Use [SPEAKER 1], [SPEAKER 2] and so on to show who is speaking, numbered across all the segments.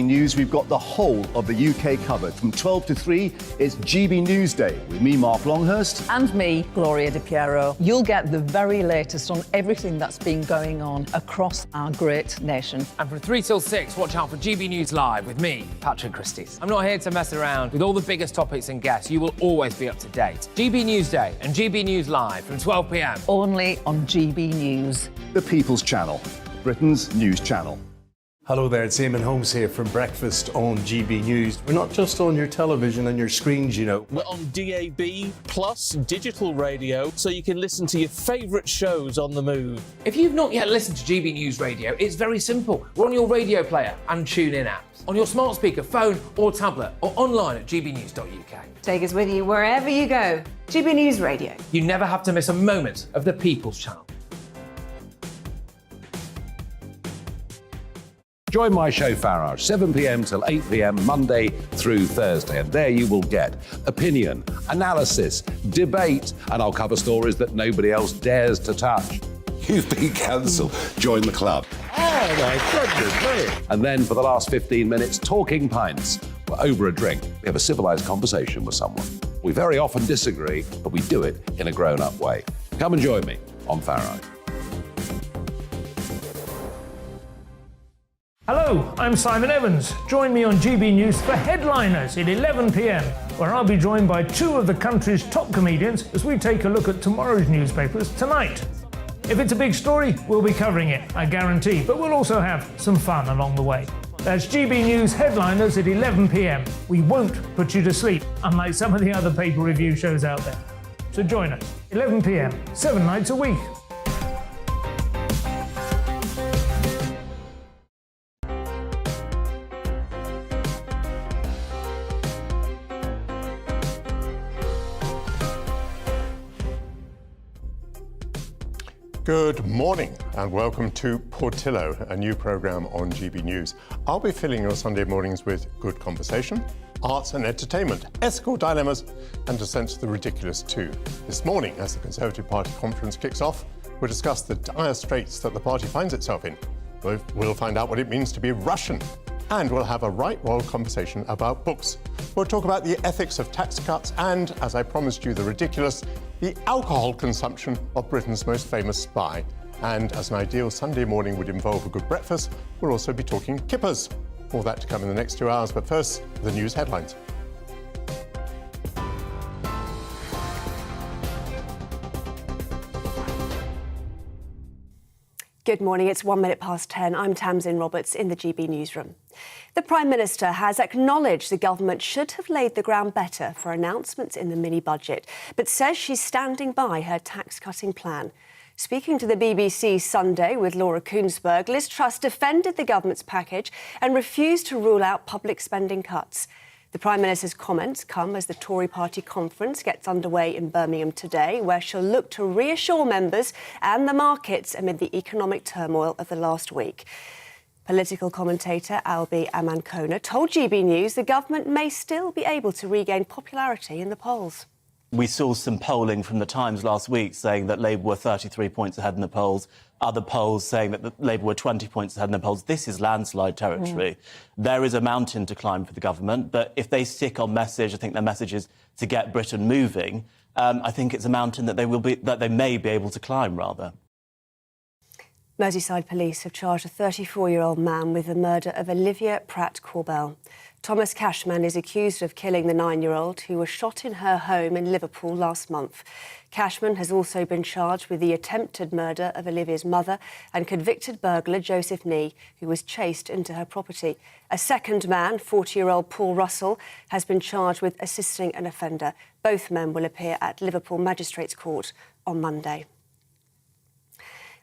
[SPEAKER 1] News, we've got the whole of the UK covered. From 12 to 3, it's GB News Day with me, Mark Longhurst.
[SPEAKER 2] And me, Gloria Di Piero. You'll get the very latest on everything that's been going on across our great nation.
[SPEAKER 3] And from 3 till 6, watch out for GB News Live with me, Patrick Christys. I'm not here to mess around. With all the biggest topics and guests, you will always be up to date. GB News Day and GB News Live from 12 p.m.
[SPEAKER 2] Only on GB News.
[SPEAKER 1] The People's Channel, Britain's news channel.
[SPEAKER 4] Hello there, it's Eamon Holmes here from Breakfast on GB News. We're not just on your television and your screens, you know.
[SPEAKER 5] We're on DAB plus digital radio, so you can listen to your favourite shows on the move.
[SPEAKER 3] If you've not yet listened to GB News Radio, it's very simple. We're on your radio player and tune-in apps, on your smart speaker, phone or tablet, or online at gbnews.uk.
[SPEAKER 6] Take us with you wherever you go. GB News Radio.
[SPEAKER 3] You never have to miss a moment of the People's Channel.
[SPEAKER 7] Join my show Farage, 7 p.m. till 8 p.m. Monday through Thursday, and there you will get opinion, analysis, debate, and I'll cover stories that nobody else dares to touch. You've been cancelled. Join the club.
[SPEAKER 4] Oh my goodness me.
[SPEAKER 7] And then for the last 15 minutes, talking pints. We're over a drink. We have a civilised conversation with someone. We very often disagree, but we do it in a grown-up way. Come and join me on Farage.
[SPEAKER 8] Hello, I'm Simon Evans. Join me on GB News for Headliners at 11 p.m, where I'll be joined by two of the country's top comedians as we take a look at tomorrow's newspapers tonight. If it's a big story, we'll be covering it, I guarantee, but we'll also have some fun along the way. That's GB News Headliners at 11 p.m. We won't put you to sleep, unlike some of the other paper review shows out there. So join us, 11 p.m, 7 nights a week.
[SPEAKER 9] Good morning and welcome to Portillo, a new programme on GB News. I'll be filling your Sunday mornings with good conversation, arts and entertainment, ethical dilemmas and a sense of the ridiculous too. This morning, as the Conservative Party conference kicks off, we'll discuss the dire straits that the party finds itself in. We'll find out what it means to be Russian, and we'll have a right-wide conversation about books. We'll talk about the ethics of tax cuts and, as I promised you, the ridiculous, the alcohol consumption of Britain's most famous spy. And as an ideal Sunday morning would involve a good breakfast, we'll also be talking kippers. All that to come in the next 2 hours, but first, the news headlines.
[SPEAKER 6] Good morning, it's 1 minute past 10. I'm Tamsin Roberts in the GB newsroom. The Prime Minister has acknowledged the government should have laid the ground better for announcements in the mini-budget, but says she's standing by her tax-cutting plan. Speaking to the BBC Sunday with Laura Kuenssberg, Liz Truss defended the government's package and refused to rule out public spending cuts. The Prime Minister's comments come as the Tory party conference gets underway in Birmingham today, where she'll look to reassure members and the markets amid the economic turmoil of the last week. Political commentator Albi Amankona told GB News the government may still be able to regain popularity in the polls.
[SPEAKER 10] We saw some polling from the Times last week saying that Labour were 33 points ahead in the polls. Other polls saying that Labour were 20 points ahead in the polls. This is landslide territory. There is a mountain to climb for the government, but if they stick on message, I think their message is to get Britain moving. I think it's a mountain that they may be able to climb, rather.
[SPEAKER 6] Merseyside police have charged a 34-year-old man with the murder of Olivia Pratt-Corbell. Thomas Cashman is accused of killing the 9-year-old who was shot in her home in Liverpool last month. Cashman has also been charged with the attempted murder of Olivia's mother and convicted burglar Joseph Nee, who was chased into her property. A second man, 40-year-old Paul Russell, has been charged with assisting an offender. Both men will appear at Liverpool Magistrates Court on Monday.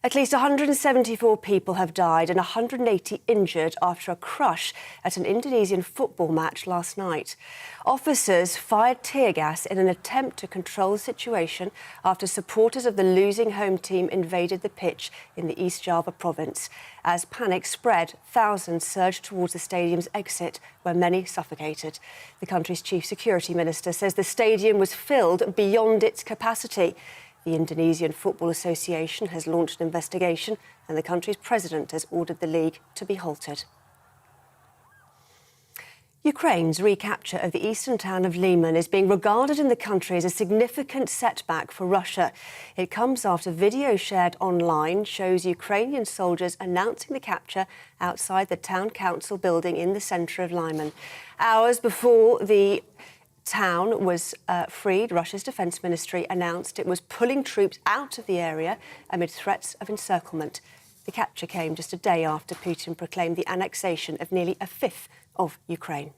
[SPEAKER 6] At least 174 people have died and 180 injured after a crush at an Indonesian football match last night. Officers fired tear gas in an attempt to control the situation after supporters of the losing home team invaded the pitch in the East Java province. As panic spread, thousands surged towards the stadium's exit, where many suffocated. The country's chief security minister says the stadium was filled beyond its capacity. The Indonesian Football Association has launched an investigation and the country's president has ordered the league to be halted. Ukraine's recapture of the eastern town of Lyman is being regarded in the country as a significant setback for Russia. It comes after video shared online shows Ukrainian soldiers announcing the capture outside the town council building in the centre of Lyman. Hours before the town was freed, Russia's defence ministry announced it was pulling troops out of the area amid threats of encirclement. The capture came just a day after Putin proclaimed the annexation of nearly a fifth of Ukraine.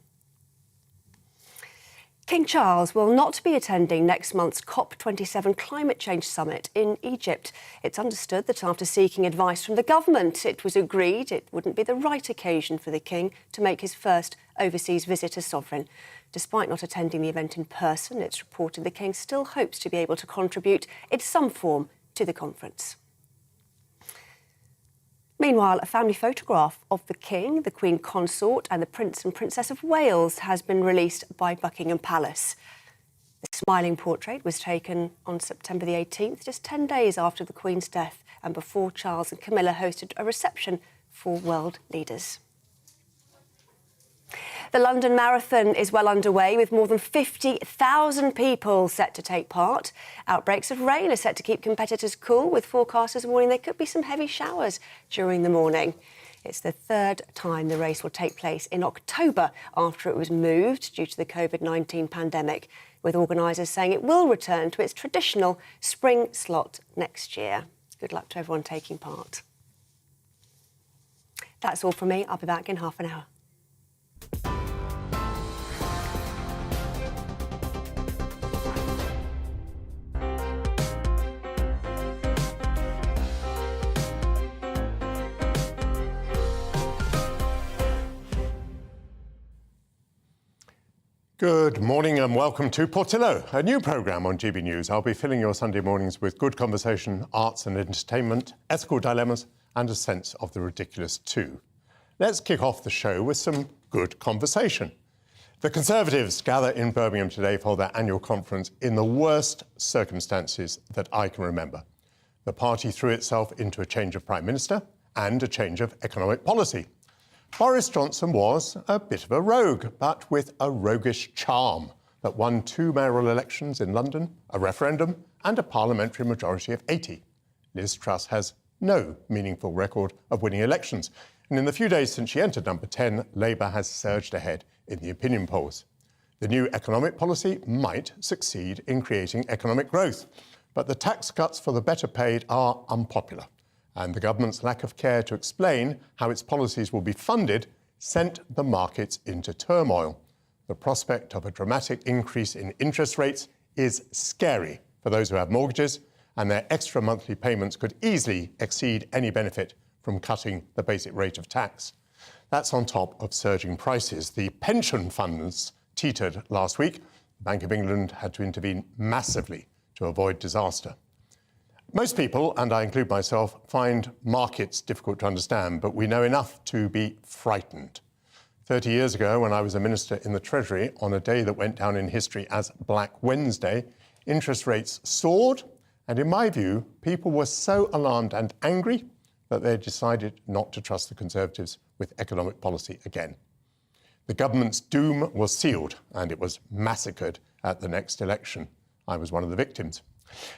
[SPEAKER 6] King Charles will not be attending next month's COP27 climate change summit in Egypt. It's understood that after seeking advice from the government, it was agreed it wouldn't be the right occasion for the king to make his first overseas visit as sovereign. Despite not attending the event in person, it's reported the king still hopes to be able to contribute in some form to the conference. Meanwhile, a family photograph of the King, the Queen Consort and the Prince and Princess of Wales has been released by Buckingham Palace. The smiling portrait was taken on September the 18th, just 10 days after the Queen's death and before Charles and Camilla hosted a reception for world leaders. The London Marathon is well underway with more than 50,000 people set to take part. Outbreaks of rain are set to keep competitors cool, with forecasters warning there could be some heavy showers during the morning. It's the third time the race will take place in October after it was moved due to the COVID-19 pandemic, with organisers saying it will return to its traditional spring slot next year. Good luck to everyone taking part. That's all from me. I'll be back in half an hour.
[SPEAKER 9] Good morning and welcome to Portillo, a new programme on GB News. I'll be filling your Sunday mornings with good conversation, arts and entertainment, ethical dilemmas and a sense of the ridiculous too. Let's kick off the show with some good conversation. The Conservatives gather in Birmingham today for their annual conference in the worst circumstances that I can remember. The party threw itself into a change of Prime Minister and a change of economic policy. Boris Johnson was a bit of a rogue, but with a roguish charm that won 2 mayoral elections in London, a referendum and a parliamentary majority of 80. Liz Truss has no meaningful record of winning elections, and in the few days since she entered number 10, Labour has surged ahead in the opinion polls. The new economic policy might succeed in creating economic growth, but the tax cuts for the better paid are unpopular. And the government's lack of care to explain how its policies will be funded sent the markets into turmoil. The prospect of a dramatic increase in interest rates is scary for those who have mortgages, and their extra monthly payments could easily exceed any benefit from cutting the basic rate of tax. That's on top of surging prices. The pension funds teetered last week. The Bank of England had to intervene massively to avoid disaster. Most people, and I include myself, find markets difficult to understand, but we know enough to be frightened. 30 years ago, when I was a minister in the Treasury, on a day that went down in history as Black Wednesday, interest rates soared, and in my view, people were so alarmed and angry that they decided not to trust the Conservatives with economic policy again. The government's doom was sealed, and it was massacred at the next election. I was one of the victims.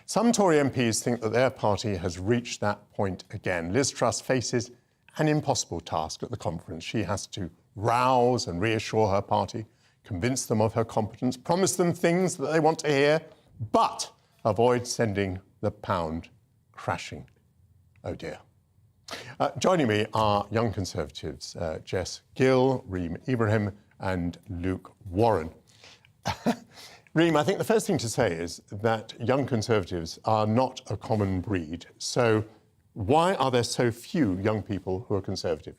[SPEAKER 9] Some Tory MPs think that their party has reached that point again. Liz Truss faces an impossible task at the conference. She has to rouse and reassure her party, convince them of her competence, promise them things that they want to hear, but avoid sending the pound crashing. Oh dear. Joining me are young Conservatives, Jess Gill, Reem Ibrahim and Luke Warren. Reem, I think the first thing to say is that young Conservatives are not a common breed. So why are there so few young people who are Conservative?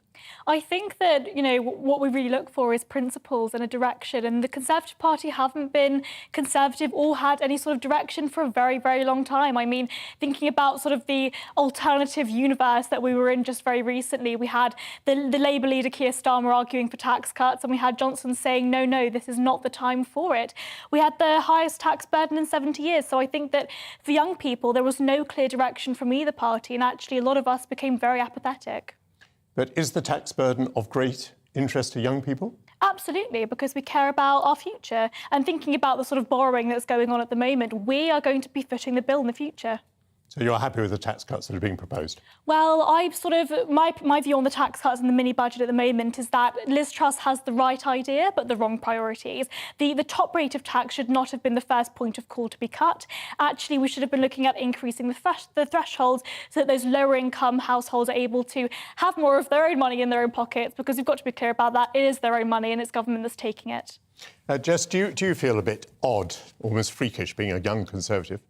[SPEAKER 11] I think that, what we really look for is principles and a direction. And the Conservative Party haven't been Conservative or had any sort of direction for a very, very long time. I mean, thinking about sort of the alternative universe that we were in just very recently, we had the Labour leader Keir Starmer arguing for tax cuts, and we had Johnson saying, no, this is not the time for it. We had the highest tax burden in 70 years. So I think that for young people, there was no clear direction from either party. And actually, a lot of us became very apathetic.
[SPEAKER 9] But is the tax burden of great interest to young people?
[SPEAKER 11] Absolutely, because we care about our future. And thinking about the sort of borrowing that's going on at the moment, we are going to be footing the bill in the future.
[SPEAKER 9] So you're happy with the tax cuts that are being proposed?
[SPEAKER 11] Well, my view on the tax cuts and the mini budget at the moment is that Liz Truss has the right idea, but the wrong priorities. The top rate of tax should not have been the first point of call to be cut. Actually, we should have been looking at increasing the thresholds so that those lower income households are able to have more of their own money in their own pockets, because we've got to be clear about that. It is their own money and it's government that's taking it.
[SPEAKER 9] Jess, do you feel a bit odd, almost freakish, being a young Conservative?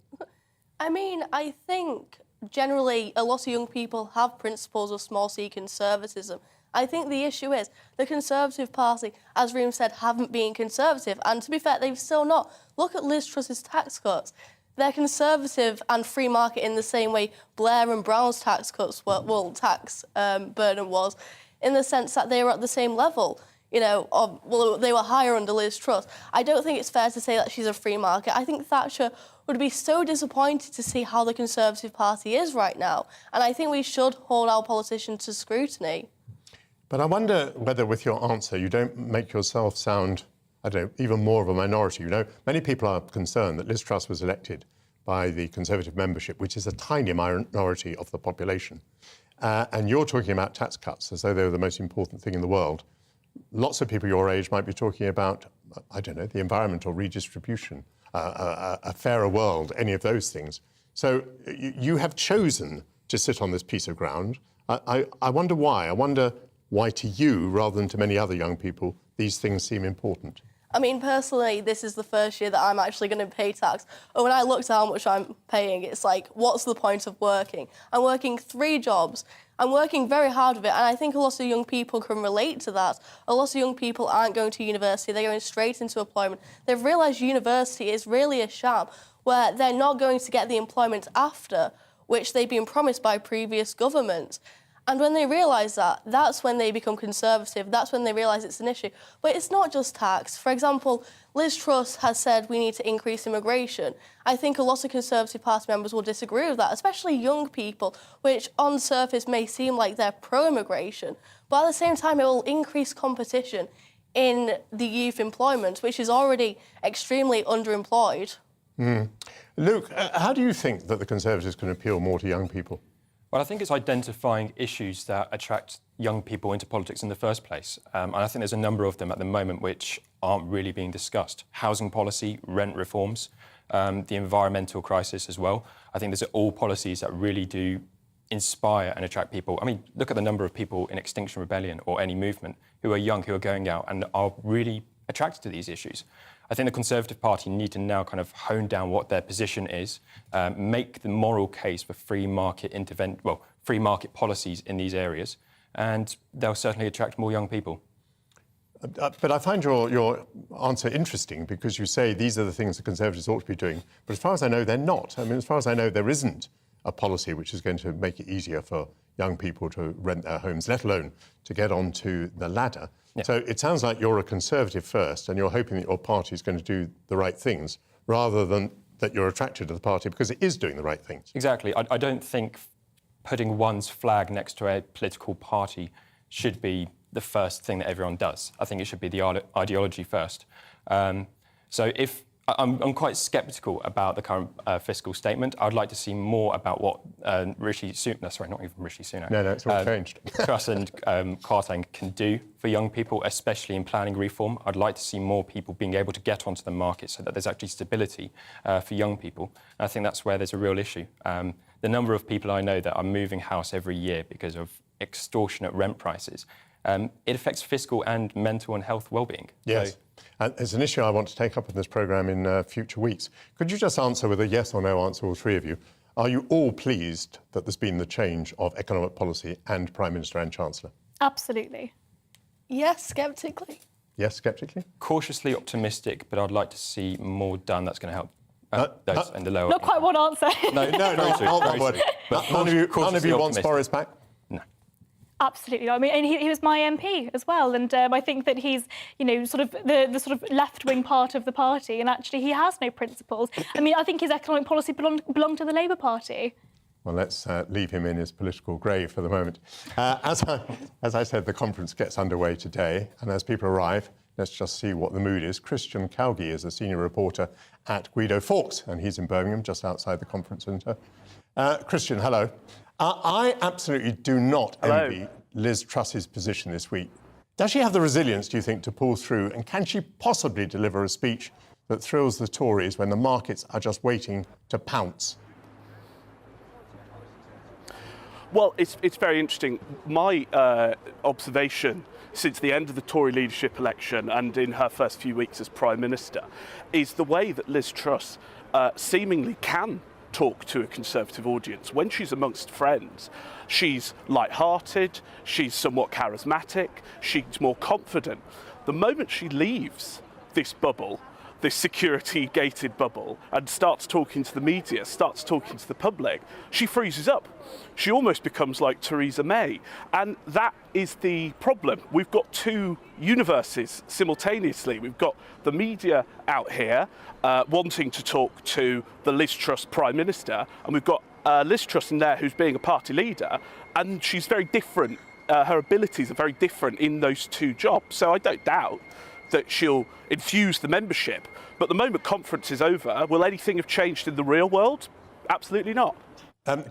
[SPEAKER 12] I mean, I think generally a lot of young people have principles of small c conservatism. I think the issue is the Conservative Party, as Reem said, haven't been conservative. And to be fair, they've still not. Look at Liz Truss's tax cuts. They're conservative and free market in the same way Blair and Brown's tax cuts were, well, tax burden was, in the sense that they were at the same level. You know, well, they were higher under Liz Truss. I don't think it's fair to say that she's a free market. I think Thatcher would be so disappointed to see how the Conservative Party is right now. And I think we should hold our politicians to scrutiny.
[SPEAKER 9] But I wonder whether with your answer you don't make yourself sound, I don't know, even more of a minority. You know, many people are concerned that Liz Truss was elected by the Conservative membership, which is a tiny minority of the population. And you're talking about tax cuts as though they were the most important thing in the world. Lots of people your age might be talking about, I don't know, the environmental redistribution, a fairer world, any of those things. So you have chosen to sit on this piece of ground. I wonder why. I wonder why to you, rather than to many other young people, these things seem important.
[SPEAKER 12] I mean, personally, this is the first year that I'm actually going to pay tax. And when I looked at how much I'm paying, it's like, what's the point of working? I'm working 3 jobs. I'm working very hard with it, and I think a lot of young people can relate to that. A lot of young people aren't going to university, they're going straight into employment. They've realised university is really a sham, where they're not going to get the employment after, which they've been promised by previous governments. And when they realise that, that's when they become conservative, that's when they realise it's an issue. But it's not just tax. For example, Liz Truss has said we need to increase immigration. I think a lot of Conservative Party members will disagree with that, especially young people, which on surface may seem like they're pro-immigration. But at the same time, it will increase competition in the youth employment, which is already extremely underemployed.
[SPEAKER 9] Luke, how do you think that the Conservatives can appeal more to young people?
[SPEAKER 13] Well, I think it's identifying issues that attract young people into politics in the first place. And I think there's a number of them at the moment which aren't really being discussed. Housing policy, rent reforms, the environmental crisis as well. I think these are all policies that really do inspire and attract people. I mean, look at the number of people in Extinction Rebellion or any movement who are young, who are going out and are really attracted to these issues. I think the Conservative Party need to now kind of hone down what their position is, make the moral case for free market free market policies in these areas, and they'll certainly attract more young people.
[SPEAKER 9] But I find your answer interesting, because you say these are the things the Conservatives ought to be doing. But as far as I know, they're not. I mean, as far as I know, there isn't a policy which is going to make it easier for young people to rent their homes, let alone to get onto the ladder. Yeah. So it sounds like you're a Conservative first, and you're hoping that your party is going to do the right things, rather than that you're attracted to the party because it is doing the right things.
[SPEAKER 13] Exactly. I don't think putting one's flag next to a political party should be the first thing that everyone does. I think it should be the ideology first. So if I'm quite sceptical about the current fiscal statement. I'd like to see more about what Rishi Sunak, sorry, not even Rishi Sunak.
[SPEAKER 9] No, it's all changed.
[SPEAKER 13] Truss and Kwarteng can do for young people, especially in planning reform. I'd like to see more people being able to get onto the market so that there's actually stability for young people. And I think that's where there's a real issue. The number of people I know that are moving house every year because of extortionate rent prices, it affects physical and mental and health well-being.
[SPEAKER 9] Yes.
[SPEAKER 13] So,
[SPEAKER 9] and it's an issue I want to take up in this programme in future weeks. Could you just answer with a yes or no answer, all 3 of you? Are you all pleased that there's been the change of economic policy and Prime Minister and Chancellor?
[SPEAKER 11] Absolutely.
[SPEAKER 12] Yes, sceptically.
[SPEAKER 9] Yes, sceptically?
[SPEAKER 13] Cautiously optimistic, but I'd like to see more done that's going to help those in the lower...
[SPEAKER 11] Not quite one answer.
[SPEAKER 9] No, not one word. None of you wants Boris back?
[SPEAKER 13] No.
[SPEAKER 11] Absolutely. I mean, and he was my MP as well, and I think that he's, sort of the sort of left-wing part of the party, and actually he has no principles. I mean, I think his economic policy belonged to the Labour Party.
[SPEAKER 9] Well, let's leave him in his political grave for the moment. As I said, the conference gets underway today, and as people arrive, Let's just see what the mood is. Christian Calgi is a senior reporter at Guido Fawkes, and he's in Birmingham, just outside the conference centre. Christian, hello. I absolutely do not envy Liz Truss's position this week. Does she have the resilience, do you think, to pull through? And can she possibly deliver a speech that thrills the Tories when the markets are just waiting to pounce?
[SPEAKER 14] Well, it's very interesting. My observation since the end of the Tory leadership election and in her first few weeks as Prime Minister is the way that Liz Truss seemingly can talk to a Conservative audience. When she's amongst friends, she's light-hearted, she's somewhat charismatic, she's more confident. The moment she leaves this bubble, this security-gated bubble, and starts talking to the media, starts talking to the public, she freezes up. She almost becomes like Theresa May. And that is the problem. We've got two universes simultaneously. We've got the media out here wanting to talk to the Liz Truss Prime Minister, and we've got Liz Truss in there who's being a party leader, and she's very different. Her abilities are very different in those two jobs. So I don't doubt that she'll infuse the membership. But the moment conference is over, will anything have changed in the real world? Absolutely not.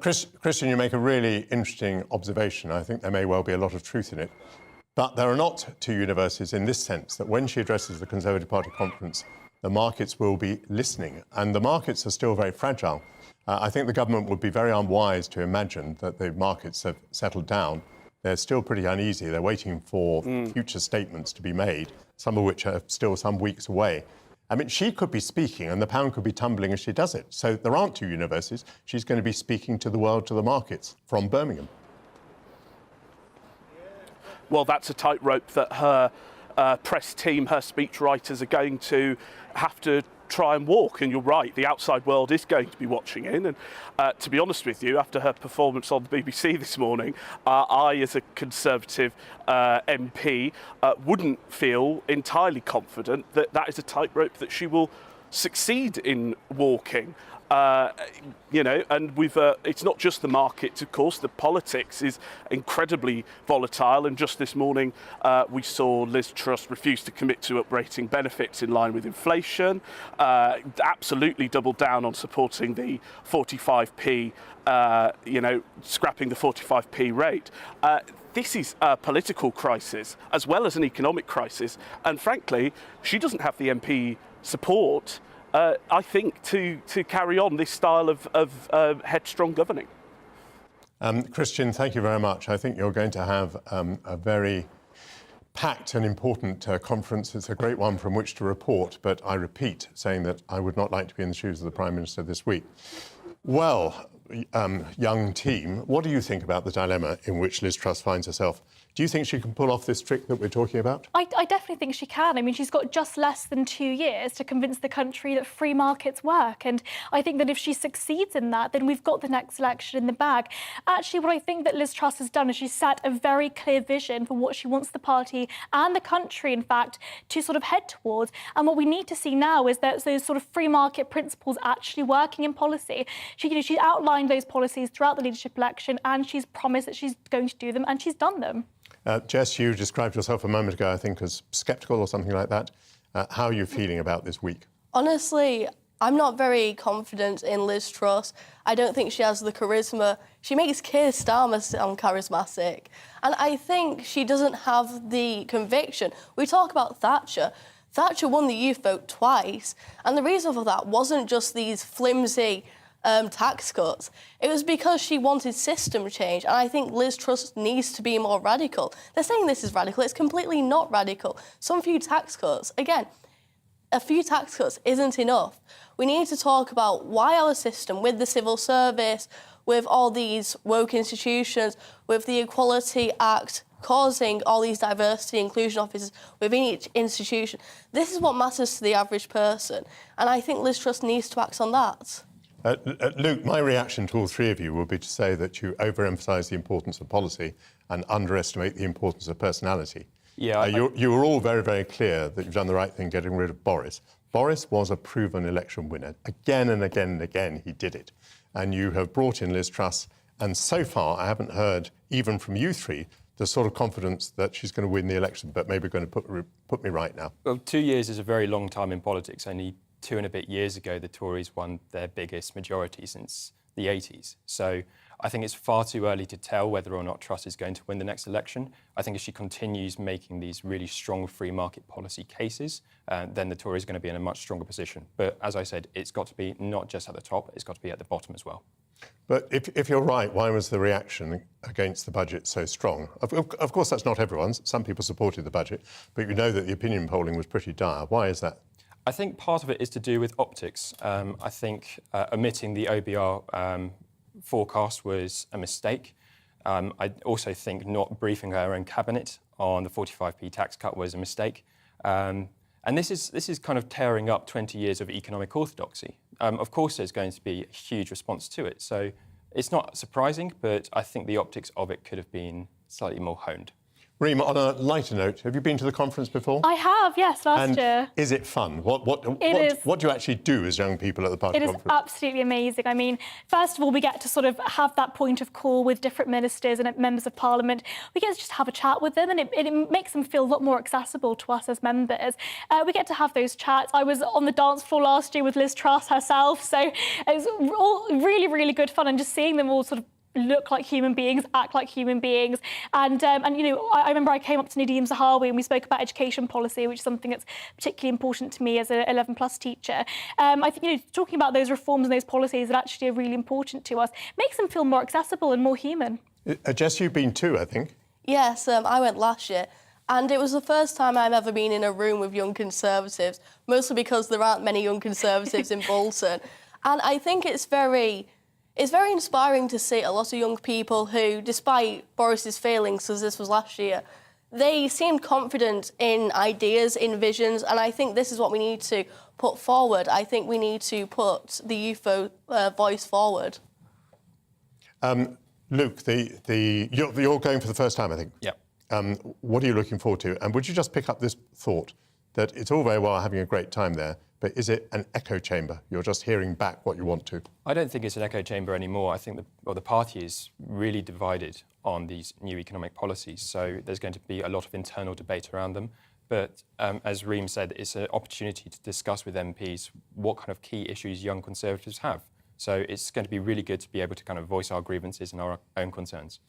[SPEAKER 9] Christian, you make a really interesting observation. I think there may well be a lot of truth in it. But there are not two universes in this sense, that when she addresses the Conservative Party conference, the markets will be listening. And the markets are still very fragile. I think the government would be very unwise to imagine that the markets have settled down. They're still pretty uneasy. They're waiting for future statements to be made, some of which are still some weeks away. I mean, she could be speaking and the pound could be tumbling as she does it. So there aren't two universes. She's going to be speaking to the world, to the markets, from Birmingham.
[SPEAKER 14] Well, that's a tightrope that her press team, her speechwriters are going to have to try and walk. And you're right, the outside world is going to be watching in. And to be honest with you, after her performance on the BBC this morning, I, as a Conservative MP, wouldn't feel entirely confident that that is a tightrope that she will succeed in walking. You know, and it's not just the markets, of course. The politics is incredibly volatile. And just this morning, we saw Liz Truss refuse to commit to uprating benefits in line with inflation. Absolutely doubled down on supporting the 45p, scrapping the 45p rate. This is a political crisis as well as an economic crisis. And frankly, she doesn't have the MP support, I think, to carry on this style of headstrong governing.
[SPEAKER 9] Christian, thank you very much. I think you're going to have a very packed and important conference. It's a great one from which to report, but I repeat, saying that I would not like to be in the shoes of the Prime Minister this week. Well, young team, what do you think about the dilemma in which Liz Truss finds herself? Do you think she can pull off this trick that we're talking about?
[SPEAKER 11] I definitely think she can. I mean, she's got just less than 2 years to convince the country that free markets work. And I think that if she succeeds in that, then we've got the next election in the bag. Actually, what I think that Liz Truss has done is she's set a very clear vision for what she wants the party and the country, in fact, to sort of head towards. And what we need to see now is that those sort of free market principles actually working in policy. She outlined those policies throughout the leadership election, and she's promised that she's going to do them, and she's done them.
[SPEAKER 9] Jess, you described yourself a moment ago, I think, as sceptical or something like that. How are you feeling about this week?
[SPEAKER 12] Honestly, I'm not very confident in Liz Truss. I don't think she has the charisma. She makes Keir Starmer sound charismatic. And I think she doesn't have the conviction. We talk about Thatcher. Thatcher won the youth vote twice. And the reason for that wasn't just these flimsy tax cuts. It was because she wanted system change, and I think Liz Truss needs to be more radical. They're saying this is radical. It's completely not radical. Some few tax cuts, again, a few tax cuts isn't enough. We need to talk about why our system, with the civil service, with all these woke institutions, with the Equality Act, causing all these diversity inclusion officers within each institution. This is what matters to the average person, and I think Liz Truss needs to act on that.
[SPEAKER 9] Luke, my reaction to all three of you would be to say that you overemphasise the importance of policy and underestimate the importance of personality.
[SPEAKER 13] Yeah,
[SPEAKER 9] you were all very, very clear that you've done the right thing getting rid of Boris. Boris was a proven election winner. Again and again and again, he did it. And you have brought in Liz Truss, and so far I haven't heard, even from you three, the sort of confidence that she's going to win the election, but maybe going to put me right now?
[SPEAKER 13] Well, 2 years is a very long time in politics. Only 2 and a bit years ago, the Tories won their biggest majority since the 80s. So I think it's far too early to tell whether or not Truss is going to win the next election. I think if she continues making these really strong free market policy cases, then the Tories are going to be in a much stronger position. But as I said, it's got to be not just at the top, it's got to be at the bottom as well.
[SPEAKER 9] But if you're right, why was the reaction against the budget so strong? Of course, that's not everyone's. Some people supported the budget, but you know that the opinion polling was pretty dire. Why is that?
[SPEAKER 13] I think part of it is to do with optics. I think omitting the OBR forecast was a mistake. I also think not briefing her own cabinet on the 45p tax cut was a mistake. And this is kind of tearing up 20 years of economic orthodoxy. Of course, there's going to be a huge response to it. So it's not surprising, but I think the optics of it could have been slightly more honed.
[SPEAKER 9] Reem, on a lighter note, have you been to the conference before?
[SPEAKER 11] I have, yes, last year.
[SPEAKER 9] Is it fun? What do you actually do as young people at the party conference?
[SPEAKER 11] It is absolutely amazing. I mean, first of all, we get to sort of have that point of call with different ministers and members of parliament. We get to just have a chat with them, and it makes them feel a lot more accessible to us as members. We get to have those chats. I was on the dance floor last year with Liz Truss herself, so it was all really, really good fun, and just seeing them all sort of look like human beings, act like human beings. And you know, I remember I came up to Nadeem Zahawi and we spoke about education policy, which is something that's particularly important to me as an 11 plus teacher. I think, you know, talking about those reforms and those policies that actually are really important to us makes them feel more accessible and more human.
[SPEAKER 9] Jess, you've been too, I think.
[SPEAKER 12] Yes, I went last year. And it was the first time I've ever been in a room with young Conservatives, mostly because there aren't many young Conservatives in Bolton. And I think it's very inspiring to see a lot of young people who, despite Boris's failings, because this was last year, they seemed confident in ideas, in visions, and I think this is what we need to put forward. I think we need to put the youth voice forward.
[SPEAKER 9] Luke, you're going for the first time, I think.
[SPEAKER 13] Yeah.
[SPEAKER 9] What are you looking forward to? And would you just pick up this thought that it's all very well having a great time there, but is it an echo chamber? You're just hearing back what you want to.
[SPEAKER 13] I don't think it's an echo chamber anymore. I think the party is really divided on these new economic policies, so there's going to be a lot of internal debate around them. But as Reem said, it's an opportunity to discuss with MPs what kind of key issues young Conservatives have. So it's going to be really good to be able to kind of voice our grievances and our own concerns.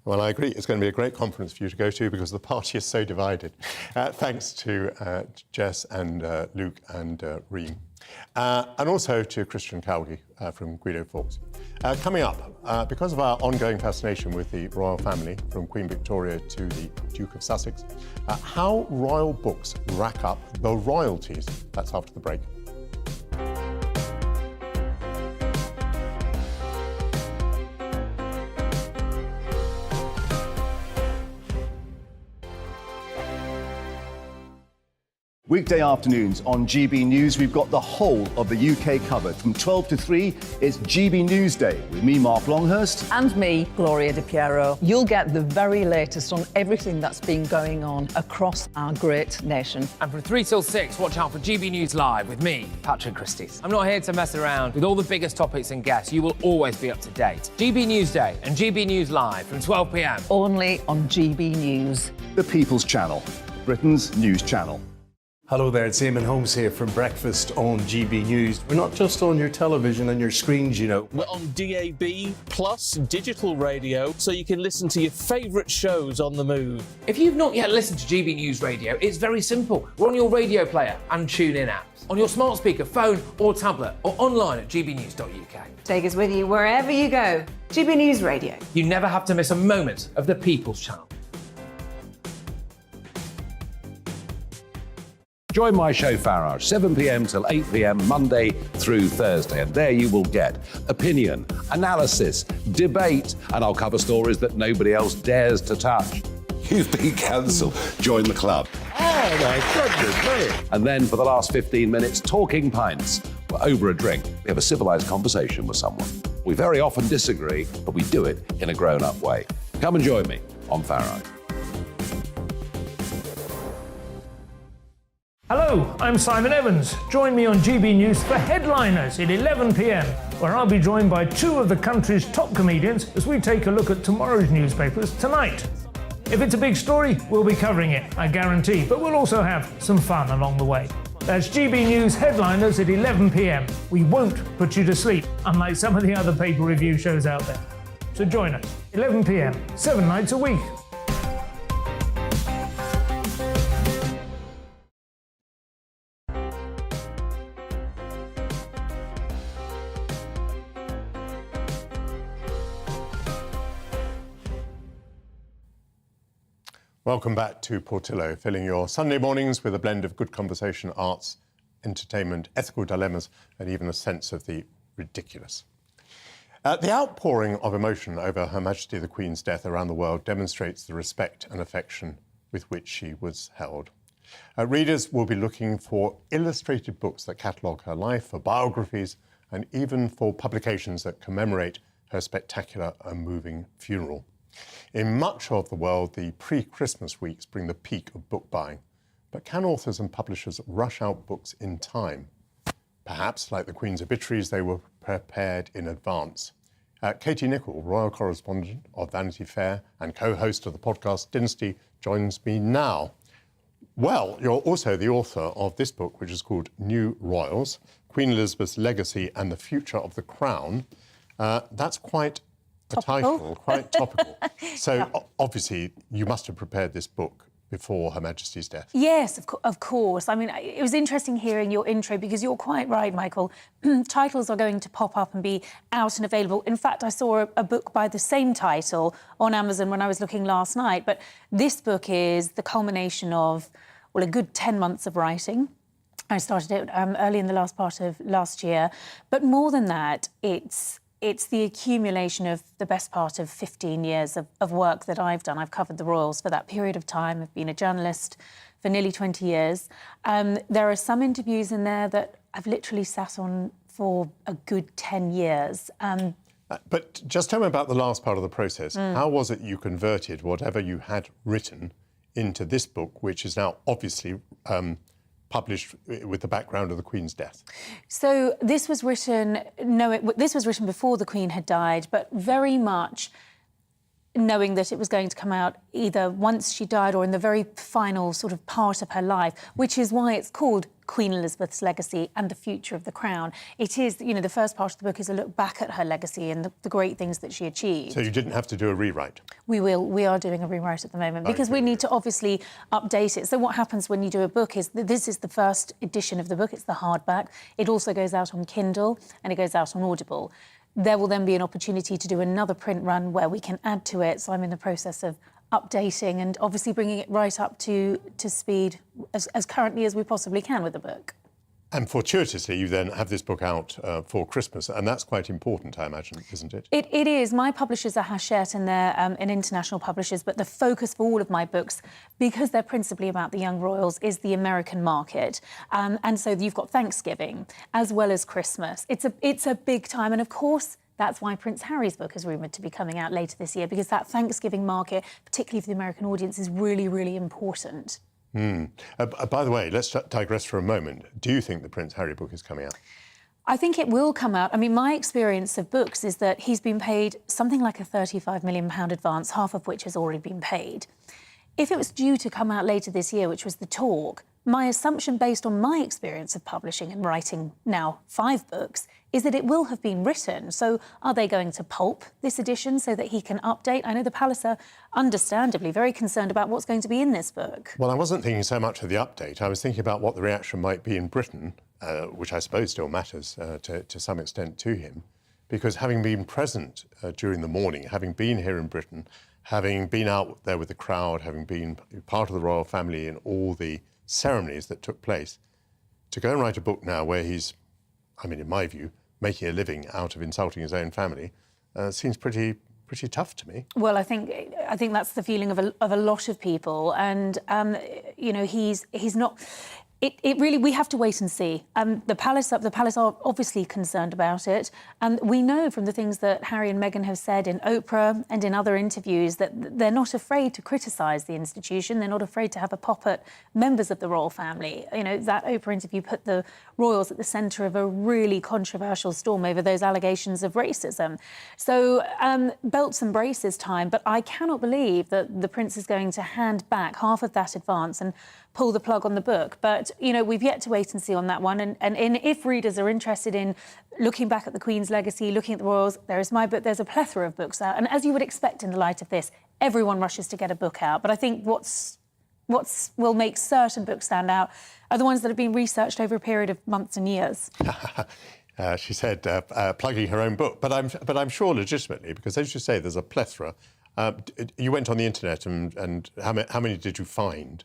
[SPEAKER 9] Well, I agree. It's going to be a great conference for you to go to because the party is so divided. Thanks to Jess and Luke and Reem. And also to Christian Calgie from Guido Fawkes. Coming up, because of our ongoing fascination with the royal family, from Queen Victoria to the Duke of Sussex, how royal books rack up the royalties. That's after the break.
[SPEAKER 1] Weekday afternoons on GB News, we've got the whole of the UK covered. From 12 to 3, it's GB News Day with me, Mark Longhurst.
[SPEAKER 2] And me, Gloria De Piero. You'll get the very latest on everything that's been going on across our great nation.
[SPEAKER 3] And from 3 till 6, watch out for GB News Live with me, Patrick Christys. I'm not here to mess around with all the biggest topics and guests. You will always be up to date. GB News Day and GB News Live from 12 p.m.
[SPEAKER 2] Only on GB News.
[SPEAKER 1] The People's Channel, Britain's news channel.
[SPEAKER 4] Hello there, it's Eamon Holmes here from Breakfast on GB News. We're not just on your television and your screens, you know.
[SPEAKER 5] We're on DAB plus digital radio, so you can listen to your favourite shows on the move.
[SPEAKER 3] If you've not yet listened to GB News Radio, it's very simple. We're on your radio player and TuneIn apps, on your smart speaker, phone or tablet, or online at gbnews.uk.
[SPEAKER 15] Take us with you wherever you go. GB News Radio.
[SPEAKER 3] You never have to miss a moment of the People's Channel.
[SPEAKER 7] Join my show Farage, 7 p.m. till 8 p.m. Monday through Thursday. And there you will get opinion, analysis, debate, and I'll cover stories that nobody else dares to touch. You've been cancelled. Join the club.
[SPEAKER 4] Oh, my goodness me.
[SPEAKER 7] And then for the last 15 minutes, talking pints. We're over a drink. We have a civilised conversation with someone. We very often disagree, but we do it in a grown-up way. Come and join me on Farage.
[SPEAKER 8] Hello, I'm Simon Evans. Join me on GB News for Headliners at 11 p.m, where I'll be joined by 2 of the country's top comedians as we take a look at tomorrow's newspapers tonight. If it's a big story, we'll be covering it, I guarantee, but we'll also have some fun along the way. That's GB News headliners at 11 p.m. We won't put you to sleep, unlike some of the other paper review shows out there. So join us, 11 p.m, 7 nights a week.
[SPEAKER 9] Welcome back to Portillo, filling your Sunday mornings with a blend of good conversation, arts, entertainment, ethical dilemmas, and even a sense of the ridiculous. The outpouring of emotion over Her Majesty the Queen's death around the world demonstrates the respect and affection with which she was held. Readers will be looking for illustrated books that catalogue her life, for biographies, and even for publications that commemorate her spectacular and moving funeral. In much of the world, the pre-Christmas weeks bring the peak of book buying. But can authors and publishers rush out books in time? Perhaps, like the Queen's obituaries, they were prepared in advance. Katie Nicholl, royal correspondent of Vanity Fair and co-host of the podcast Dynasty, joins me now. Well, you're also the author of this book, which is called New Royals, Queen Elizabeth's Legacy and the Future of the Crown. That's quite a title, quite topical. So obviously you must have prepared this book before Her Majesty's death.
[SPEAKER 16] Yes, of course. I mean, it was interesting hearing your intro because you're quite right, Michael. Titles are going to pop up and be out and available. In fact, I saw a book by the same title on Amazon when I was looking last night. But this book is the culmination of, well, a good 10 months of writing. I started it early in the last part of last year. But more than that, it's the accumulation of the best part of 15 years of work that I've done. I've covered the royals for that period of time. I've been a journalist for nearly 20 years. There are some interviews in there that I've literally sat on for a good 10 years.
[SPEAKER 9] But just tell me about the last part of the process. How was it you converted whatever you had written into this book, which is now obviously published with the background of the Queen's death?
[SPEAKER 16] So this was written, this was written before the Queen had died, but very much knowing that it was going to come out either once she died or in the very final sort of part of her life, which is why it's called Queen Elizabeth's Legacy and the Future of the Crown. It is, you know, the first part of the book is a look back at her legacy and the great things that she achieved.
[SPEAKER 9] So you didn't have to do a rewrite?
[SPEAKER 16] We are doing a rewrite at the moment because we need to obviously update it. So what happens when you do a book is that this is the first edition of the book, it's the hardback. It also goes out on Kindle and it goes out on Audible. There will then be an opportunity to do another print run where we can add to it. So I'm in the process of updating and obviously bringing it right up to speed as currently as we possibly can with the book.
[SPEAKER 9] And fortuitously, you then have this book out for Christmas, and that's quite important, I imagine, isn't it?
[SPEAKER 16] It is. My publishers are Hachette and they're international publishers, but the focus for all of my books, because they're principally about the young royals, is the American market. And so you've got Thanksgiving as well as Christmas. It's a big time, and of course, that's why Prince Harry's book is rumoured to be coming out later this year, because that Thanksgiving market, particularly for the American audience, is really, really important.
[SPEAKER 9] By the way, let's digress for a moment. Do you think the Prince Harry book is coming out?
[SPEAKER 16] I think it will come out. I mean, my experience of books is that he's been paid something like a £35 million advance, half of which has already been paid. If it was due to come out later this year, which was the talk, my assumption based on my experience of publishing and writing now 5 books is that it will have been written. So are they going to pulp this edition so that he can update? I know the Palace are understandably very concerned about what's going to be in this book.
[SPEAKER 9] Well, I wasn't thinking so much of the update. I was thinking about what the reaction might be in Britain, which I suppose still matters to some extent to him, because having been present during the morning, having been here in Britain, having been out there with the crowd, having been part of the royal family in all the ceremonies that took place, to go and write a book now where he's, I mean, in my view, making a living out of insulting his own family, seems pretty tough to me.
[SPEAKER 16] Well, I think that's the feeling of a lot of people, and you know, he's not. It really, we have to wait and see. The palace are obviously concerned about it. And we know from the things that Harry and Meghan have said in Oprah and in other interviews that they're not afraid to criticise the institution. They're not afraid to have a pop at members of the royal family. You know, that Oprah interview put the royals at the centre of a really controversial storm over those allegations of racism. So belts and braces time, but I cannot believe that the Prince is going to hand back half of that advance and pull the plug on the book. But, you know, we've yet to wait and see on that one. And if readers are interested in looking back at the Queen's legacy, looking at the royals, there is my book. There's a plethora of books out. And as you would expect in the light of this, everyone rushes to get a book out. But I think what will make certain books stand out are the ones that have been researched over a period of months and years.
[SPEAKER 9] She said, plugging her own book, but I'm sure legitimately, because as you say, there's a plethora. You went on the internet, and how many did you find?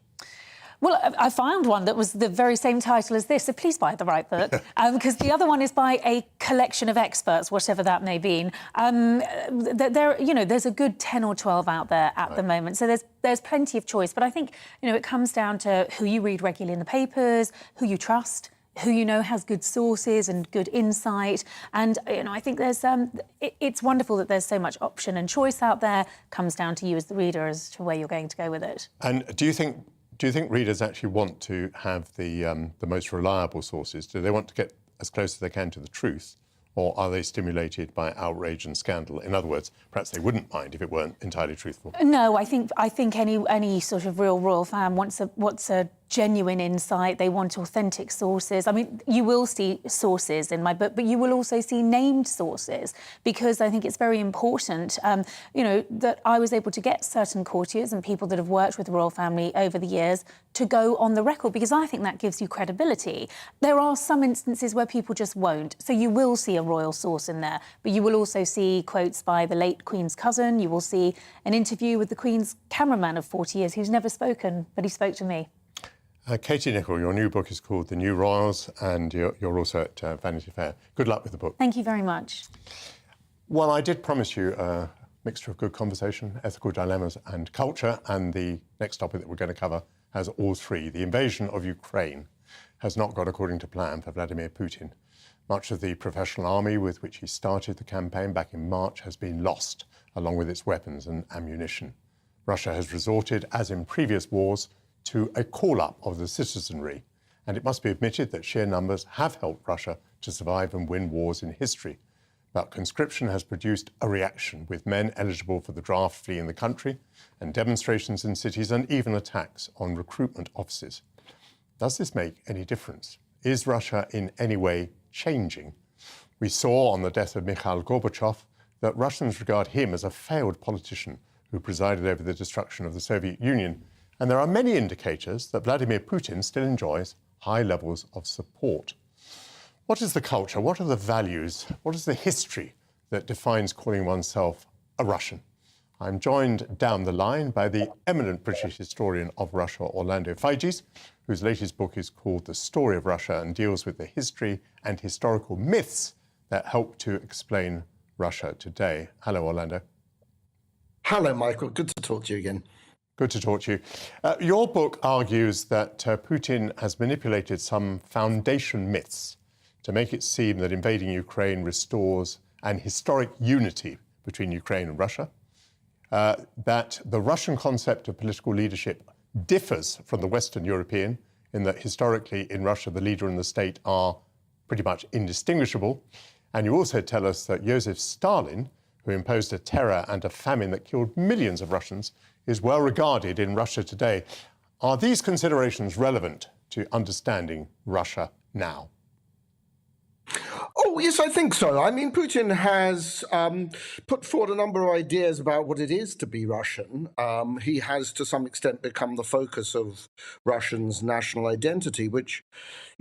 [SPEAKER 16] Well, I found one that was the very same title as this, so please buy the right book, because the other one is by a collection of experts, whatever that may be. There's a good 10 or 12 out there at the moment, so there's plenty of choice. But I think, you know, it comes down to who you read regularly in the papers, who you trust, who you know has good sources and good insight. And, you know, I think there's it's wonderful that there's so much option and choice out there. Comes down to you as the reader as to where you're going to go with it.
[SPEAKER 9] And do you think readers actually want to have the most reliable sources? Do they want to get as close as they can to the truth? Or are they stimulated by outrage and scandal? In other words, perhaps they wouldn't mind if it weren't entirely truthful.
[SPEAKER 16] No, I think any sort of real royal fan wants a genuine insight. They want authentic sources. I mean, you will see sources in my book, but you will also see named sources, because I think it's very important, that I was able to get certain courtiers and people that have worked with the royal family over the years to go on the record, because I think that gives you credibility. There are some instances where people just won't. So you will see a royal source in there, but you will also see quotes by the late Queen's cousin. You will see an interview with the Queen's cameraman of 40 years who's never spoken, but he spoke to me.
[SPEAKER 9] Katie Nicholl, your new book is called The New Royals, and you're also at Vanity Fair. Good luck with the book.
[SPEAKER 16] Thank you very much.
[SPEAKER 9] Well, I did promise you a mixture of good conversation, ethical dilemmas and culture, and the next topic that we're going to cover has all three. The invasion of Ukraine has not gone according to plan for Vladimir Putin. Much of the professional army with which he started the campaign back in March has been lost, along with its weapons and ammunition. Russia has resorted, as in previous wars, to a call-up of the citizenry, and it must be admitted that sheer numbers have helped Russia to survive and win wars in history. But conscription has produced a reaction, with men eligible for the draft fleeing the country, and demonstrations in cities, and even attacks on recruitment offices. Does this make any difference? Is Russia in any way changing? We saw on the death of Mikhail Gorbachev that Russians regard him as a failed politician who presided over the destruction of the Soviet Union. And there are many indicators that Vladimir Putin still enjoys high levels of support. What is the culture? What are the values? What is the history that defines calling oneself a Russian? I'm joined down the line by the eminent British historian of Russia, Orlando Figes, whose latest book is called The Story of Russia and deals with the history and historical myths that help to explain Russia today. Hello, Orlando.
[SPEAKER 17] Hello, Michael. Good to talk to you again.
[SPEAKER 9] Good to talk to you. Your book argues that Putin has manipulated some foundation myths to make it seem that invading Ukraine restores an historic unity between Ukraine and Russia, that the Russian concept of political leadership differs from the Western European, in that historically in Russia the leader and the state are pretty much indistinguishable. And you also tell us that Joseph Stalin, who imposed a terror and a famine that killed millions of Russians, is well regarded in Russia today. Are these considerations relevant to understanding Russia now?
[SPEAKER 17] Oh, yes, I think so. I mean, Putin has put forward a number of ideas about what it is to be Russian. He has, to some extent, become the focus of Russians' national identity, which,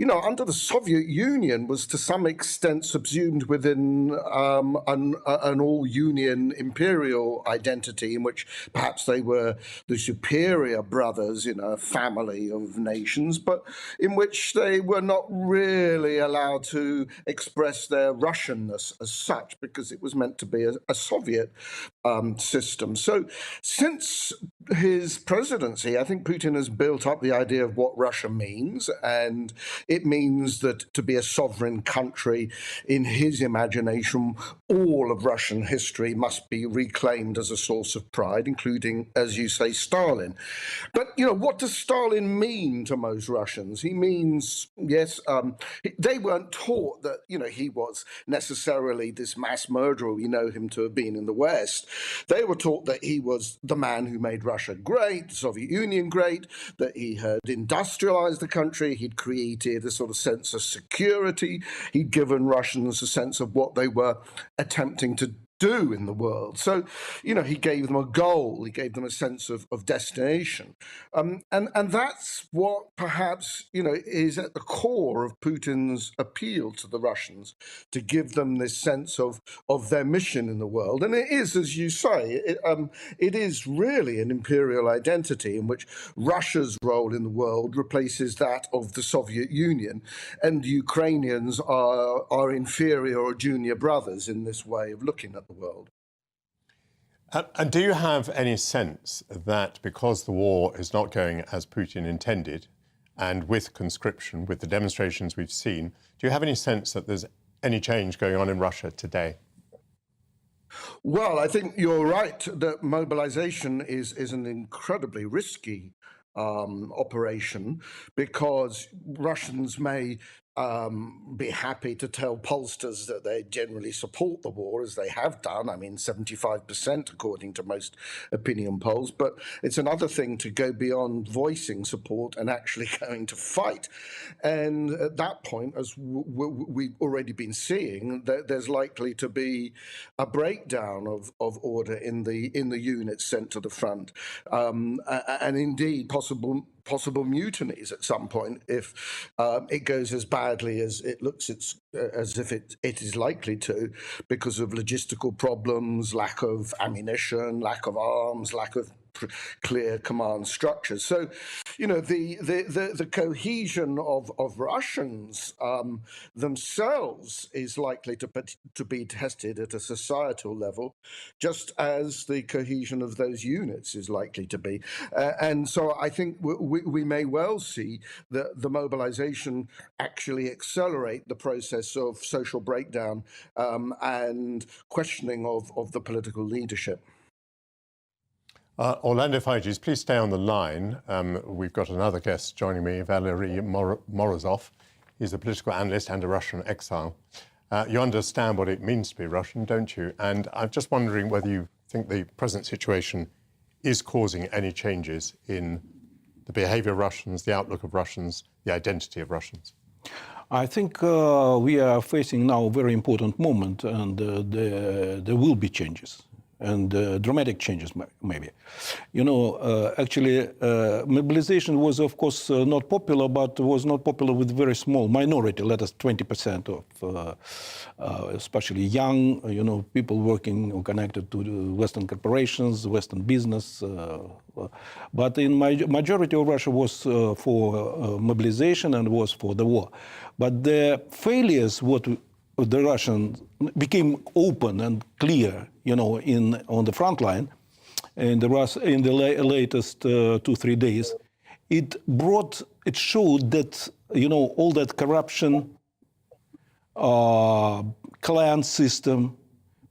[SPEAKER 17] under the Soviet Union was to some extent subsumed within an all-union imperial identity, in which perhaps they were the superior brothers in a family of nations, but in which they were not really allowed to express express their Russianness as such, because it was meant to be a Soviet system. So since his presidency, I think Putin has built up the idea of what Russia means, and it means that to be a sovereign country, in his imagination, all of Russian history must be reclaimed as a source of pride, including, as you say, Stalin. But, what does Stalin mean to most Russians? He means, yes, they weren't taught that, he was necessarily this mass murderer we know him to have been in the West. They were taught that he was the man who made Russia great, the Soviet Union great, that he had industrialized the country, he'd created a sort of sense of security, he'd given Russians a sense of what they were attempting to do in the world. So, he gave them a goal, he gave them a sense of destination. And that's what perhaps, is at the core of Putin's appeal to the Russians, to give them this sense of their mission in the world. And it is, as you say, it is really an imperial identity in which Russia's role in the world replaces that of the Soviet Union, and Ukrainians are inferior or junior brothers in this way of looking at the world.
[SPEAKER 9] And do you have any sense that because the war is not going as Putin intended, and with conscription, with the demonstrations we've seen, do you have any sense that there's any change going on in Russia today?
[SPEAKER 17] Well, I think you're right that mobilization is an incredibly risky operation, because Russians may be happy to tell pollsters that they generally support the war, as they have done. 75% according to most opinion polls. But it's another thing to go beyond voicing support and actually going to fight. And at that point, as we've already been seeing, there's likely to be a breakdown of order in the units sent to the front, and indeed possible mutinies at some point if it goes as badly as it looks as if it is likely to, because of logistical problems, lack of ammunition, lack of arms, lack of clear command structures. So, the cohesion of Russians themselves is likely to be tested at a societal level, just as the cohesion of those units is likely to be. And so I think we may well see the mobilization actually accelerate the process of social breakdown and questioning of the political leadership.
[SPEAKER 9] Orlando Farage, please stay on the line. We've got another guest joining me, Valery Morozov. He's a political analyst and a Russian exile. You understand what it means to be Russian, don't you? And I'm just wondering whether you think the present situation is causing any changes in the behaviour of Russians, the outlook of Russians, the identity of Russians.
[SPEAKER 18] I think we are facing now a very important moment, and there will be changes. And dramatic changes, maybe. Actually, mobilization was, of course, not popular, but was not popular with a very small minority, let us 20% of, especially young, people working or connected to Western corporations, Western business. But in majority of Russia was for mobilization and was for the war. But the failures, what the Russians became open and clear, on the front line, in the latest 2-3 days. It showed that, all that corruption, clan system,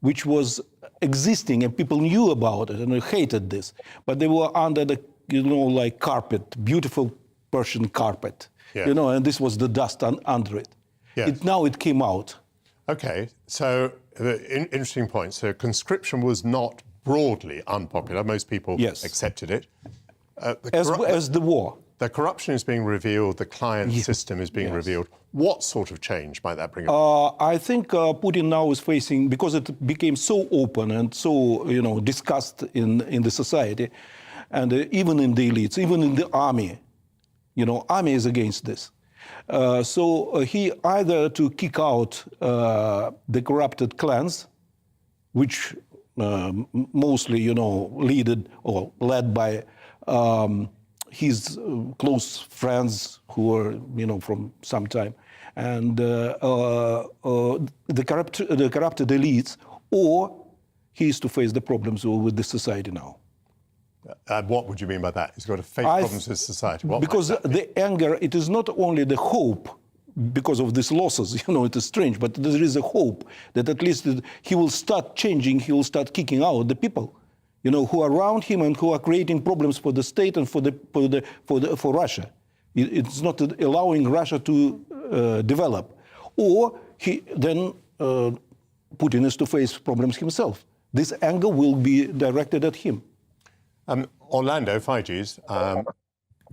[SPEAKER 18] which was existing and people knew about it and they hated this, but they were under the, like carpet, beautiful Persian carpet,
[SPEAKER 9] yes.
[SPEAKER 18] And this was the dust under it.
[SPEAKER 9] Yes.
[SPEAKER 18] Now it came out.
[SPEAKER 9] Okay, so interesting point. So conscription was not broadly unpopular. Most people accepted it.
[SPEAKER 18] As the war.
[SPEAKER 9] The corruption is being revealed, the client system is being revealed. What sort of change might that bring about?
[SPEAKER 18] I think Putin now is facing, because it became so open and so, discussed in the society, and even in the elites, even in the army. Army is against this. So he either to kick out the corrupted clans, which mostly, led by his close friends who are, from some time, and the corrupted elites, or he is to face the problems with the society now.
[SPEAKER 9] What would you mean by that? He's got to face problems with society.
[SPEAKER 18] Because the anger, it is not only the hope because of these losses, it is strange, but there is a hope that at least he will start changing, he will start kicking out the people, who are around him and who are creating problems for the state and for Russia. It's not allowing Russia to develop. Or then Putin is to face problems himself. This anger will be directed at him.
[SPEAKER 9] Orlando, Figes,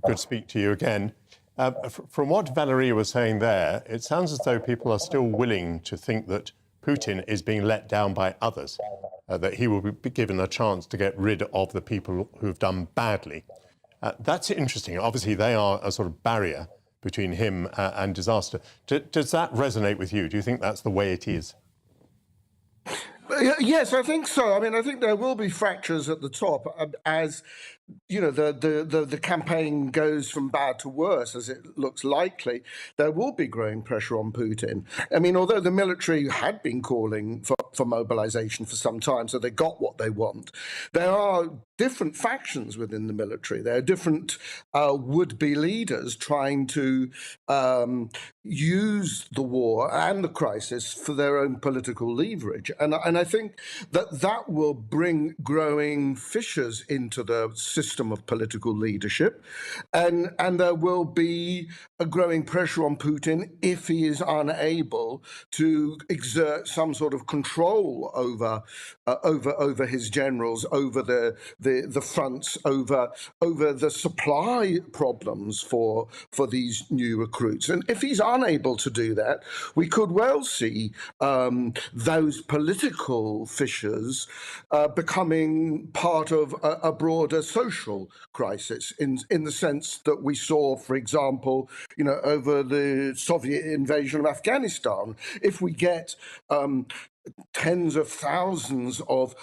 [SPEAKER 9] good to speak to you again. From what Valerie was saying there, it sounds as though people are still willing to think that Putin is being let down by others, that he will be given a chance to get rid of the people who've done badly. That's interesting. Obviously, they are a sort of barrier between him and disaster. Does that resonate with you? Do you think that's the way it is?
[SPEAKER 17] Yes, I think so. I mean, I think there will be fractures at the top as, the campaign goes from bad to worse, as it looks likely. There will be growing pressure on Putin. I mean, although the military had been calling for mobilization for some time, so they got what they want, there are different factions within the military. There are different would-be leaders trying to use the war and the crisis for their own political leverage. And I think that will bring growing fissures into the system of political leadership. And there will be a growing pressure on Putin if he is unable to exert some sort of control over his generals, over the fronts, over the supply problems for these new recruits. And if he's unable to do that, we could well see those political fissures becoming part of a broader social crisis in the sense that we saw, for example, over the Soviet invasion of Afghanistan. If we get tens of thousands of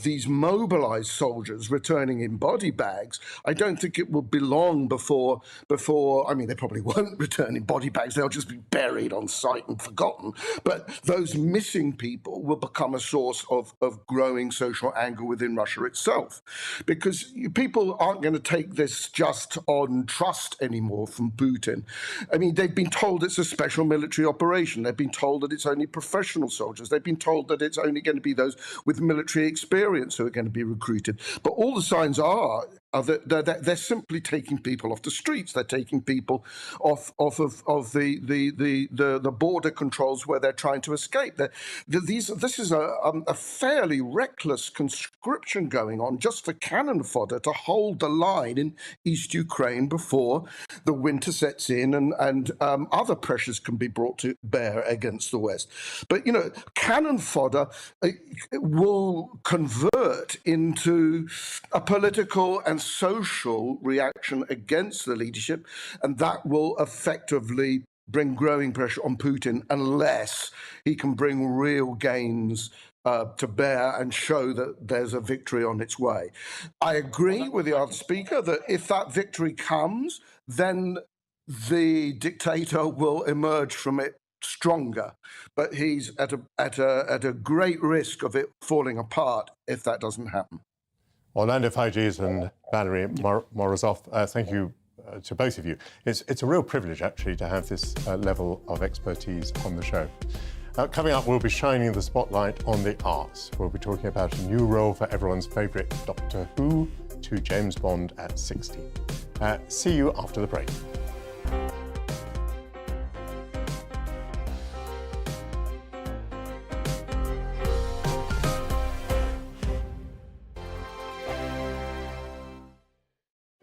[SPEAKER 17] these mobilized soldiers returning in body bags, I don't think it will be long before, I mean, they probably won't return in body bags, they'll just be buried on site and forgotten. But those missing people will become a source of growing social anger within Russia itself. Because people aren't going to take this just on trust anymore from Putin. I mean, they've been told it's a special military operation. They've been told that it's only professional soldiers. They've been told that it's only going to be those with military experience who are going to be recruited. But all the signs are that they're simply taking people off the streets. They're taking people off of the border controls where they're trying to escape. This is a fairly reckless conscription going on just for cannon fodder to hold the line in East Ukraine before the winter sets in and other pressures can be brought to bear against the West. But, cannon fodder will convert into a political and social reaction against the leadership, and that will effectively bring growing pressure on Putin unless he can bring real gains to bear and show that there's a victory on its way. I agree with the other speaker that if that victory comes, then the dictator will emerge from it stronger, but he's at a great risk of it falling apart if that doesn't happen.
[SPEAKER 9] Orlando Figes and Valerie Morozov, thank you to both of you. It's a real privilege, actually, to have this level of expertise on the show. Coming up, we'll be shining the spotlight on the arts. We'll be talking about a new role for everyone's favourite Doctor Who to James Bond at 60. See you after the break.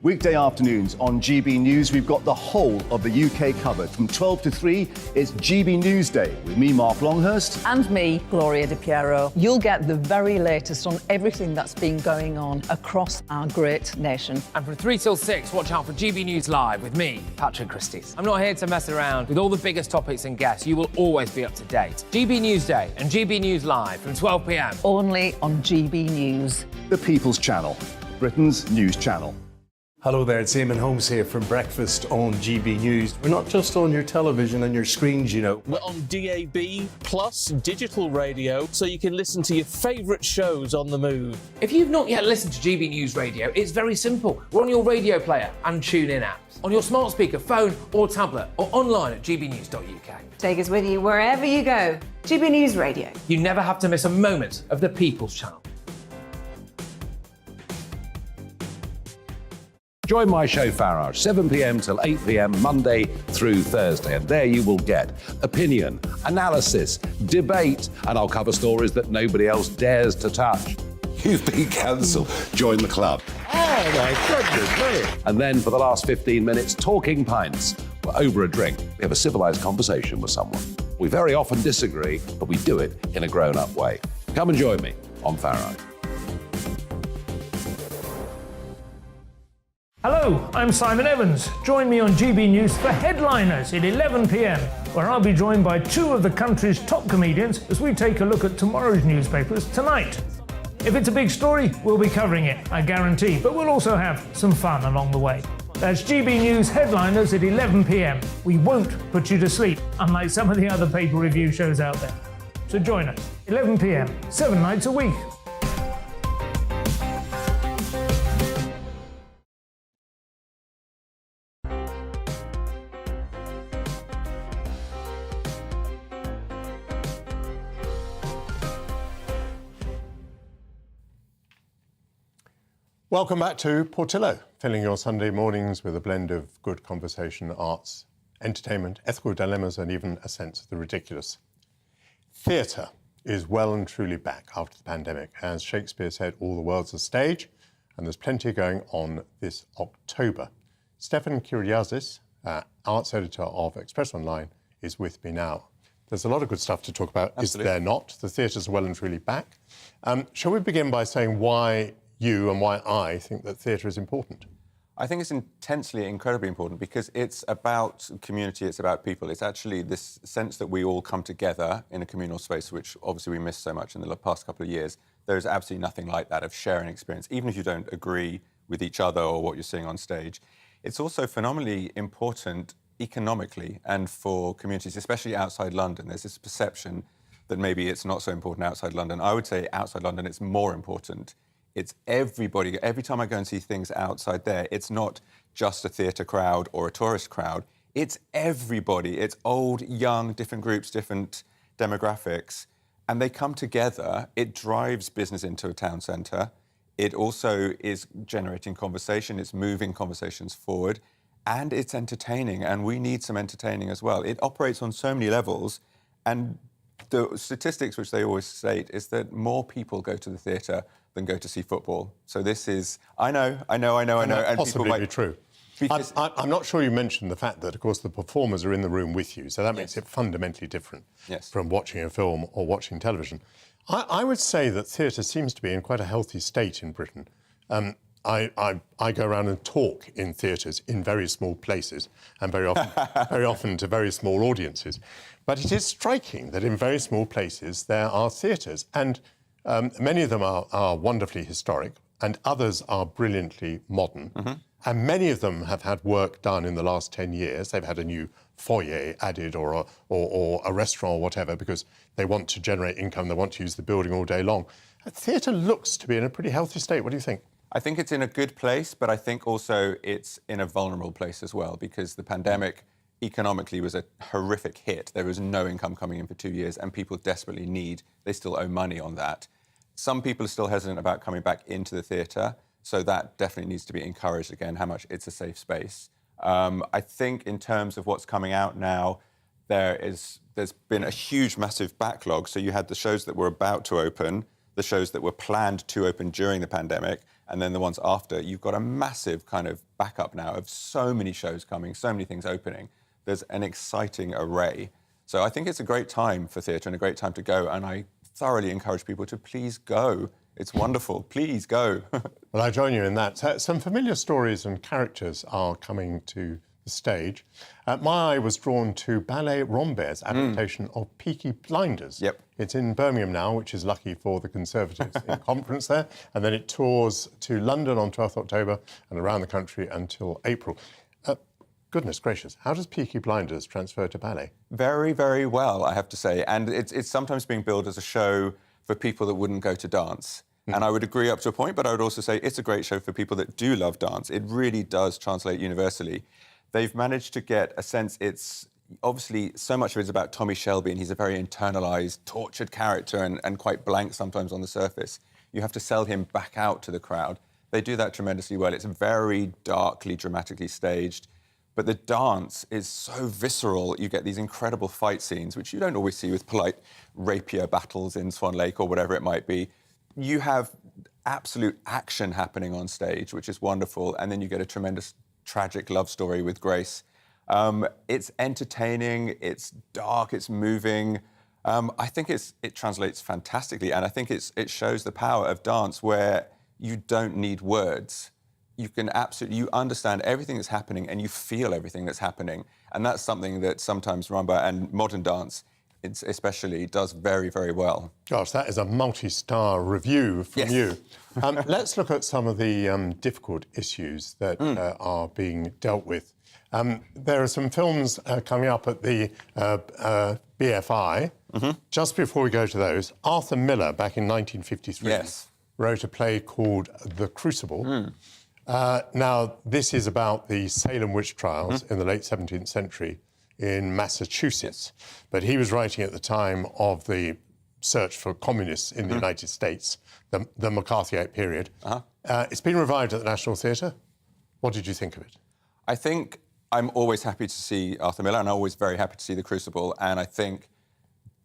[SPEAKER 1] Weekday afternoons on GB News, we've got the whole of the UK covered. From 12 to 3, it's GB News Day with me, Mark Longhurst.
[SPEAKER 2] And me, Gloria Di Piero. You'll get the very latest on everything that's been going on across our great nation.
[SPEAKER 3] And from 3 till 6, watch out for GB News Live with me, Patrick Christys. I'm not here to mess around with all the biggest topics and guests. You will always be up to date. GB News Day and GB News Live from 12 p.m.
[SPEAKER 2] Only on GB News.
[SPEAKER 1] The People's Channel, Britain's news channel.
[SPEAKER 4] Hello there, it's Eamon Holmes here from Breakfast on GB News. We're not just on your television and your screens, you know.
[SPEAKER 5] We're on DAB plus digital radio, so you can listen to your favourite shows on the move.
[SPEAKER 3] If you've not yet listened to GB News Radio, it's very simple. We're on your radio player and tune-in apps, on your smart speaker, phone or tablet, or online at gbnews.uk.
[SPEAKER 15] Take us with you wherever you go. GB News Radio.
[SPEAKER 3] You never have to miss a moment of the People's Channel.
[SPEAKER 7] Join my show Farage, 7 p.m. till 8 p.m. Monday through Thursday, and there you will get opinion, analysis, debate, and I'll cover stories that nobody else dares to touch. You've been cancelled. Join the club.
[SPEAKER 4] Oh my goodness, brilliant.
[SPEAKER 7] And then for the last 15 minutes, talking pints. We're over a drink. We have a civilised conversation with someone. We very often disagree, but we do it in a grown-up way. Come and join me on Farage.
[SPEAKER 8] Hello, I'm Simon Evans. Join me on GB News for Headliners at 11 p.m, where I'll be joined by two of the country's top comedians as we take a look at tomorrow's newspapers tonight. If it's a big story, we'll be covering it, I guarantee, but we'll also have some fun along the way. That's GB News Headliners at 11 p.m. We won't put you to sleep, unlike some of the other paper review shows out there. So join us, 11 p.m, 7 nights a week.
[SPEAKER 9] Welcome back to Portillo, filling your Sunday mornings with a blend of good conversation, arts, entertainment, ethical dilemmas, and even a sense of the ridiculous. Theatre is well and truly back after the pandemic. As Shakespeare said, all the world's a stage, and there's plenty going on this October. Stefan Kyriazis, arts editor of Express Online, is with me now. There's a lot of good stuff to talk about, Absolutely. Is there not? The theatre's well and truly back. Shall we begin by saying why you and why I think that theatre is important?
[SPEAKER 19] I think it's incredibly important because it's about community, it's about people. It's actually this sense that we all come together in a communal space, which obviously we missed so much in the past couple of years. There's absolutely nothing like that of sharing experience, even if you don't agree with each other or what you're seeing on stage. It's also phenomenally important economically and for communities, especially outside London. There's this perception that maybe it's not so important outside London. I would say outside London it's more important. It's everybody. Every time I go and see things outside there, it's not just a theatre crowd or a tourist crowd. It's everybody. It's old, young, different groups, different demographics. And they come together. It drives business into a town centre. It also is generating conversation. It's moving conversations forward. And it's entertaining. And we need some entertaining as well. It operates on so many levels. And the statistics which they always state is that more people go to the theatre than go to see football. So this is, I know. And
[SPEAKER 9] possibly
[SPEAKER 19] people
[SPEAKER 9] be true. I'm not sure you mentioned the fact that, of course, the performers are in the room with you, so that makes it fundamentally different from watching a film or watching television. I would say that theatre seems to be in quite a healthy state in Britain. I go around and talk in theatres in very small places and very often to very small audiences. But it is striking that in very small places there are theatres, and many of them are wonderfully historic, and others are brilliantly modern. And many of them have had work done in the last 10 years. They've had a new foyer added or a restaurant or whatever because they want to generate income, they want to use the building all day long. Theatre looks to be in a pretty healthy state. What do you think?
[SPEAKER 19] I think it's in a good place, but I think also it's in a vulnerable place as well because the pandemic economically was a horrific hit. There was no income coming in for 2 years and people desperately they still owe money on that. Some people are still hesitant about coming back into the theatre, so that definitely needs to be encouraged again, how much it's a safe space. I think in terms of what's coming out now, there's been a huge, massive backlog. So you had the shows that were about to open, the shows that were planned to open during the pandemic, and then the ones after. You've got a massive kind of backup now of so many shows coming, so many things opening. There's an exciting array. So I think it's a great time for theatre and a great time to go, and I thoroughly encourage people to please go. It's wonderful. Please go.
[SPEAKER 9] Well, I join you in that. Some familiar stories and characters are coming to the stage. My eye was drawn to Ballet Rombert's adaptation of Peaky Blinders.
[SPEAKER 19] Yep.
[SPEAKER 9] It's in Birmingham now, which is lucky for the Conservatives in conference there, and then it tours to London on 12th October and around the country until April. Goodness gracious, how does Peaky Blinders transfer to ballet?
[SPEAKER 19] Very, very well, I have to say. And it's sometimes being billed as a show for people that wouldn't go to dance. And I would agree up to a point, but I would also say it's a great show for people that do love dance. It really does translate universally. They've managed to get a sense, it's obviously so much of it is about Tommy Shelby, and he's a very internalised, tortured character and quite blank sometimes on the surface. You have to sell him back out to the crowd. They do that tremendously well. It's very darkly, dramatically staged. But the dance is so visceral. You get these incredible fight scenes, which you don't always see with polite rapier battles in Swan Lake or whatever it might be. You have absolute action happening on stage, which is wonderful. And then you get a tremendous tragic love story with Grace. It's entertaining, it's dark, it's moving. I think it translates fantastically. And I think it shows the power of dance where you don't need words. You can you understand everything that's happening and you feel everything that's happening. And that's something that sometimes rumba and modern dance especially does very, very well.
[SPEAKER 9] Gosh, that is a multi-star review from you. Let's look at some of the difficult issues that are being dealt with. There are some films coming up at the BFI. Just before we go to those, Arthur Miller, back in 1953, wrote a play called The Crucible. Now, this is about the Salem witch trials in the late 17th century in Massachusetts. But he was writing at the time of the search for communists in the United States, the McCarthyite period. It's been revived at the National Theatre. What did you think of it?
[SPEAKER 19] I think I'm always happy to see Arthur Miller, and I'm always very happy to see The Crucible, and I think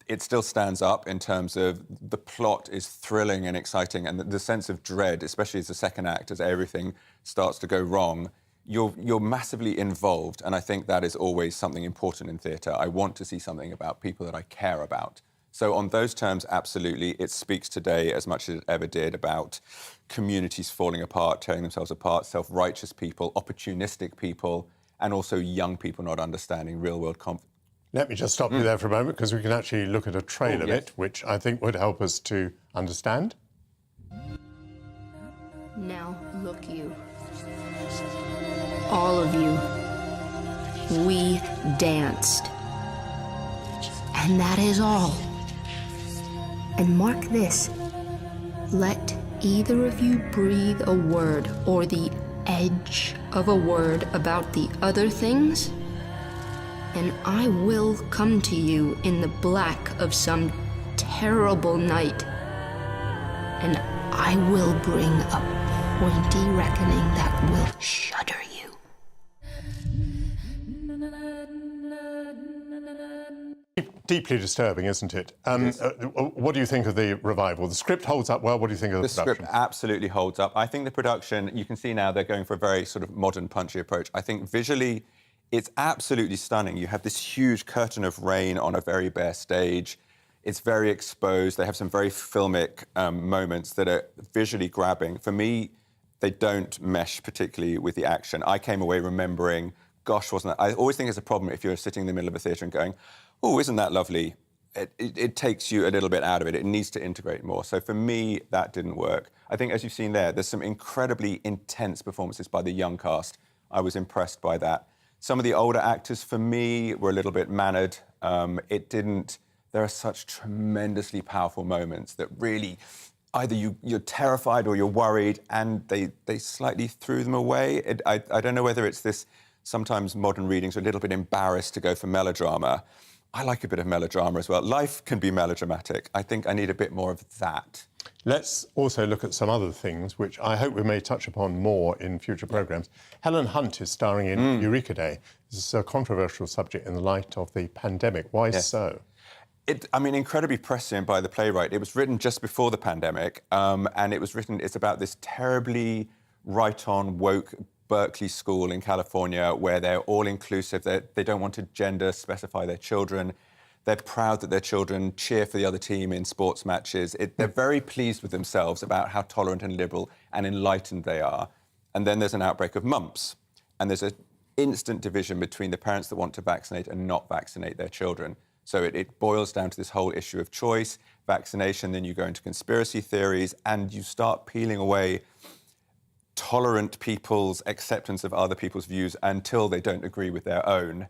[SPEAKER 19] it still stands up in terms of the plot is thrilling and exciting, and the sense of dread, especially as the second act, as everything starts to go wrong, you're massively involved, and I think that is always something important in theatre. I want to see something about people that I care about. So on those terms, absolutely, it speaks today as much as it ever did about communities falling apart, tearing themselves apart, self-righteous people, opportunistic people, and also young people not understanding real-world conflict.
[SPEAKER 9] Let me just stop you there for a moment, because we can actually look at a trail of it, which I think would help us to understand.
[SPEAKER 20] Now, look you. All of you. We danced. And that is all. And mark this. Let either of you breathe a word or the edge of a word about the other things, and I will come to you in the black of some terrible night, and I will bring a pointy reckoning that will shudder you.
[SPEAKER 9] Deeply disturbing, isn't it? What do you think of the revival? The script holds up well. What do you think of the production?
[SPEAKER 19] The script absolutely holds up. I think the production, you can see now they're going for a very sort of modern, punchy approach. I think visually, it's absolutely stunning. You have this huge curtain of rain on a very bare stage. It's very exposed. They have some very filmic moments that are visually grabbing. For me, they don't mesh particularly with the action. I came away remembering, gosh, wasn't that... I always think it's a problem if you're sitting in the middle of a theatre and going, oh, isn't that lovely? It takes you a little bit out of it. It needs to integrate more. So for me, that didn't work. I think, as you've seen there, there's some incredibly intense performances by the young cast. I was impressed by that. Some of the older actors, for me, were a little bit mannered. There are such tremendously powerful moments that really, either you're terrified or you're worried, and they slightly threw them away. I don't know whether it's this, sometimes modern readings are a little bit embarrassed to go for melodrama. I like a bit of melodrama as well. Life can be melodramatic. I think I need a bit more of that.
[SPEAKER 9] Let's also look at some other things, which I hope we may touch upon more in future programmes. Helen Hunt is starring in Eureka Day. This is a controversial subject in the light of the pandemic. Why so?
[SPEAKER 19] Incredibly prescient by the playwright. It was written just before the pandemic, and it's about this terribly right-on, woke Berkeley school in California where they're all-inclusive. They don't want to gender specify their children. They're proud that their children cheer for the other team in sports matches. They're very pleased with themselves about how tolerant and liberal and enlightened they are. And then there's an outbreak of mumps. And there's an instant division between the parents that want to vaccinate and not vaccinate their children. So it boils down to this whole issue of choice, vaccination, then you go into conspiracy theories, and you start peeling away tolerant people's acceptance of other people's views until they don't agree with their own.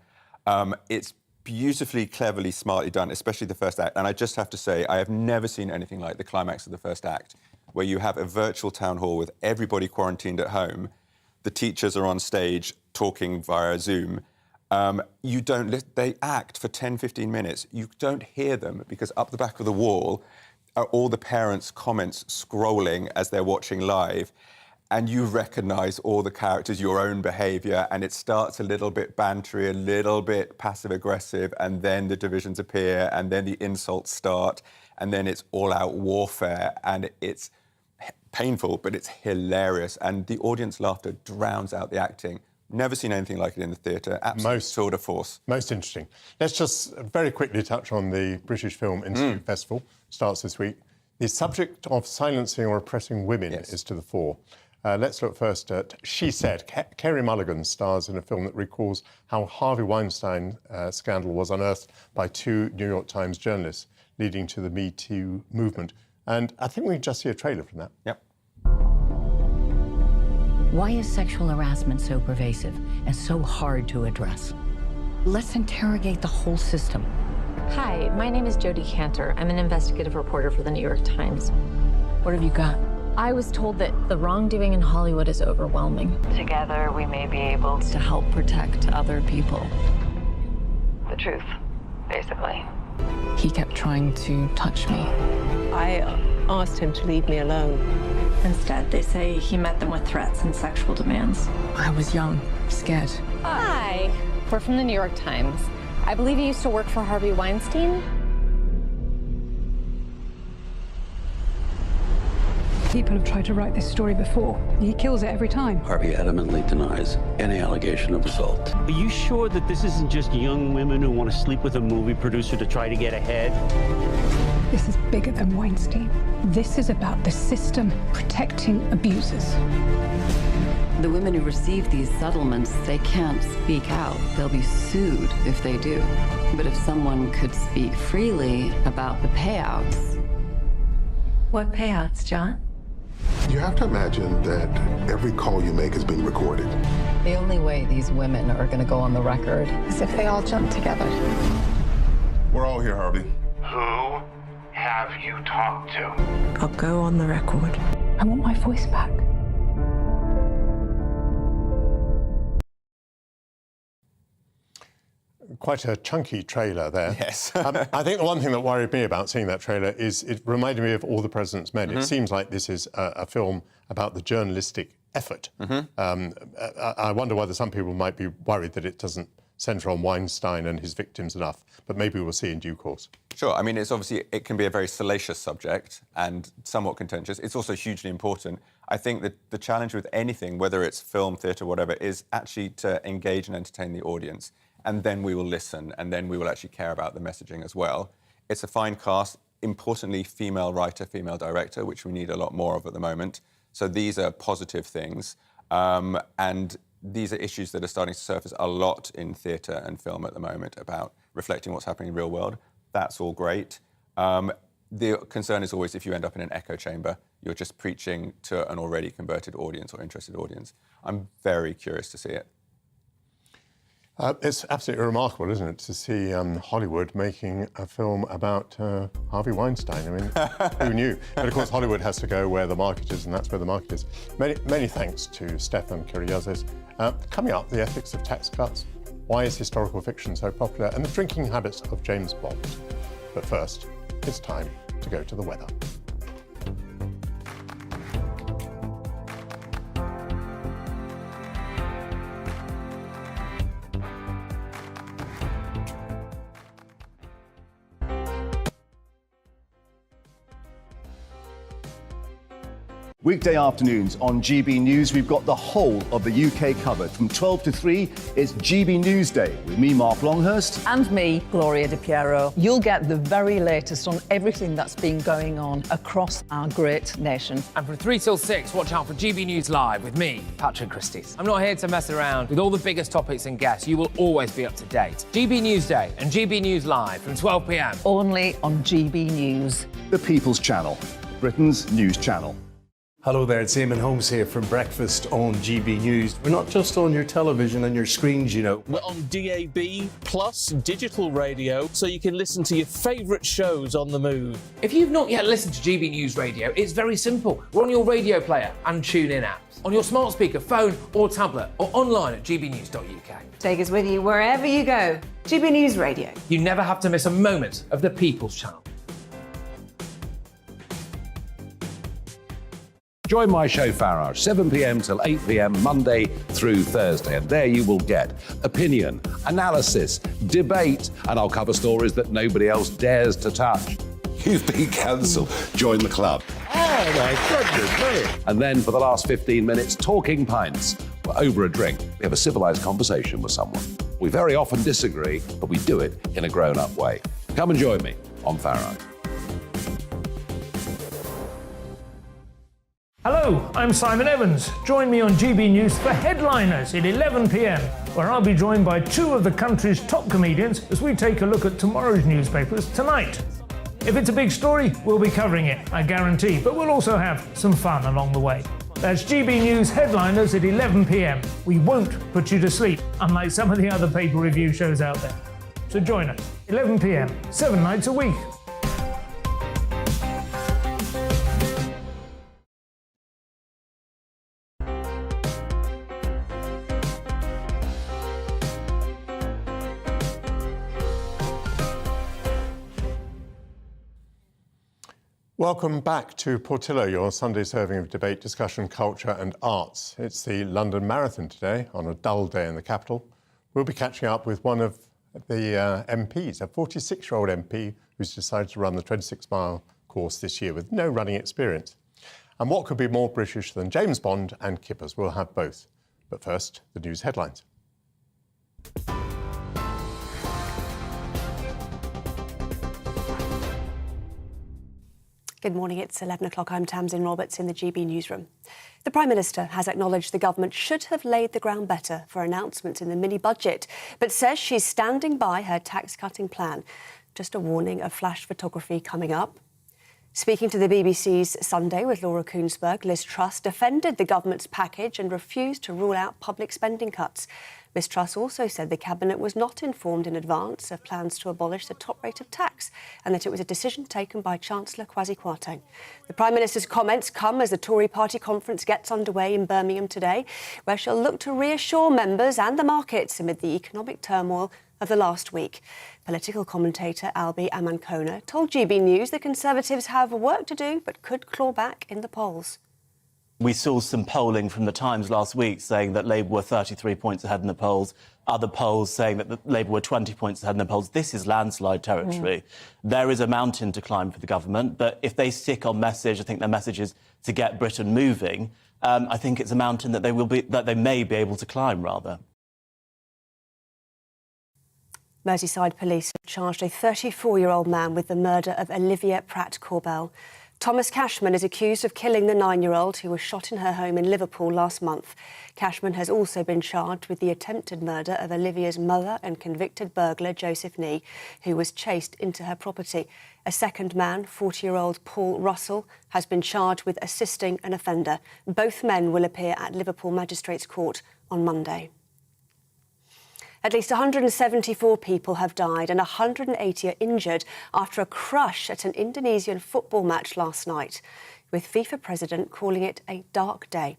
[SPEAKER 19] It's beautifully, cleverly, smartly done, especially the first act. And I just have to say, I have never seen anything like the climax of the first act, where you have a virtual town hall with everybody quarantined at home. The teachers are on stage talking via Zoom. They act for 10, 15 minutes. You don't hear them because up the back of the wall are all the parents' comments scrolling as they're watching live. And you recognise all the characters, your own behaviour, and it starts a little bit bantery, a little bit passive-aggressive, and then the divisions appear, and then the insults start, and then it's all-out warfare, and it's painful, but it's hilarious, and the audience laughter drowns out the acting. Never seen anything like it in the theatre. Absolute tour de force.
[SPEAKER 9] Most interesting. Let's just very quickly touch on the British Film Institute Festival. Starts this week. The subject of silencing or oppressing women is to the fore. Let's look first at She Said. Carey Mulligan stars in a film that recalls how Harvey Weinstein scandal was unearthed by 2 New York Times journalists, leading to the Me Too movement. And I think we can just see a trailer from that.
[SPEAKER 19] Yep.
[SPEAKER 21] Why is sexual harassment so pervasive and so hard to address? Let's interrogate the whole system.
[SPEAKER 22] Hi, my name is Jodi Cantor. I'm an investigative reporter for the New York Times.
[SPEAKER 21] What have you got?
[SPEAKER 22] I was told that the wrongdoing in Hollywood is overwhelming.
[SPEAKER 23] Together, we may be able to help protect other people. The truth, basically.
[SPEAKER 21] He kept trying to touch me.
[SPEAKER 23] I asked him to leave me alone.
[SPEAKER 22] Instead, they say he met them with threats and sexual demands.
[SPEAKER 21] I was young, scared.
[SPEAKER 22] Hi, we're from the New York Times. I believe you used to work for Harvey Weinstein.
[SPEAKER 24] People have tried to write this story before. He kills it every time.
[SPEAKER 25] Harvey adamantly denies any allegation of assault.
[SPEAKER 26] Are you sure that this isn't just young women who want to sleep with a movie producer to try to get ahead?
[SPEAKER 24] This is bigger than Weinstein. This is about the system protecting abusers.
[SPEAKER 23] The women who receive these settlements, they can't speak out. They'll be sued if they do. But if someone could speak freely about the payouts... What payouts, John?
[SPEAKER 27] You have to imagine that every call you make is being recorded.
[SPEAKER 23] The only way these women are going to go on the record is if they all jump together.
[SPEAKER 27] We're all here, Harvey.
[SPEAKER 28] Who have you talked to?
[SPEAKER 23] I'll go on the record.
[SPEAKER 24] I want my voice back.
[SPEAKER 9] Quite a chunky trailer there.
[SPEAKER 19] Yes.
[SPEAKER 9] I think the one thing that worried me about seeing that trailer is it reminded me of All the President's Men. It seems like this is a film about the journalistic effort. I wonder whether some people might be worried that it doesn't centre on Weinstein and his victims enough, but maybe we'll see in due course.
[SPEAKER 19] Sure. I mean, it can be a very salacious subject and somewhat contentious. It's also hugely important. I think that the challenge with anything, whether it's film, theatre, whatever, is actually to engage and entertain the audience. And then we will listen, and then we will actually care about the messaging as well. It's a fine cast, importantly, female writer, female director, which we need a lot more of at the moment. So these are positive things. And these are issues that are starting to surface a lot in theatre and film at the moment about reflecting what's happening in the real world. That's all great. The concern is always if you end up in an echo chamber, you're just preaching to an already converted audience or interested audience. I'm very curious to see it.
[SPEAKER 9] It's absolutely remarkable, isn't it, to see Hollywood making a film about Harvey Weinstein. I mean, who knew? But of course, Hollywood has to go where the market is, and that's where the market is. Many thanks to Stefan Kyriazis. Coming up, the ethics of tax cuts. Why is historical fiction so popular? And the drinking habits of James Bond. But first, it's time to go to the weather.
[SPEAKER 1] Weekday afternoons on GB News, we've got the whole of the UK covered. From 12 to 3, it's GB News Day with me, Mark Longhurst.
[SPEAKER 2] And me, Gloria Di Piero. You'll get the very latest on everything that's been going on across our great nation.
[SPEAKER 3] And from 3 till 6, watch out for GB News Live with me, Patrick Christie. I'm not here to mess around with all the biggest topics and guests. You will always be up to date. GB News Day and GB News Live from 12 p.m.
[SPEAKER 2] Only on GB News.
[SPEAKER 1] The People's Channel, Britain's news channel.
[SPEAKER 4] Hello there, it's Eamon Holmes here from Breakfast on GB News. We're not just on your television and your screens, you know.
[SPEAKER 5] We're on DAB plus digital radio, so you can listen to your favourite shows on the move.
[SPEAKER 3] If you've not yet listened to GB News Radio, it's very simple. We're on your radio player and TuneIn apps, on your smart speaker, phone or tablet, or online at gbnews.uk.
[SPEAKER 15] Take us with you wherever you go. GB News Radio.
[SPEAKER 3] You never have to miss a moment of the People's Channel.
[SPEAKER 7] Join my show Farage, 7 p.m. till 8 p.m. Monday through Thursday, and there you will get opinion, analysis, debate, and I'll cover stories that nobody else dares to touch. You've been cancelled. Join the club.
[SPEAKER 4] Oh my goodness,
[SPEAKER 7] And then for the last 15 minutes, talking pints. We're over a drink. We have a civilised conversation with someone. We very often disagree, but we do it in a grown-up way. Come and join me on Farage.
[SPEAKER 8] Hello, I'm Simon Evans. Join me on GB News for Headliners at 11 p.m, where I'll be joined by two of the country's top comedians as we take a look at tomorrow's newspapers tonight. If it's a big story, we'll be covering it, I guarantee, but we'll also have some fun along the way. That's GB News Headliners at 11 p.m. We won't put you to sleep, unlike some of the other paper review shows out there. So join us, 11 p.m, 7 nights a week.
[SPEAKER 9] Welcome back to Portillo, your Sunday serving of debate, discussion, culture and arts. It's the London Marathon today, on a dull day in the capital. We'll be catching up with one of the MPs, a 46-year-old MP who's decided to run the 26-mile course this year with no running experience. And what could be more British than James Bond and kippers? We'll have both. But first, the news headlines.
[SPEAKER 6] Good morning, it's 11 o'clock. I'm Tamsin Roberts in the GB newsroom. The Prime Minister has acknowledged the government should have laid the ground better for announcements in the mini-budget, but says she's standing by her tax-cutting plan. Just a warning of flash photography coming up. Speaking to the BBC's Sunday with Laura Koonsberg, Liz Truss defended the government's package and refused to rule out public spending cuts. Ms Truss also said the Cabinet was not informed in advance of plans to abolish the top rate of tax and that it was a decision taken by Chancellor Kwasi Kwarteng. The Prime Minister's comments come as the Tory party conference gets underway in Birmingham today, where she'll look to reassure members and the markets amid the economic turmoil of the last week. Political commentator Albi Amankona told GB News the Conservatives have work to do but could claw back in the polls.
[SPEAKER 10] We saw some polling from the Times last week saying that Labour were 33 points ahead in the polls. Other polls saying that Labour were 20 points ahead in the polls. This is landslide territory. There is a mountain to climb for the government, but if they stick on message, I think their message is to get Britain moving. I think it's a mountain that they may be able to climb, rather.
[SPEAKER 6] Merseyside police have charged a 34-year-old man with the murder of Olivia Pratt-Corbell. Thomas Cashman is accused of killing the 9-year-old who was shot in her home in Liverpool last month. Cashman has also been charged with the attempted murder of Olivia's mother and convicted burglar Joseph Nee, who was chased into her property. A second man, 40-year-old Paul Russell, has been charged with assisting an offender. Both men will appear at Liverpool Magistrates Court on Monday. At least 174 people have died and 180 are injured after a crush at an Indonesian football match last night, with FIFA president calling it a dark day.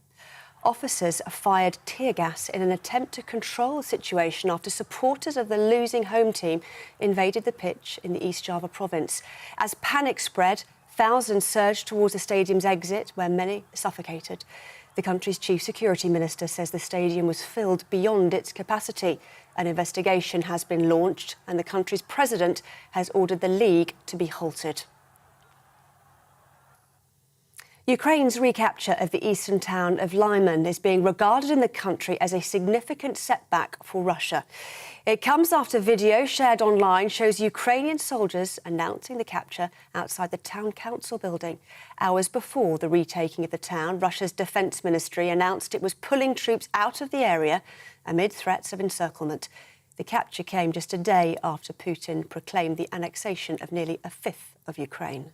[SPEAKER 6] Officers fired tear gas in an attempt to control the situation after supporters of the losing home team invaded the pitch in the East Java province. As panic spread, thousands surged towards the stadium's exit, where many suffocated. The country's chief security minister says the stadium was filled beyond its capacity. An investigation has been launched and the country's president has ordered the league to be halted. Ukraine's recapture of the eastern town of Lyman is being regarded in the country as a significant setback for Russia. It comes after video shared online shows Ukrainian soldiers announcing the capture outside the town council building. Hours before the retaking of the town, Russia's defence ministry announced it was pulling troops out of the area amid threats of encirclement. The capture came just a day after Putin proclaimed the annexation of nearly a fifth of Ukraine.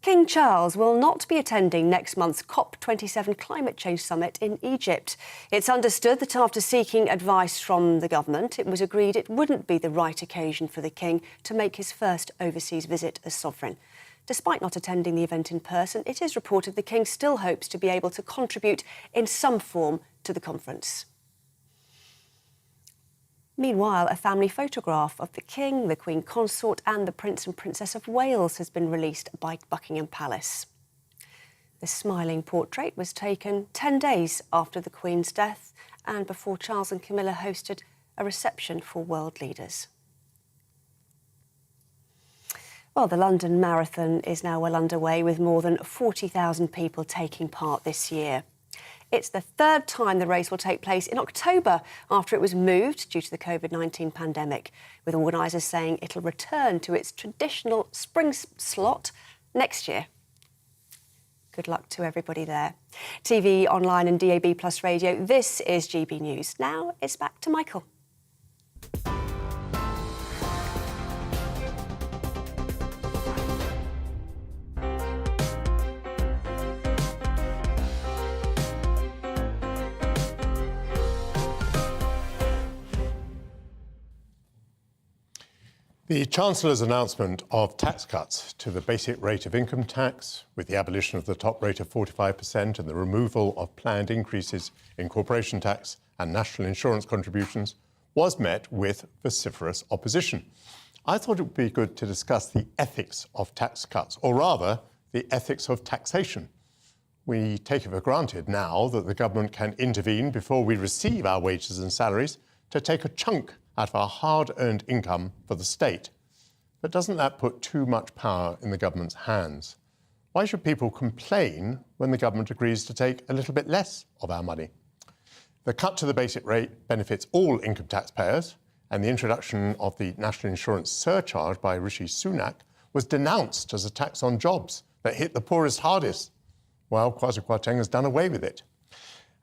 [SPEAKER 6] King Charles will not be attending next month's COP27 climate change summit in Egypt. It's understood that after seeking advice from the government, it was agreed it wouldn't be the right occasion for the king to make his first overseas visit as sovereign. Despite not attending the event in person, it is reported the king still hopes to be able to contribute in some form to the conference. Meanwhile, a family photograph of the King, the Queen Consort and the Prince and Princess of Wales has been released by Buckingham Palace. The smiling portrait was taken 10 days after the Queen's death and before Charles and Camilla hosted a reception for world leaders. Well, the London Marathon is now well underway with more than 40,000 people taking part this year. It's the third time the race will take place in October after it was moved due to the COVID-19 pandemic, with organisers saying it'll return to its traditional spring slot next year. Good luck to everybody there. TV, online and DAB+ radio, this is GB News. Now it's back to Michael.
[SPEAKER 9] The Chancellor's announcement of tax cuts to the basic rate of income tax, with the abolition of the top rate of 45% and the removal of planned increases in corporation tax and national insurance contributions, was met with vociferous opposition. I thought it would be good to discuss the ethics of tax cuts, or rather, the ethics of taxation. We take it for granted now that the government can intervene before we receive our wages and salaries to take a chunk out of our hard-earned income for the state. But doesn't that put too much power in the government's hands? Why should people complain when the government agrees to take a little bit less of our money? The cut to the basic rate benefits all income taxpayers, and the introduction of the national insurance surcharge by Rishi Sunak was denounced as a tax on jobs that hit the poorest hardest. Well, Kwasi Kwarteng has done away with it.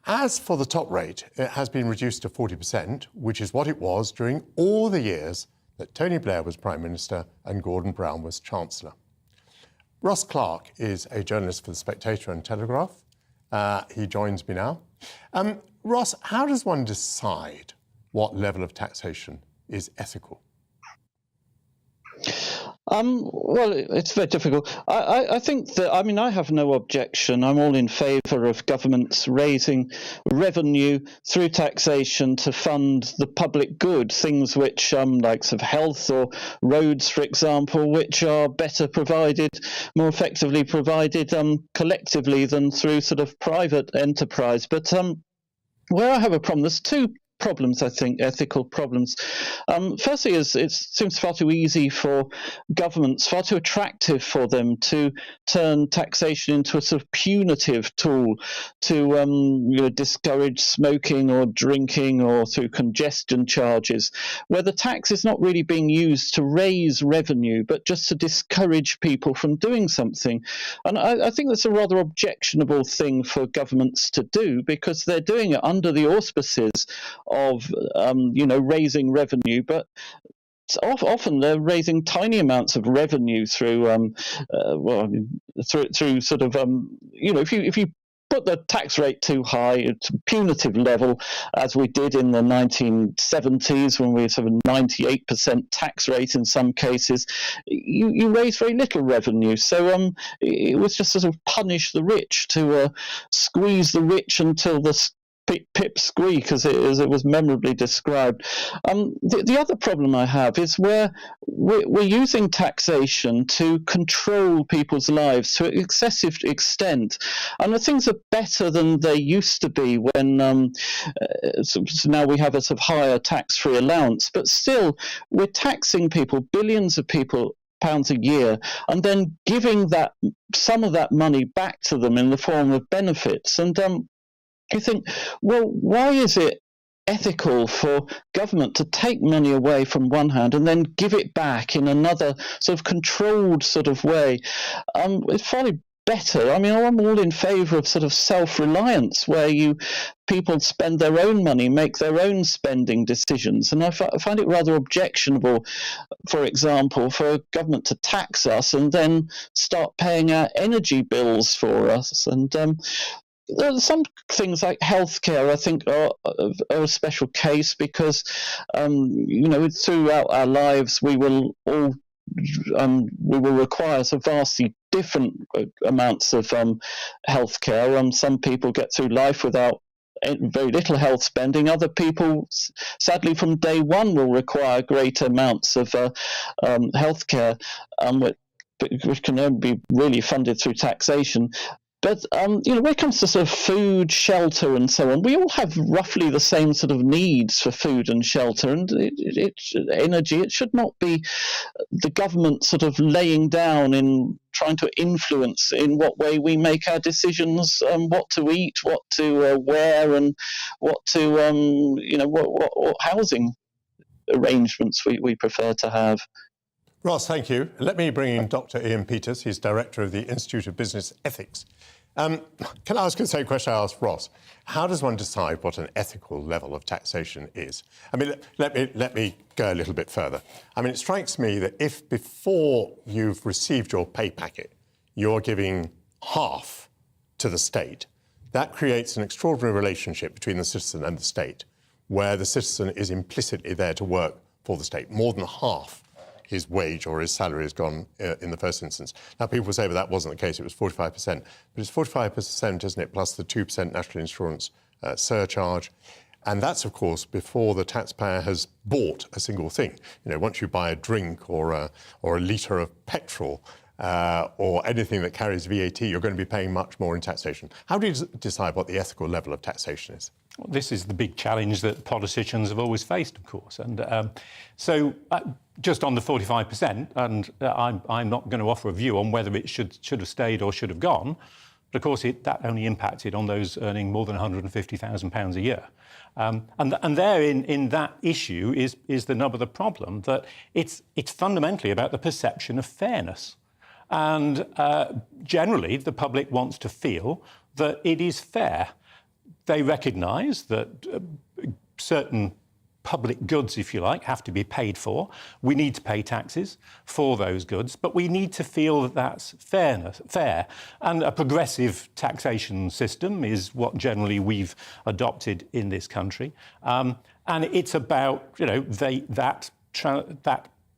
[SPEAKER 9] As for the top rate, it has been reduced to 40%, which is what it was during all the years that Tony Blair was Prime Minister and Gordon Brown was Chancellor. Ross Clark is a journalist for The Spectator and Telegraph. He joins me now. Ross, how does one decide what level of taxation is ethical?
[SPEAKER 11] Well, it's very difficult. I think that, I have no objection. I'm all in favour of governments raising revenue through taxation to fund the public good, things which, like sort of health or roads, for example, which are better provided, more effectively provided collectively than through sort of private enterprise. But where I have a problem, there's two problems, I think, ethical problems. Firstly, is it seems far too easy for governments, far too attractive for them to turn taxation into a sort of punitive tool to discourage smoking or drinking or through congestion charges, where the tax is not really being used to raise revenue, but just to discourage people from doing something. And I think that's a rather objectionable thing for governments to do, because they're doing it under the auspices of raising revenue, but often they're raising tiny amounts of revenue through through sort of if you put the tax rate too high, it's a punitive level, as we did in the 1970s when we had sort of 98% tax rate in some cases, you raise very little revenue. So it was just sort of punish the rich, to squeeze the rich until the pip squeak, as it was memorably described. The other problem I have is where we're using taxation to control people's lives to an excessive extent, and the things are better than they used to be when so now we have a sort of higher tax-free allowance, but still we're taxing people, billions of people, pounds a year, and then giving that some of that money back to them in the form of benefits. And you think, well, why is it ethical for government to take money away from one hand and then give it back in another sort of controlled sort of way? It's probably better. I mean, I'm all in favour of sort of self-reliance, where people spend their own money, make their own spending decisions. And I find it rather objectionable, for example, for a government to tax us and then start paying our energy bills for us. And some things like healthcare, I think, are a special case because, throughout our lives, we will require so vastly different amounts of healthcare. Some people get through life without very little health spending. Other people, sadly, from day one will require great amounts of healthcare, which can only be really funded through taxation. But, when it comes to sort of food, shelter and so on, we all have roughly the same sort of needs for food and shelter and energy. It should not be the government sort of laying down in trying to influence in what way we make our decisions, what to eat, what to wear and what to, what housing arrangements we prefer to have.
[SPEAKER 9] Ross, thank you. Let me bring in Dr. Ian Peters. He's Director of the Institute of Business Ethics. Can I ask you the same question I asked Ross? How does one decide what an ethical level of taxation is? I mean, let me go a little bit further. I mean, it strikes me that if before you've received your pay packet, you're giving half to the state, that creates an extraordinary relationship between the citizen and the state, where the citizen is implicitly there to work for the state. More than half his wage or his salary has gone in the first instance. Now, people will say, well, that wasn't the case, it was 45%. But it's 45%, isn't it, plus the 2% national insurance surcharge. And that's, of course, before the taxpayer has bought a single thing. You know, once you buy a drink or a litre of petrol or anything that carries VAT, you're going to be paying much more in taxation. How do you decide what the ethical level of taxation is?
[SPEAKER 12] Well, this is the big challenge that politicians have always faced, of course. And just on the 45%, and I'm not going to offer a view on whether it should have stayed or should have gone, but of course that only impacted on those earning more than £150,000 a year. And there in that issue is the nub of the problem, that it's fundamentally about the perception of fairness. And generally, the public wants to feel that it is fair. They recognise that certain public goods, if you like, have to be paid for. We need to pay taxes for those goods, but we need to feel that that's fair. And a progressive taxation system is what generally we've adopted in this country. And it's about, that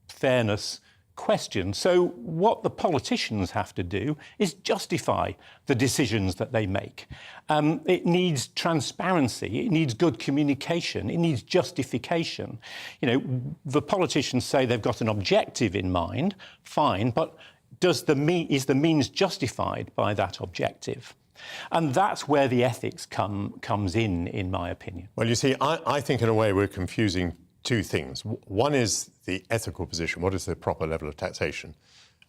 [SPEAKER 12] fairness question. So what the politicians have to do is justify the decisions that they make. It needs transparency, it needs good communication, it needs justification. The politicians say they've got an objective in mind, fine, but is the means justified by that objective? And that's where the ethics comes in my opinion.
[SPEAKER 9] Well, you see, I think in a way we're confusing two things. One is the ethical position, what is the proper level of taxation?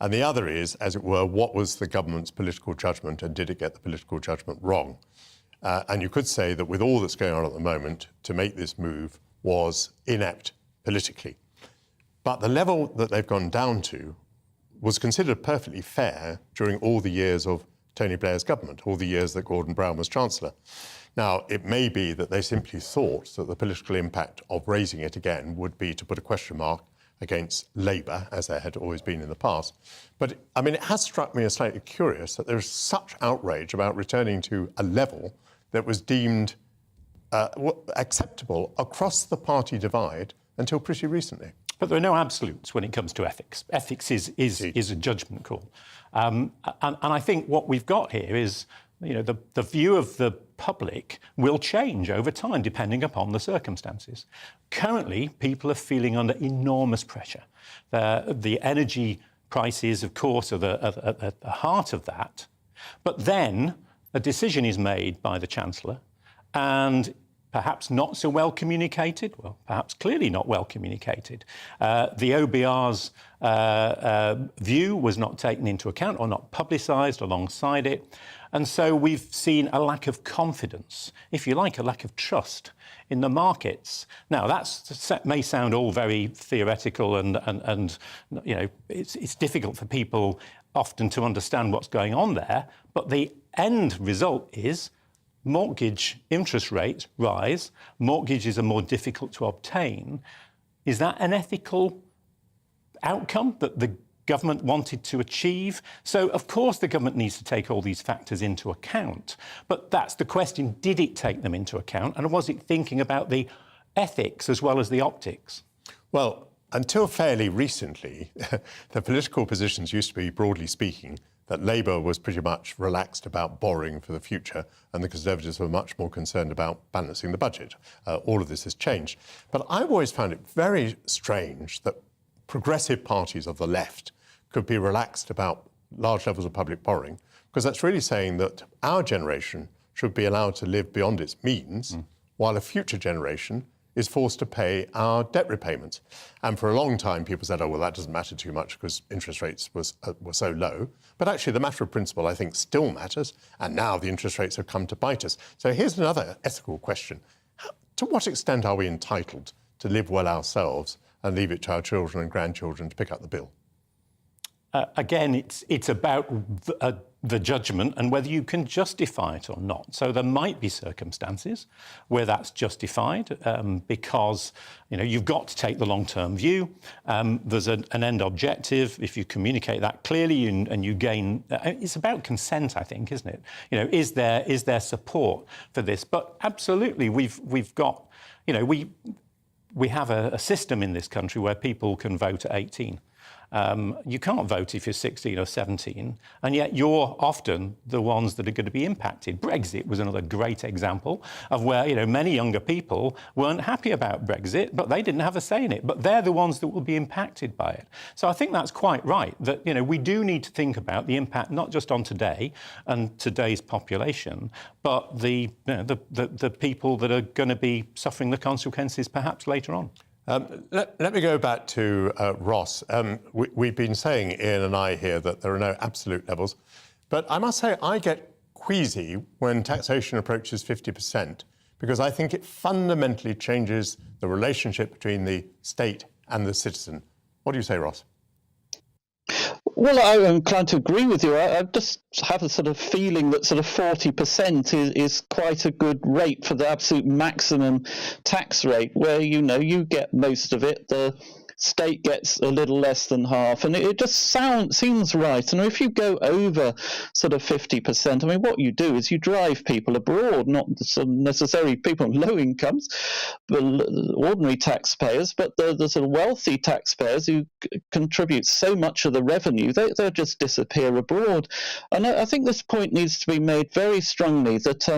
[SPEAKER 9] And the other is, as it were, what was the government's political judgment and did it get the political judgment wrong? And you could say that with all that's going on at the moment, to make this move was inept politically. But the level that they've gone down to was considered perfectly fair during all the years of Tony Blair's government, all the years that Gordon Brown was Chancellor. Now, it may be that they simply thought that the political impact of raising it again would be to put a question mark against Labour, as there had always been in the past. But, I mean, it has struck me as slightly curious that there is such outrage about returning to a level that was deemed acceptable across the party divide until pretty recently.
[SPEAKER 12] But there are no absolutes when it comes to ethics. Ethics is a judgment call. And I think what we've got here is, the view of the public will change over time depending upon the circumstances. Currently, people are feeling under enormous pressure. The energy prices, of course, are at the heart of that. But then a decision is made by the Chancellor, and perhaps not so well communicated, well, perhaps clearly not well communicated. The OBR's view was not taken into account or not publicised alongside it. And so we've seen a lack of confidence, if you like, a lack of trust in the markets. Now, that may sound all very theoretical and you know, it's difficult for people often to understand what's going on there, but the end result is mortgage interest rates rise, mortgages are more difficult to obtain. Is that an ethical outcome that the government wanted to achieve? So, of course, the government needs to take all these factors into account. But that's the question, did it take them into account? And was it thinking about the ethics as well as the optics?
[SPEAKER 9] Well, until fairly recently, the political positions used to be, broadly speaking, that Labour was pretty much relaxed about borrowing for the future and the Conservatives were much more concerned about balancing the budget. All of this has changed. But I've always found it very strange that progressive parties of the left could be relaxed about large levels of public borrowing, because that's really saying that our generation should be allowed to live beyond its means, while a future generation is forced to pay our debt repayments. And for a long time, people said, oh, well, that doesn't matter too much because interest rates were so low. But actually, the matter of principle, I think, still matters. And now the interest rates have come to bite us. So here's another ethical question. To what extent are we entitled to live well ourselves and leave it to our children and grandchildren to pick up the bill?
[SPEAKER 12] Again, it's about the judgment and whether you can justify it or not. So there might be circumstances where that's justified because, you know, you've got to take the long-term view. There's an end objective. If you communicate that clearly and you gain... it's about consent, I think, isn't it? You know, is there support for this? But absolutely, we've got... You know, we have a system in this country where people can vote at 18. You can't vote if you're 16 or 17, and yet you're often the ones that are going to be impacted. Brexit was another great example of where, you know, many younger people weren't happy about Brexit, but they didn't have a say in it. But they're the ones that will be impacted by it. So I think that's quite right, that, you know, we do need to think about the impact not just on today and today's population, but the people that are going to be suffering the consequences perhaps later on.
[SPEAKER 9] Let me go back to Ross. We've been saying, Ian and I here, that there are no absolute levels. But I must say I get queasy when taxation approaches 50%, because I think it fundamentally changes the relationship between the state and the citizen. What do you say, Ross?
[SPEAKER 11] Well, I'm inclined to agree with you. I just have a sort of feeling that sort of 40% is quite a good rate for the absolute maximum tax rate, where, you know, you get most of it, the state gets a little less than half, and it just seems right. And if you go over sort of 50%, I mean, what you do is you drive people abroad, not necessarily people on low incomes, but ordinary taxpayers, but the sort of wealthy taxpayers who contribute so much of the revenue, they'll just disappear abroad. And I think this point needs to be made very strongly, that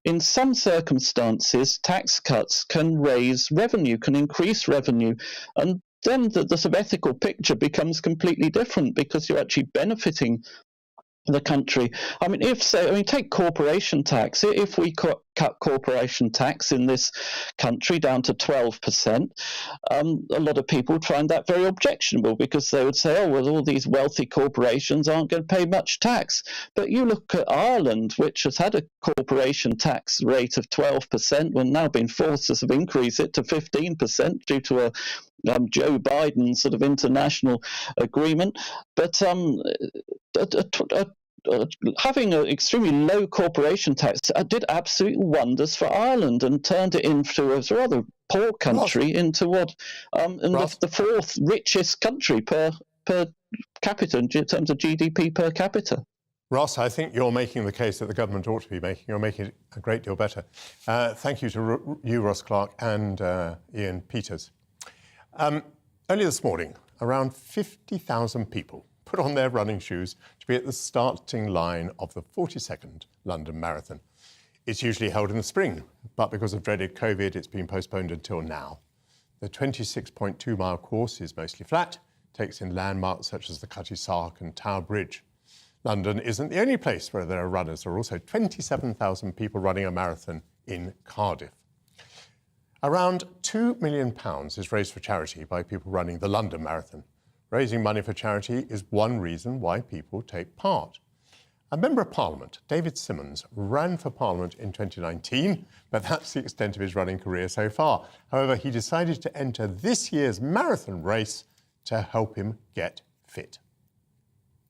[SPEAKER 11] in some circumstances, tax cuts can raise revenue, can increase revenue, and then the sort of ethical picture becomes completely different, because you're actually benefiting the country. I mean, take corporation tax. If we cut corporation tax in this country down to 12%, a lot of people would find that very objectionable, because they would say, oh, well, all these wealthy corporations aren't going to pay much tax. But you look at Ireland, which has had a corporation tax rate of 12%, and now been forced to sort of increase it to 15% due to a Joe Biden sort of international agreement. But having an extremely low corporation tax did absolute wonders for Ireland and turned it into a rather poor country into what the fourth richest country per capita in terms of GDP per capita.
[SPEAKER 9] Ross, I think you're making the case that the government ought to be making. You're making it a great deal better. Thank you to you, Ross Clark, and Ian Peters. Early this morning, around 50,000 people put on their running shoes to be at the starting line of the 42nd London Marathon. It's usually held in the spring, but because of dreaded COVID, it's been postponed until now. The 26.2-mile course is mostly flat, takes in landmarks such as the Cutty Sark and Tower Bridge. London isn't the only place where there are runners. There are also 27,000 people running a marathon in Cardiff. Around £2 million is raised for charity by people running the London Marathon. Raising money for charity is one reason why people take part. A Member of Parliament, David Simmons, ran for Parliament in 2019, but that's the extent of his running career so far. However, he decided to enter this year's marathon race to help him get fit.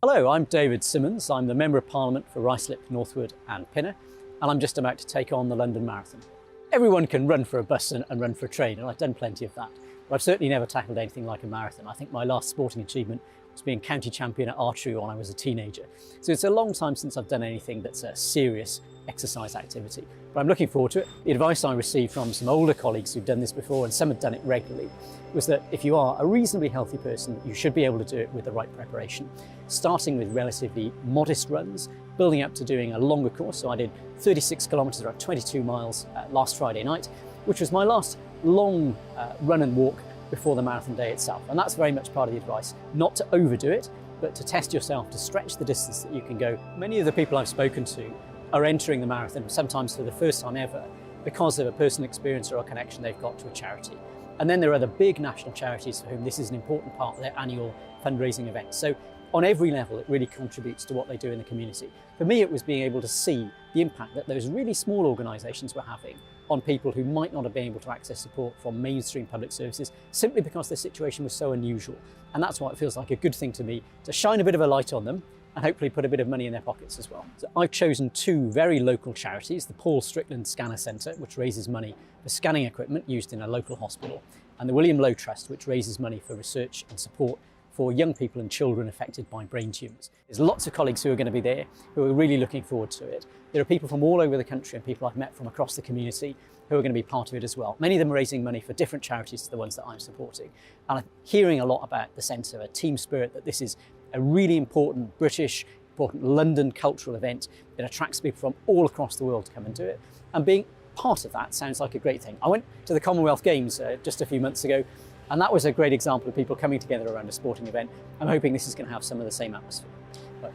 [SPEAKER 13] Hello, I'm David Simmons. I'm the Member of Parliament for Ruislip, Northwood and Pinner, and I'm just about to take on the London Marathon. Everyone can run for a bus and run for a train, and I've done plenty of that. But I've certainly never tackled anything like a marathon. I think my last sporting achievement was being county champion at archery when I was a teenager. So it's a long time since I've done anything that's a serious exercise activity. But I'm looking forward to it. The advice I received from some older colleagues who've done this before, and some have done it regularly, was that if you are a reasonably healthy person, you should be able to do it with the right preparation. Starting with relatively modest runs, building up to doing a longer course. So I did 36 kilometres or 22 miles last Friday night, which was my last long run and walk before the marathon day itself. And that's very much part of the advice, not to overdo it, but to test yourself, to stretch the distance that you can go. Many of the people I've spoken to are entering the marathon, sometimes for the first time ever, because of a personal experience or a connection they've got to a charity. And then there are the big national charities for whom this is an important part of their annual fundraising events. So on every level, it really contributes to what they do in the community. For me, it was being able to see the impact that those really small organisations were having on people who might not have been able to access support from mainstream public services simply because their situation was so unusual. And that's why it feels like a good thing to me to shine a bit of a light on them and hopefully put a bit of money in their pockets as well. So I've chosen two very local charities, the Paul Strickland Scanner Centre, which raises money for scanning equipment used in a local hospital, and the William Lowe Trust, which raises money for research and support for young people and children affected by brain tumours. There's lots of colleagues who are going to be there who are really looking forward to it. There are people from all over the country and people I've met from across the community who are going to be part of it as well. Many of them are raising money for different charities to the ones that I'm supporting. And I'm hearing a lot about the sense of a team spirit, that this is a really important British, important London cultural event that attracts people from all across the world to come and do it. And being part of that sounds like a great thing. I went to the Commonwealth Games just a few months ago, and that was a great example of people coming together around a sporting event. I'm hoping this is going to have some of the same atmosphere.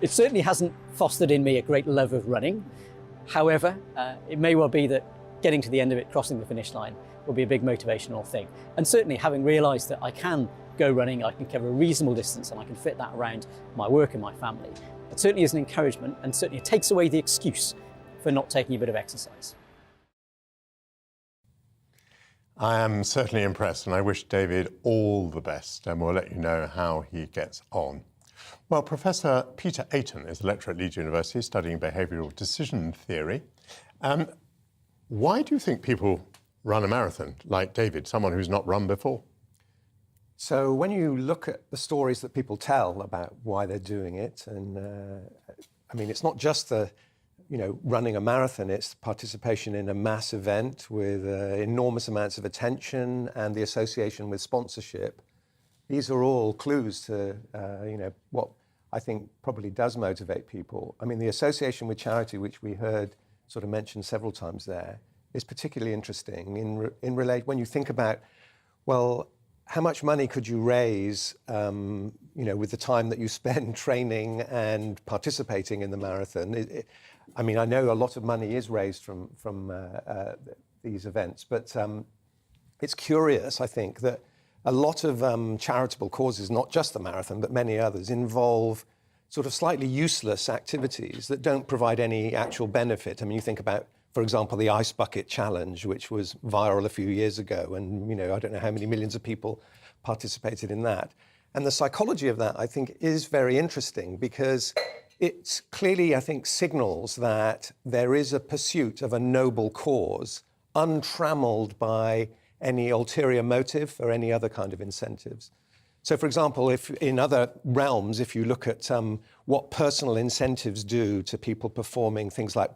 [SPEAKER 13] It certainly hasn't fostered in me a great love of running. However, it may well be that getting to the end of it, crossing the finish line, will be a big motivational thing. And certainly having realised that I can go running, I can cover a reasonable distance and I can fit that around my work and my family, it certainly is an encouragement, and certainly it takes away the excuse for not taking a bit of exercise.
[SPEAKER 9] I am certainly impressed, and I wish David all the best, and we'll let you know how he gets on. Well, Professor Peter Ayton is a lecturer at Leeds University studying behavioural decision theory. Why do you think people run a marathon like David, someone who's not run before?
[SPEAKER 14] So when you look at the stories that people tell about why they're doing it, and I mean, it's not just the running a marathon, it's participation in a mass event with enormous amounts of attention and the association with sponsorship. These are all clues to, what I think probably does motivate people. I mean, the association with charity, which we heard sort of mentioned several times there, is particularly interesting when you think about, well, how much money could you raise, with the time that you spend training and participating in the marathon? I mean, I know a lot of money is raised from these events, but it's curious, I think, that a lot of charitable causes, not just the marathon, but many others, involve sort of slightly useless activities that don't provide any actual benefit. I mean, you think about, for example, the Ice Bucket Challenge, which was viral a few years ago, and I don't know how many millions of people participated in that. And the psychology of that, I think, is very interesting because it clearly, I think, signals that there is a pursuit of a noble cause, untrammeled by any ulterior motive or any other kind of incentives. So, for example, if in other realms, if you look at what personal incentives do to people performing things like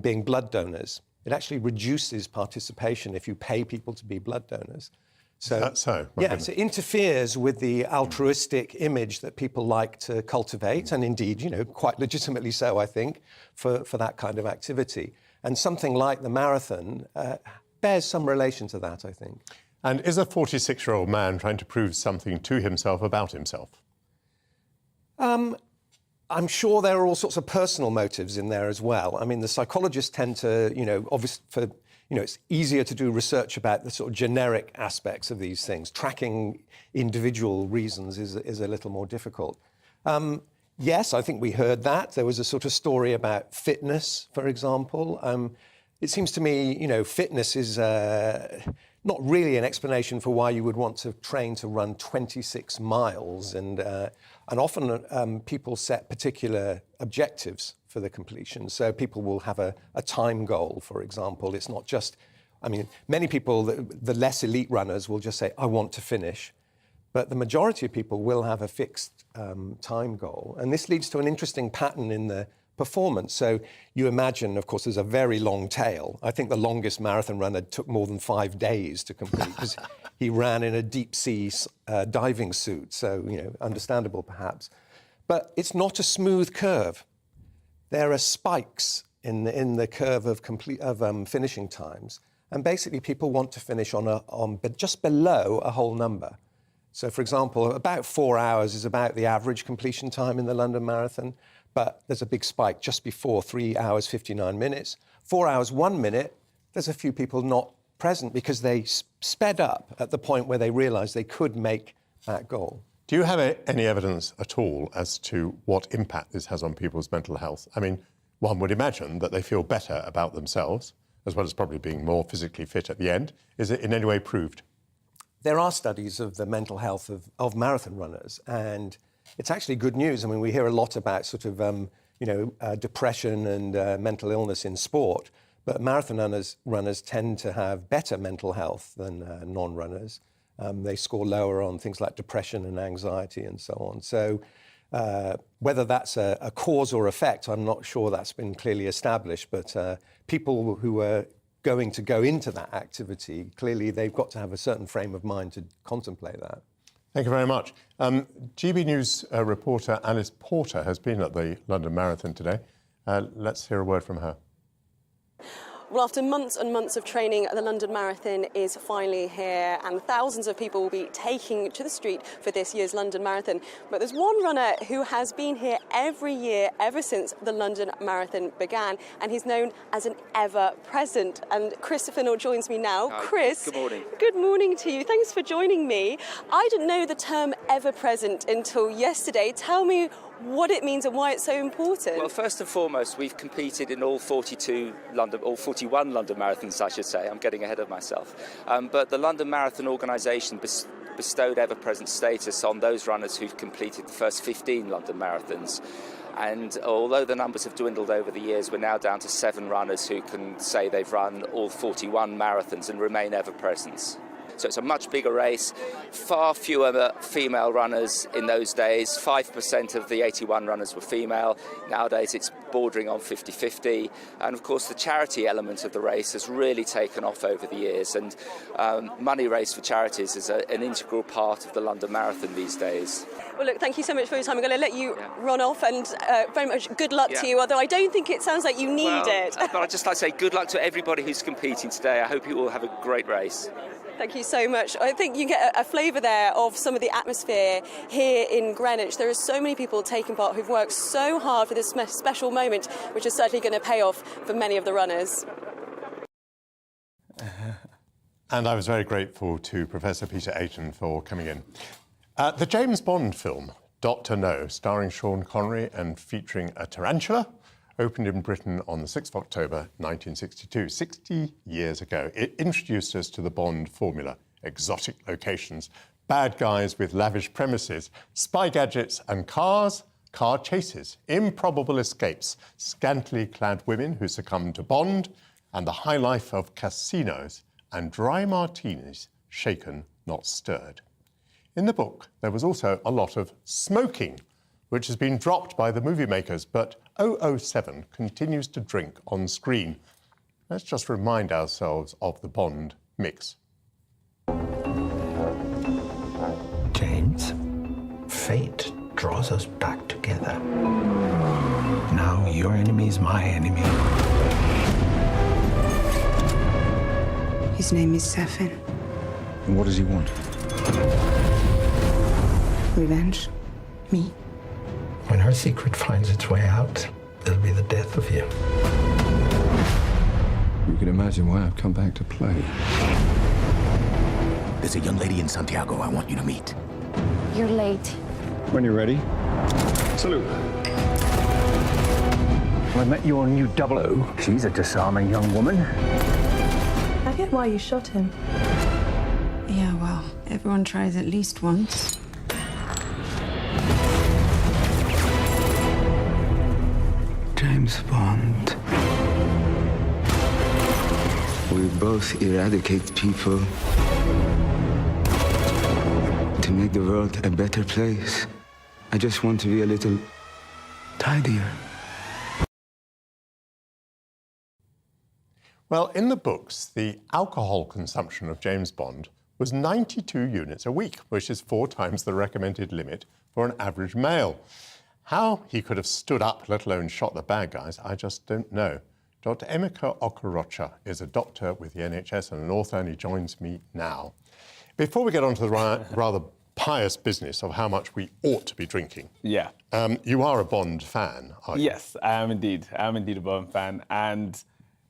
[SPEAKER 14] being blood donors, it actually reduces participation if you pay people to be blood donors. So,
[SPEAKER 9] that's so.
[SPEAKER 14] Yes, it interferes with the altruistic image that people like to cultivate, and indeed, quite legitimately so, I think, for that kind of activity. And something like the marathon bears some relation to that, I think.
[SPEAKER 9] And is a 46-year-old man trying to prove something to himself about himself?
[SPEAKER 14] I'm sure there are all sorts of personal motives in there as well. I mean, the psychologists tend to, obviously, it's easier to do research about the sort of generic aspects of these things. Tracking individual reasons is a little more difficult. Yes, I think we heard that. There was a sort of story about fitness, for example. It seems to me, fitness is not really an explanation for why you would want to train to run 26 miles. And often people set particular objectives for the completion. So people will have a time goal, for example. It's not just, many people, the less elite runners will just say, I want to finish. But the majority of people will have a fixed time goal. And this leads to an interesting pattern in the performance. So you imagine, of course, there's a very long tail. I think the longest marathon runner took more than 5 days to complete because he ran in a deep sea diving suit. So, understandable perhaps. But it's not a smooth curve. There are spikes in the curve of finishing times. And basically people want to finish on just below a whole number. So, for example, about 4 hours is about the average completion time in the London Marathon, but there's a big spike just before 3 hours, 59 minutes. 4 hours, 1 minute, there's a few people not present because they sped up at the point where they realised they could make that goal.
[SPEAKER 9] Do you have any evidence at all as to what impact this has on people's mental health? One would imagine that they feel better about themselves, as well as probably being more physically fit at the end. Is it in any way proved?
[SPEAKER 14] There are studies of the mental health of marathon runners, and it's actually good news. We hear a lot about sort of, depression and mental illness in sport, but marathon runners tend to have better mental health than non-runners. They score lower on things like depression and anxiety and so on. So whether that's a cause or effect, I'm not sure that's been clearly established, but people who are going to go into that activity, clearly they've got to have a certain frame of mind to contemplate that.
[SPEAKER 9] Thank you very much. GB News reporter Alice Porter has been at the London Marathon today. Let's hear a word from her.
[SPEAKER 16] Well, after months and months of training, the London Marathon is finally here, and thousands of people will be taking to the street for this year's London Marathon. But there's one runner who has been here every year ever since the London Marathon began, and he's known as an ever-present. And Chris Finnell joins me now. Chris,
[SPEAKER 17] good morning.
[SPEAKER 16] Good morning to you. Thanks for joining me. I didn't know the term ever-present until yesterday. Tell me what it means and why it's so important.
[SPEAKER 17] Well, first and foremost, we've competed in all 41 London Marathons, I should say. I'm getting ahead of myself. But the London Marathon organisation bestowed ever-present status on those runners who've completed the first 15 London Marathons. And although the numbers have dwindled over the years, we're now down to 7 runners who can say they've run all 41 marathons and remain ever-present. So it's a much bigger race, far fewer female runners in those days. 5% of the 81 runners were female. Nowadays it's bordering on 50-50. And of course the charity element of the race has really taken off over the years. And money raised for charities is an integral part of the London Marathon these days.
[SPEAKER 16] Well, look, thank you so much for your time. I'm going to let you run off, and very much good luck to you, although I don't think it sounds like you need it.
[SPEAKER 17] But I'd just like to say good luck to everybody who's competing today. I hope you all have a great race.
[SPEAKER 16] Thank you so much. I think you get a flavour there of some of the atmosphere here in Greenwich. There are so many people taking part who've worked so hard for this special moment, which is certainly going to pay off for many of the runners.
[SPEAKER 9] And I was very grateful to Professor Peter Ayton for coming in. The James Bond film, Dr. No, starring Sean Connery and featuring a tarantula, opened in Britain on the 6th of October 1962, 60 years ago. It introduced us to the Bond formula: exotic locations, bad guys with lavish premises, spy gadgets and cars, car chases, improbable escapes, scantily clad women who succumb to Bond, and the high life of casinos and dry martinis, shaken, not stirred. In the book, there was also a lot of smoking, which has been dropped by the movie makers, but 007 continues to drink on screen. Let's just remind ourselves of the Bond mix.
[SPEAKER 18] James, fate draws us back together. Now your enemy is my enemy.
[SPEAKER 20] His name is Safin.
[SPEAKER 18] And what does he want?
[SPEAKER 20] Revenge. Me.
[SPEAKER 18] When her secret finds its way out, it'll be the death of you. You can imagine why I've come back to play.
[SPEAKER 21] There's a young lady in Santiago I want you to meet.
[SPEAKER 20] You're late.
[SPEAKER 18] When you're ready, salute.
[SPEAKER 22] I met your new 00. She's a disarming young woman.
[SPEAKER 20] I get why you shot him. Yeah, well, everyone tries at least once.
[SPEAKER 18] James Bond. We both eradicate people to make the world a better place. I just want to be a little tidier.
[SPEAKER 9] Well, in the books, the alcohol consumption of James Bond was 92 units a week, which is 4 times the recommended limit for an average male. How he could have stood up, let alone shot the bad guys, I just don't know. Dr. Emeka Okorocha is a doctor with the NHS and an author, and he joins me now. Before we get on to the rather pious business of how much we ought to be drinking,
[SPEAKER 23] Yeah.
[SPEAKER 9] You are a Bond fan, are you?
[SPEAKER 23] Yes, I am indeed. I am indeed a Bond fan. And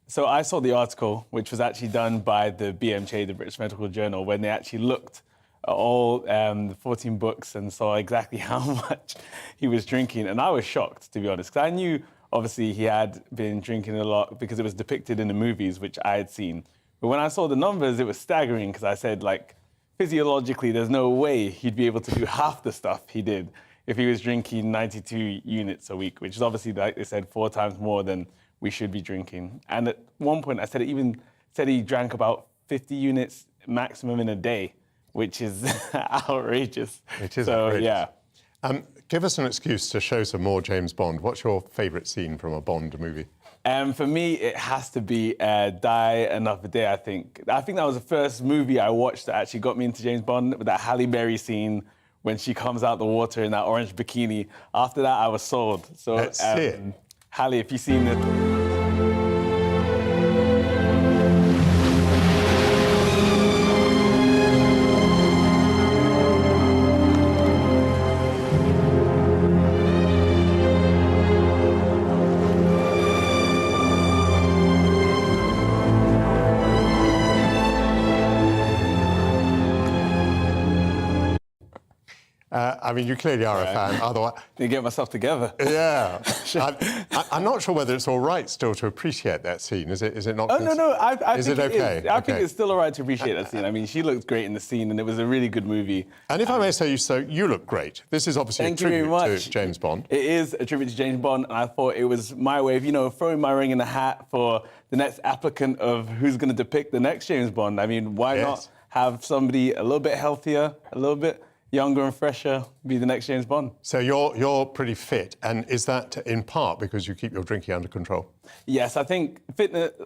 [SPEAKER 23] so I saw the article, which was actually done by the BMJ, the British Medical Journal, when they actually looked at all the 14 books and saw exactly how much he was drinking. And I was shocked, to be honest, because I knew, obviously, he had been drinking a lot because it was depicted in the movies, which I had seen. But when I saw the numbers, it was staggering, because I said, like, physiologically, there's no way he'd be able to do half the stuff he did if he was drinking 92 units a week, which is obviously, like they said, 4 times more than we should be drinking. And at one point, I said he drank about 50 units maximum in a day, which is outrageous.
[SPEAKER 9] It is
[SPEAKER 23] so,
[SPEAKER 9] outrageous.
[SPEAKER 23] Yeah.
[SPEAKER 9] Give us an excuse to show some more James Bond. What's your favourite scene from a Bond movie?
[SPEAKER 23] For me, it has to be Die Another Day, I think. I think that was the first movie I watched that actually got me into James Bond, with that Halle Berry scene when she comes out the water in that orange bikini. After that, I was sold. So,
[SPEAKER 9] Let's see it.
[SPEAKER 23] Halle, if you've seen it.
[SPEAKER 9] I mean, you clearly are a fan. Otherwise,
[SPEAKER 23] you get myself together.
[SPEAKER 9] Yeah, I'm not sure whether it's all right still to appreciate that scene. Is it not?
[SPEAKER 23] Oh no, I
[SPEAKER 9] is
[SPEAKER 23] think
[SPEAKER 9] it okay?
[SPEAKER 23] I think it's still all right to appreciate that scene. I mean, she looked great in the scene, and it was a really good movie.
[SPEAKER 9] And if I may say so, you look great. This is obviously a tribute to James Bond.
[SPEAKER 23] It is a tribute to James Bond, and I thought it was my way of, throwing my ring in the hat for the next applicant of who's going to depict the next James Bond. I mean, why not have somebody a little bit healthier, a little bit younger and fresher, be the next James Bond?
[SPEAKER 9] So you're pretty fit, and is that in part because you keep your drinking under control?
[SPEAKER 23] Yes, I think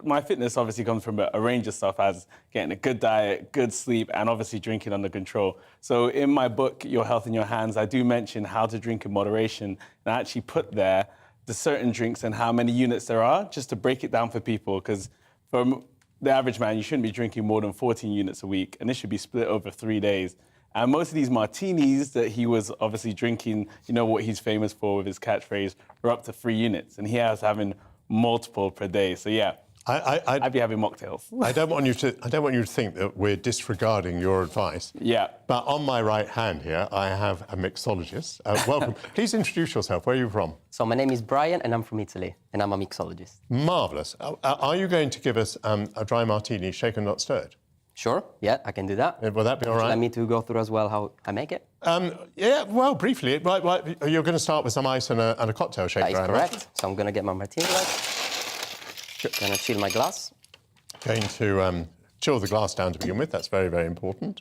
[SPEAKER 23] my fitness obviously comes from a range of stuff, as getting a good diet, good sleep, and obviously drinking under control. So in my book, Your Health in Your Hands, I do mention how to drink in moderation, and I actually put there the certain drinks and how many units there are, just to break it down for people, because for the average man, you shouldn't be drinking more than 14 units a week, and this should be split over 3 days. And most of these martinis that he was obviously drinking, what he's famous for with his catchphrase, are up to 3 units. And he was having multiple per day. So, yeah, I'd be having mocktails.
[SPEAKER 9] I don't want you to think that we're disregarding your advice.
[SPEAKER 23] Yeah.
[SPEAKER 9] But on my right hand here, I have a mixologist. Welcome. Please introduce yourself. Where are you from?
[SPEAKER 24] So my name is Brian, and I'm from Italy, and I'm a mixologist.
[SPEAKER 9] Marvellous. Are you going to give us a dry martini, shaken not stirred?
[SPEAKER 24] Sure, yeah, I can do that.
[SPEAKER 9] Will that be all right?
[SPEAKER 24] Let me to go through as well how I make it.
[SPEAKER 9] Yeah, well, briefly. Right, you're going to start with some ice and a cocktail shaker.
[SPEAKER 24] That is correct. So I'm going to get my martini glass. Going to chill my glass.
[SPEAKER 9] Going to chill the glass down to begin with. That's very, very important.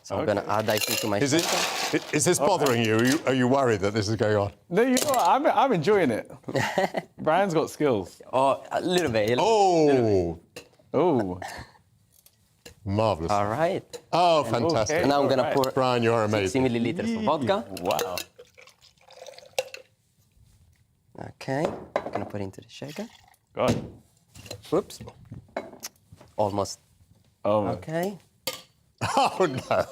[SPEAKER 24] So I'm going to add ice into my shaker.
[SPEAKER 9] Is this bothering you? Are you worried that this is going on?
[SPEAKER 23] No, you know what? I'm enjoying it. Brian's got skills.
[SPEAKER 24] Oh, a little bit.
[SPEAKER 23] Oh.
[SPEAKER 9] Marvellous.
[SPEAKER 24] All right.
[SPEAKER 9] Oh, fantastic.
[SPEAKER 24] Okay. And now I'm going to pour
[SPEAKER 9] Brian, you're amazing.
[SPEAKER 24] 60 milliliters of vodka.
[SPEAKER 23] Wow.
[SPEAKER 24] Okay. I'm going to put it into the shaker.
[SPEAKER 23] Good.
[SPEAKER 24] Whoops. Almost.
[SPEAKER 23] Oh.
[SPEAKER 24] Okay.
[SPEAKER 9] Oh, no.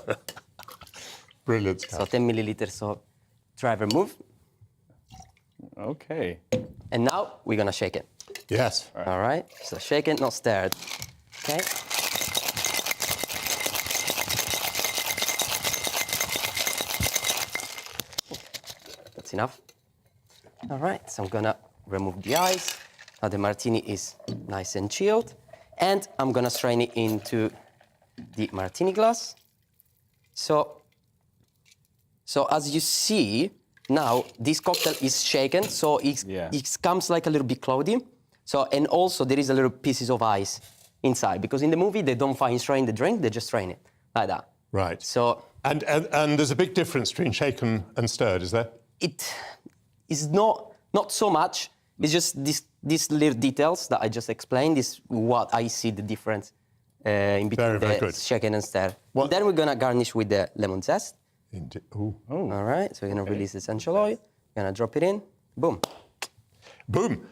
[SPEAKER 9] Brilliant stuff.
[SPEAKER 24] So 10 milliliters of dry vermouth.
[SPEAKER 23] Okay.
[SPEAKER 24] And now we're going to shake it.
[SPEAKER 9] Yes.
[SPEAKER 24] All right. So shaken, not stirred. Okay. That's enough. All right. So I'm gonna remove the ice. Now the martini is nice and chilled, and I'm gonna strain it into the martini glass. So as you see, now this cocktail is shaken, so it comes like a little bit cloudy. So, and also there is a little pieces of ice inside, because in the movie they don't strain the drink, they just strain it like that.
[SPEAKER 9] Right.
[SPEAKER 24] So
[SPEAKER 9] and there's a big difference between shaken and stirred, is there?
[SPEAKER 24] It is not so much. It's just these little details that I just explained is what I see the difference in between
[SPEAKER 9] very
[SPEAKER 24] the
[SPEAKER 9] good.
[SPEAKER 24] shaken and stirred. Then we're gonna garnish with the lemon zest.
[SPEAKER 9] Ooh.
[SPEAKER 24] All right, so we're gonna release the essential oil. Gonna drop it in. Boom.
[SPEAKER 9] Boom.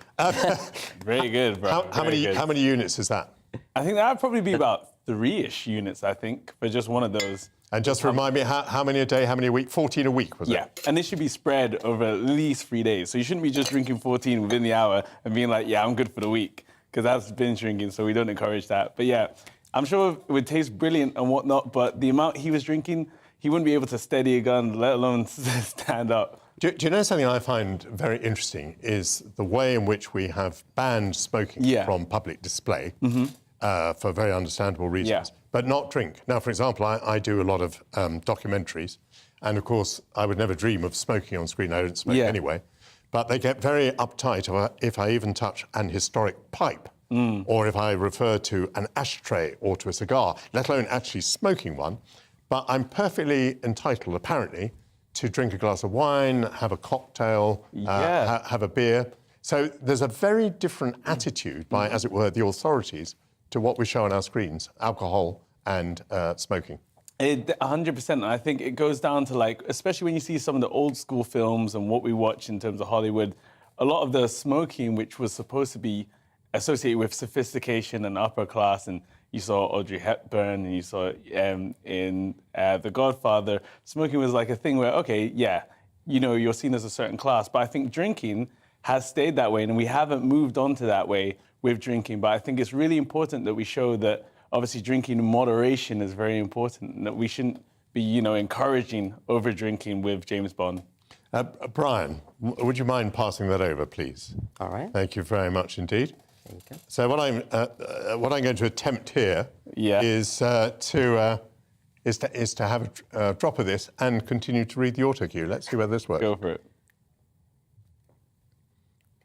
[SPEAKER 23] Very good, bro.
[SPEAKER 9] How many units is that?
[SPEAKER 23] I think that would probably be about 3-ish units, I think, for just one of those.
[SPEAKER 9] And just remind me, how many a day, how many a week? 14 a week, was it?
[SPEAKER 23] Yeah, and this should be spread over at least 3 days. So you shouldn't be just drinking 14 within the hour and being like, yeah, I'm good for the week, because that's binge drinking, so we don't encourage that. But yeah, I'm sure it would taste brilliant and whatnot, but the amount he was drinking, he wouldn't be able to steady a gun, let alone stand up.
[SPEAKER 9] Do you know something I find very interesting is the way in which we have banned smoking from public display for very understandable reasons, but not drink. Now, for example, I do a lot of documentaries, and of course, I would never dream of smoking on screen. I don't smoke anyway. But they get very uptight if I even touch an historic pipe, or if I refer to an ashtray or to a cigar, let alone actually smoking one. But I'm perfectly entitled, apparently, to drink a glass of wine, have a cocktail, have a beer. So there's a very different attitude by, as it were, the authorities to what we show on our screens, alcohol and smoking.
[SPEAKER 23] 100%. And I think it goes down to, like, especially when you see some of the old school films and what we watch in terms of Hollywood, a lot of the smoking, which was supposed to be associated with sophistication and upper class, and you saw Audrey Hepburn and you saw in The Godfather, smoking was like a thing where, okay, yeah, you know, you're seen as a certain class. But I think drinking has stayed that way, and we haven't moved on to that way with drinking. But I think it's really important that we show that obviously drinking in moderation is very important, and that we shouldn't be, you know, encouraging over drinking with James Bond.
[SPEAKER 9] Brian, would you mind passing that over, please?
[SPEAKER 24] All right.
[SPEAKER 9] Thank you very much indeed.
[SPEAKER 24] Thank you.
[SPEAKER 9] So what I'm going to attempt here is to have a drop of this and continue to read the auto cue. Let's see whether this works.
[SPEAKER 23] Go for it.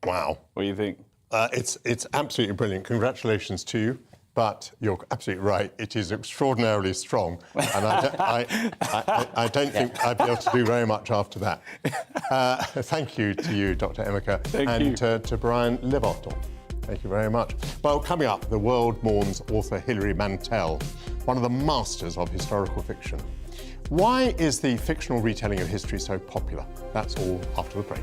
[SPEAKER 9] Wow.
[SPEAKER 23] What do you think?
[SPEAKER 9] It's absolutely brilliant. Congratulations to you. But you're absolutely right. It is extraordinarily strong, and I don't think I'd be able to do very much after that. Thank you to you, Dr. Emeka, and to Brian Liverton. Thank you very much. Well, coming up, the world mourns author Hilary Mantel, one of the masters of historical fiction. Why is the fictional retelling of history so popular? That's all after the break.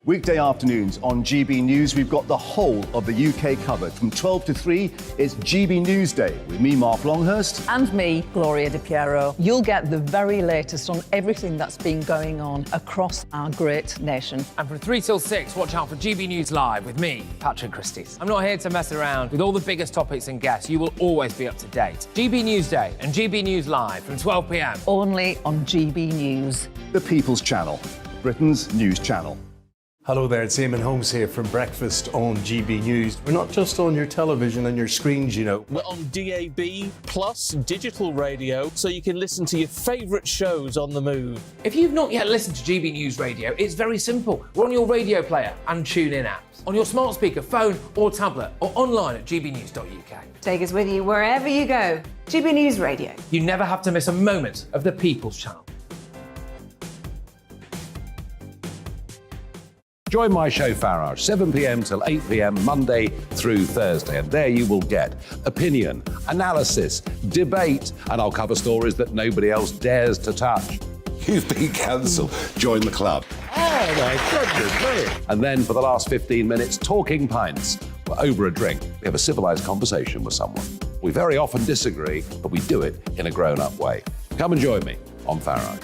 [SPEAKER 1] Weekday afternoons on GB News, we've got the whole of the UK covered. From 12 to 3, it's GB News Day with me, Mark Longhurst.
[SPEAKER 2] And me, Gloria Di Piero. You'll get the very latest on everything that's been going on across our great nation.
[SPEAKER 3] And from 3 till 6, watch out for GB News Live with me, Patrick Christie. I'm not here to mess around with all the biggest topics and guests. You will always be up to date. GB News Day and GB News Live from 12 p.m.
[SPEAKER 2] Only on GB News.
[SPEAKER 1] The People's Channel, Britain's news channel.
[SPEAKER 4] Hello there, it's Eamon Holmes here from Breakfast on GB News. We're not just on your television and your screens, you know.
[SPEAKER 5] We're on DAB plus digital radio, so you can listen to your favourite shows on the move.
[SPEAKER 3] If you've not yet listened to GB News Radio, it's very simple. We're on your radio player and TuneIn apps, on your smart speaker, phone or tablet, or online at gbnews.uk.
[SPEAKER 15] Take us with you wherever you go. GB News Radio.
[SPEAKER 3] You never have to miss a moment of the People's Channel.
[SPEAKER 7] Join my show Farage, 7 p.m. till 8 p.m. Monday through Thursday. And there you will get opinion, analysis, debate, and I'll cover stories that nobody else dares to touch. You've been cancelled. Join the club.
[SPEAKER 1] Oh, my goodness me.
[SPEAKER 7] And then for the last 15 minutes, Talking Pints, for over a drink, we have a civilized conversation with someone. We very often disagree, but we do it in a grown-up way. Come and join me on Farage.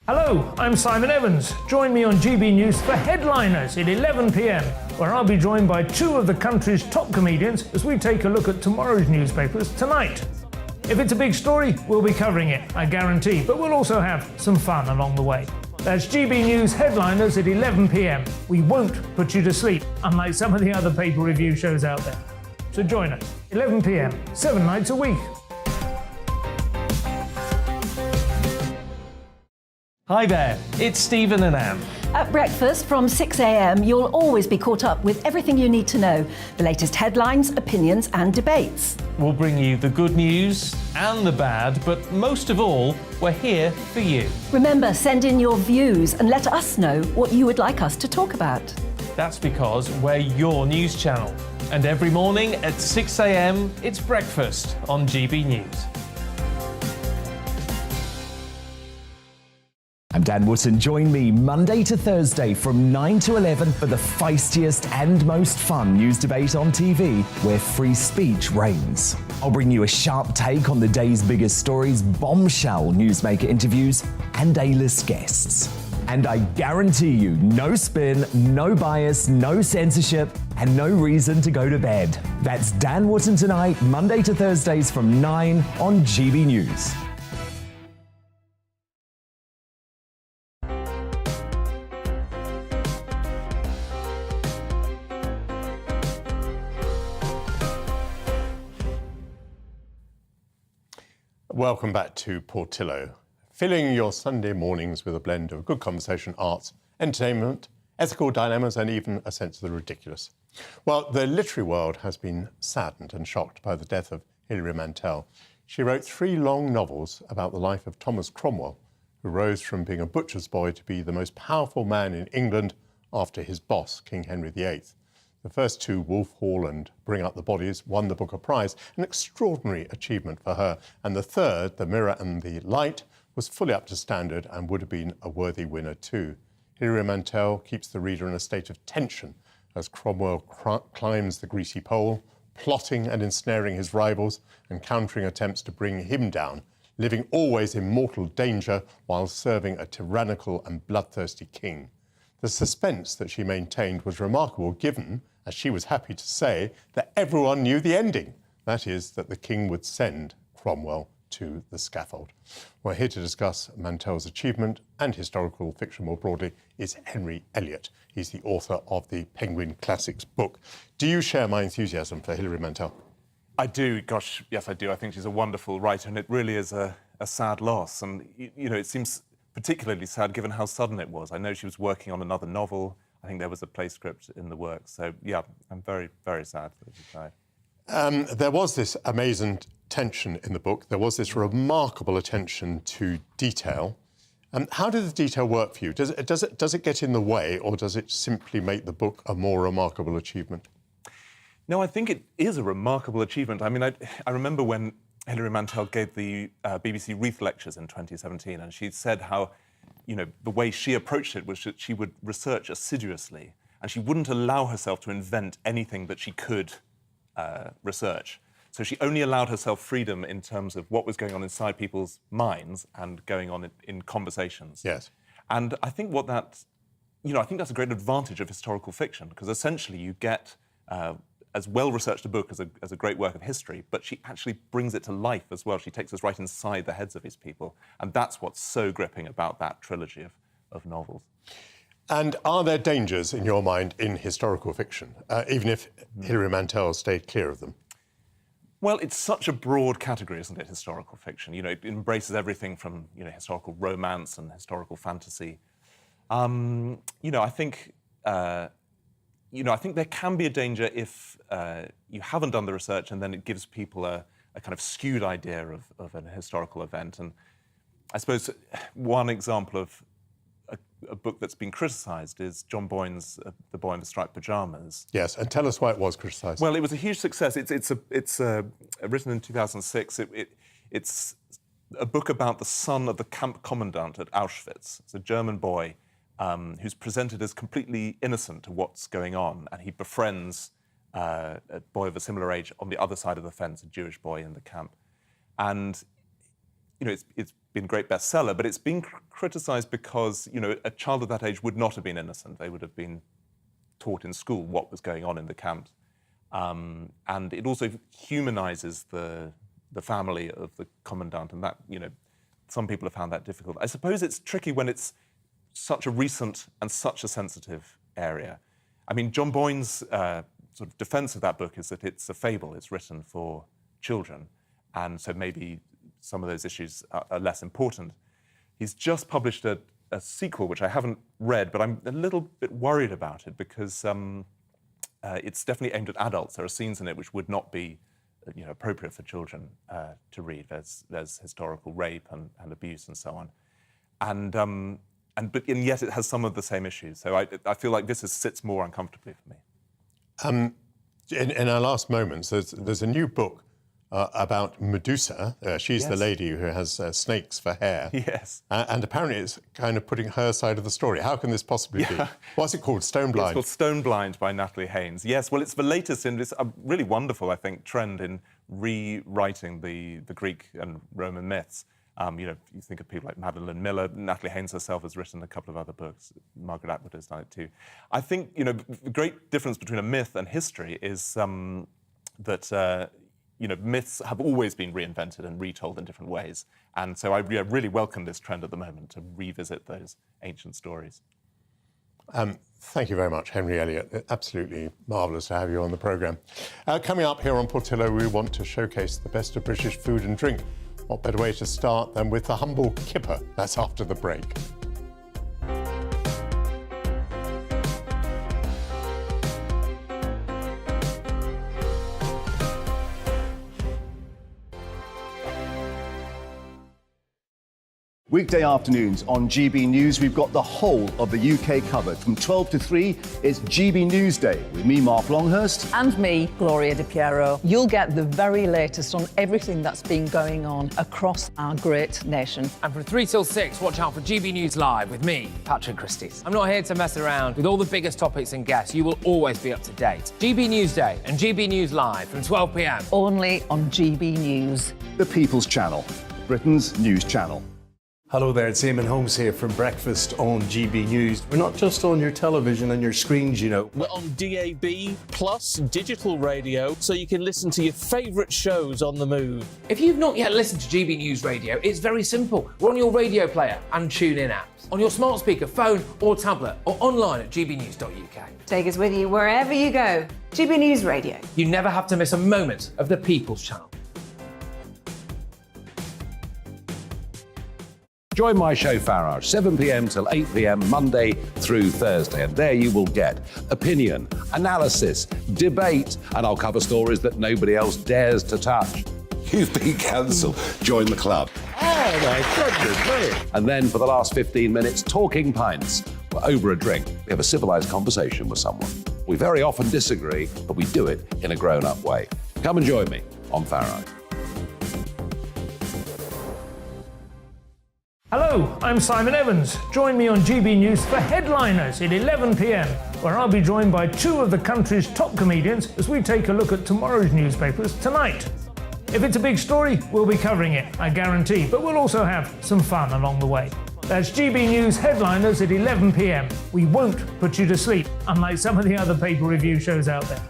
[SPEAKER 6] Hello, I'm Simon Evans. Join me on GB News for Headliners at 11 p.m, where I'll be joined by two of the country's top comedians as we take a look at tomorrow's newspapers tonight. If it's a big story, we'll be covering it, I guarantee, but we'll also have some fun along the way. That's GB News Headliners at 11 p.m. We won't put you to sleep, unlike some of the other paper review shows out there. So join us, 11 p.m, 7 nights a week.
[SPEAKER 8] Hi there, it's Stephen and Anne.
[SPEAKER 10] At breakfast from 6 a.m, you'll always be caught up with everything you need to know, the latest headlines, opinions and debates.
[SPEAKER 8] We'll bring you the good news and the bad, but most of all, we're here for you.
[SPEAKER 10] Remember, send in your views and let us know what you would like us to talk about.
[SPEAKER 8] That's because we're your news channel. And every morning at 6 a.m, it's breakfast on GB News.
[SPEAKER 19] I'm Dan Wootton. Join me Monday to Thursday from 9 to 11 for the feistiest and most fun news debate on TV, where free speech reigns. I'll bring you a sharp take on the day's biggest stories, bombshell newsmaker interviews, and A-list guests. And I guarantee you, no spin, no bias, no censorship, and no reason to go to bed. That's Dan Wootton tonight, Monday to Thursdays from 9 on GB News.
[SPEAKER 9] Welcome back to Portillo, filling your Sunday mornings with a blend of good conversation, arts, entertainment, ethical dilemmas, and even a sense of the ridiculous. Well, the literary world has been saddened and shocked by the death of Hilary Mantel. She wrote 3 long novels about the life of Thomas Cromwell, who rose from being a butcher's boy to be the most powerful man in England after his boss, King Henry VIII. The first 2, Wolf Hall and Bring Up the Bodies, won the Booker Prize, an extraordinary achievement for her. And the third, The Mirror and the Light, was fully up to standard and would have been a worthy winner too. Hilary Mantel keeps the reader in a state of tension as Cromwell climbs the greasy pole, plotting and ensnaring his rivals and countering attempts to bring him down, living always in mortal danger while serving a tyrannical and bloodthirsty king. The suspense that she maintained was remarkable given, as she was happy to say, that everyone knew the ending. That is, that the king would send Cromwell to the scaffold. Well, here to discuss Mantel's achievement and historical fiction more broadly is Henry Elliott. He's the author of the Penguin Classics book. Do you share my enthusiasm for Hilary Mantel?
[SPEAKER 25] I do, gosh, yes I do. I think she's a wonderful writer and it really is a sad loss. And, you know, it seems particularly sad given how sudden it was. I know she was working on another novel. I think there was a play script in the works. So, yeah, I'm very, very sad that she died.
[SPEAKER 9] There was this amazing tension in the book. There was this remarkable attention to detail. How did the detail work for you? Does it get in the way, or does it simply make the book a more remarkable achievement?
[SPEAKER 25] No, I think it is a remarkable achievement. I mean, I remember when Hilary Mantel gave the BBC Reith Lectures in 2017, and she said how, you know, the way she approached it was that she would research assiduously, and she wouldn't allow herself to invent anything that she could research. So she only allowed herself freedom in terms of what was going on inside people's minds and going on in conversations.
[SPEAKER 9] Yes.
[SPEAKER 25] And I think what that, you know, I think that's a great advantage of historical fiction, because essentially you get as well-researched a book as a great work of history, but she actually brings it to life as well. She takes us right inside the heads of these people. And that's what's so gripping about that trilogy of novels.
[SPEAKER 9] And are there dangers, in your mind, in historical fiction, even if Hilary Mantel stayed clear of them?
[SPEAKER 25] Well, it's such a broad category, isn't it, historical fiction? You know, it embraces everything from, you know, historical romance and historical fantasy. You know, I think there can be a danger if you haven't done the research and then it gives people a kind of skewed idea of an historical event. And I suppose one example of a book that's been criticised is John Boyne's The Boy in the Striped Pyjamas.
[SPEAKER 9] Yes, and tell us why it was criticised.
[SPEAKER 25] Well, it was a huge success. It's written in 2006. It's a book about the son of the camp commandant at Auschwitz. It's a German boy, who's presented as completely innocent to what's going on, and he befriends a boy of a similar age on the other side of the fence, a Jewish boy in the camp. And it's been a great bestseller, but it's been criticised because a child of that age would not have been innocent. They would have been taught in school what was going on in the camps. And it also humanises the family of the commandant, and that, some people have found that difficult. I suppose it's tricky when it's such a recent and such a sensitive area. I mean, John Boyne's sort of defence of that book is that it's a fable, it's written for children, and so maybe some of those issues are less important. He's just published a sequel, which I haven't read, but I'm a little bit worried about it because it's definitely aimed at adults. There are scenes in it which would not be appropriate for children to read. There's historical rape and abuse and so on. And yet it has some of the same issues. So I feel like this sits more uncomfortably for me.
[SPEAKER 9] In our last moments, there's a new book about Medusa. She's the lady who has snakes for hair.
[SPEAKER 25] Yes.
[SPEAKER 9] And apparently it's kind of putting her side of the story. How can this possibly be? What's it called? Stone Blind?
[SPEAKER 25] It's called Stone Blind by Natalie Haynes. Yes, well, it's the latest in this really wonderful, I think, trend in rewriting the Greek and Roman myths. You think of people like Madeline Miller. Natalie Haynes herself has written a couple of other books. Margaret Atwood has done it too. I think, the great difference between a myth and history is that myths have always been reinvented and retold in different ways. And so I really welcome this trend at the moment to revisit those ancient stories.
[SPEAKER 9] Thank you very much, Henry Elliott. Absolutely marvellous to have you on the programme. Coming up here on Portillo, we want to showcase the best of British food and drink. What better way to start than with the humble kipper? That's after the break.
[SPEAKER 1] Weekday afternoons on GB News, we've got the whole of the UK covered. From 12 to 3, it's GB News Day with me, Mark Longhurst.
[SPEAKER 2] And me, Gloria Di Piero. You'll get the very latest on everything that's been going on across our great nation.
[SPEAKER 3] And from 3 till 6, watch out for GB News Live with me, Patrick Christys. I'm not here to mess around with all the biggest topics and guests. You will always be up to date. GB News Day and GB News Live from 12 p.m.
[SPEAKER 2] Only on GB News.
[SPEAKER 1] The People's Channel, Britain's news channel.
[SPEAKER 4] Hello there, it's Eamon Holmes here from Breakfast on GB News. We're not just on your television and your screens, We're
[SPEAKER 5] on DAB plus digital radio, so you can listen to your favourite shows on the move.
[SPEAKER 3] If you've not yet listened to GB News Radio, it's very simple. We're on your radio player and tune-in apps, on your smart speaker, phone or tablet, or online at gbnews.uk.
[SPEAKER 15] Take us with you wherever you go. GB News Radio.
[SPEAKER 3] You never have to miss a moment of the People's Channel.
[SPEAKER 7] Join my show Farage, 7 p.m. till 8 p.m. Monday through Thursday, and there you will get opinion, analysis, debate, and I'll cover stories that nobody else dares to touch. You've been cancelled. Join the club.
[SPEAKER 21] Oh my goodness me.
[SPEAKER 7] And then for the last 15 minutes, talking pints. We're over a drink. We have a civilised conversation with someone. We very often disagree, but we do it in a grown-up way. Come and join me on Farage.
[SPEAKER 6] Hello, I'm Simon Evans. Join me on GB News for Headliners at 11 p.m, where I'll be joined by two of the country's top comedians as we take a look at tomorrow's newspapers tonight. If it's a big story, we'll be covering it, I guarantee, but we'll also have some fun along the way. That's GB News Headliners at 11 p.m. We won't put you to sleep, unlike some of the other paper review shows out there.